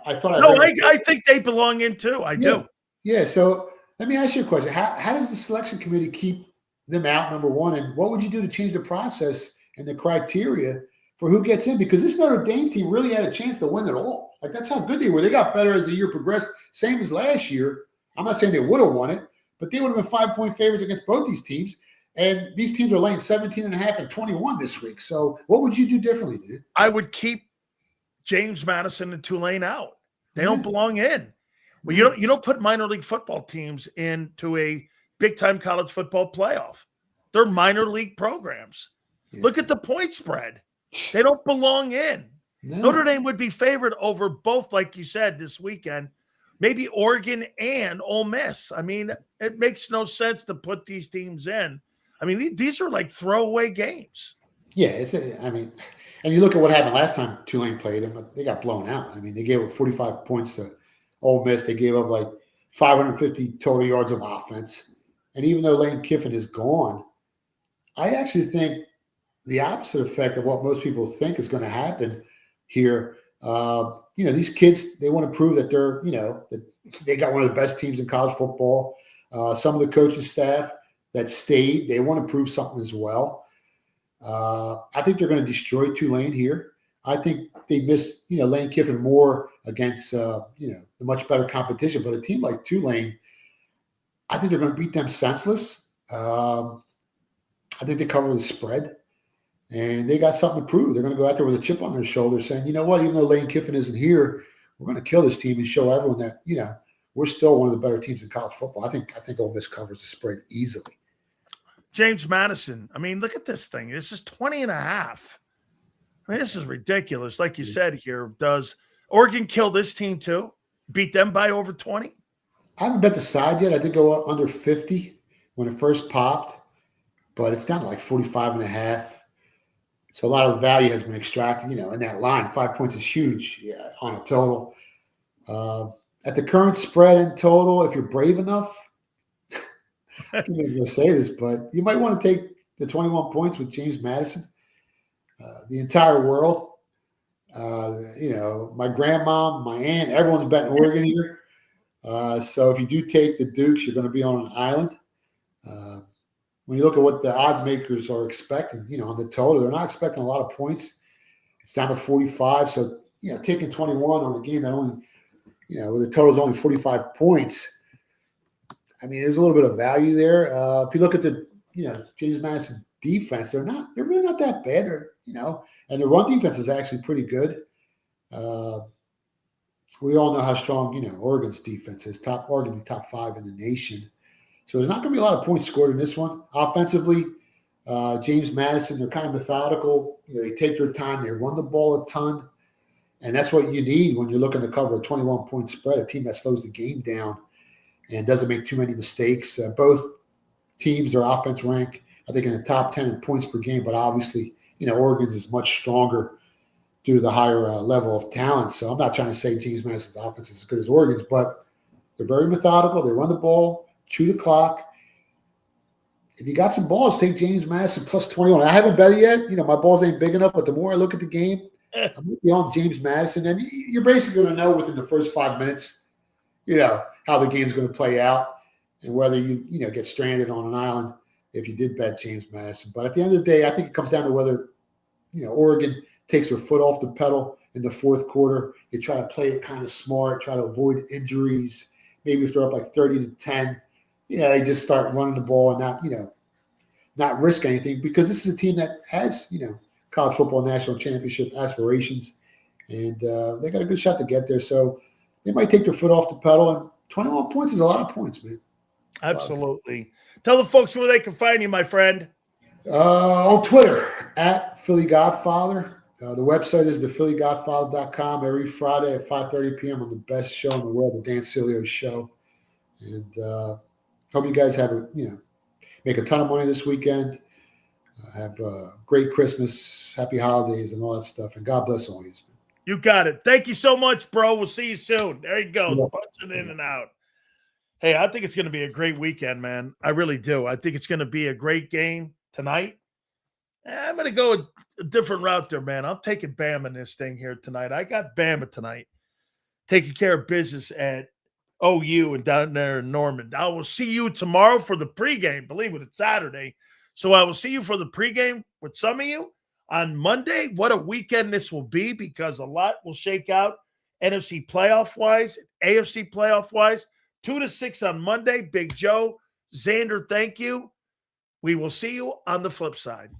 I thought I think they belong in too. I do. Yeah. So let me ask you a question: How does the selection committee keep them out? Number one, and what would you do to change the process and the criteria for who gets in? Because this Notre Dame team really had a chance to win it all. Like, that's how good they were. They got better as the year progressed, same as last year. I'm not saying they would have won it, but they would have been 5-point favorites against both these teams. And these teams are laying 17.5 and 21 this week. So what would you do differently, dude? I would keep James Madison and Tulane out. They don't belong in. Well, you don't put minor league football teams into a big-time college football playoff. They're minor league programs. Yeah. Look at the point spread. They don't belong in. No. Notre Dame would be favored over both, like you said, this weekend. Maybe Oregon and Ole Miss. I mean, it makes no sense to put these teams in. I mean, these are like throwaway games. Yeah, and you look at what happened last time Tulane played them, they got blown out. I mean, they gave up 45 points to Ole Miss. They gave up like 550 total yards of offense. And even though Lane Kiffin is gone, I actually think the opposite effect of what most people think is going to happen here. These kids, they want to prove that they're, that they got one of the best teams in college football. Some of the coaching staff that stayed, they want to prove something as well. I think they're going to destroy Tulane here. I think they miss, Lane Kiffin more against, the much better competition. But a team like Tulane, I think they're going to beat them senseless. I think they cover the spread. And they got something to prove. They're going to go out there with a chip on their shoulder saying, you know what, even though Lane Kiffin isn't here, we're going to kill this team and show everyone that, we're still one of the better teams in college football. I think Ole Miss covers the spread easily. James Madison. I mean, look at this thing. This is 20.5. I mean, this is ridiculous. Like you said here, does Oregon kill this team too? Beat them by over 20? I haven't bet the side yet. I did go under 50 when it first popped, but it's down to like 45.5. So a lot of the value has been extracted, in that line. 5 points is huge on a total. At the current spread in total, if you're brave enough, I'm not going to say this, but you might want to take the 21 points with James Madison. The entire world, my grandma, my aunt, everyone's betting Oregon here. So if you do take the Dukes, you're going to be on an island. When you look at what the odds makers are expecting, on the total, they're not expecting a lot of points. It's down to 45. So, taking 21 on a game that only, where the total is only 45 points. I mean, there's a little bit of value there. If you look at the, James Madison defense, they're really not that bad. And the run defense is actually pretty good. We all know how strong, Oregon's defense is. Arguably top 5 in the nation. So there's not going to be a lot of points scored in this one. Offensively, James Madison, they're kind of methodical. They take their time. They run the ball a ton. And that's what you need when you're looking to cover a 21-point spread, a team that slows the game down and doesn't make too many mistakes. Both teams, their offense rank, I think, in the top 10 in points per game. But obviously, Oregon's is much stronger due to the higher level of talent. So I'm not trying to say James Madison's offense is as good as Oregon's, but they're very methodical. They run the ball, chew the clock. If you got some balls, take James Madison plus 21. I haven't bet it yet. My balls ain't big enough, but the more I look at the game, I'm going to be on James Madison. And you're basically going to know within the first 5 minutes, how the game's going to play out and whether you get stranded on an island if you did bet James Madison. But at the end of the day, I think it comes down to whether, Oregon takes their foot off the pedal in the fourth quarter. They try to play it kind of smart, try to avoid injuries. Maybe if they're up like 30-10, they just start running the ball and not risk anything, because this is a team that has, college football national championship aspirations, and they got a good shot to get there. So they might take their foot off the pedal, and 21 points is a lot of points, man. Absolutely. Tell the folks where they can find you, my friend. On Twitter, at Philly Godfather. The website is thephillygodfather.com. Every Friday at 5:30 p.m. on the best show in the world, the Dan Sileo Show. And hope you guys have make a ton of money this weekend. Have a great Christmas, happy holidays, and all that stuff. And God bless all of you. You got it. Thank you so much, bro. We'll see you soon. There you go. Yeah. Punching in and out. Hey, I think it's going to be a great weekend, man. I really do. I think it's going to be a great game tonight. I'm going to go a different route there, man. I'm taking Bama in this thing here tonight. I got Bama tonight, taking care of business at OU and down there in Norman. I will see you tomorrow for the pregame. Believe it, it's Saturday. So I will see you for the pregame with some of you on Monday. What a weekend this will be, because a lot will shake out NFC playoff-wise, AFC playoff-wise. 2-6 on Monday. Big Joe, Xander, thank you. We will see you on the flip side.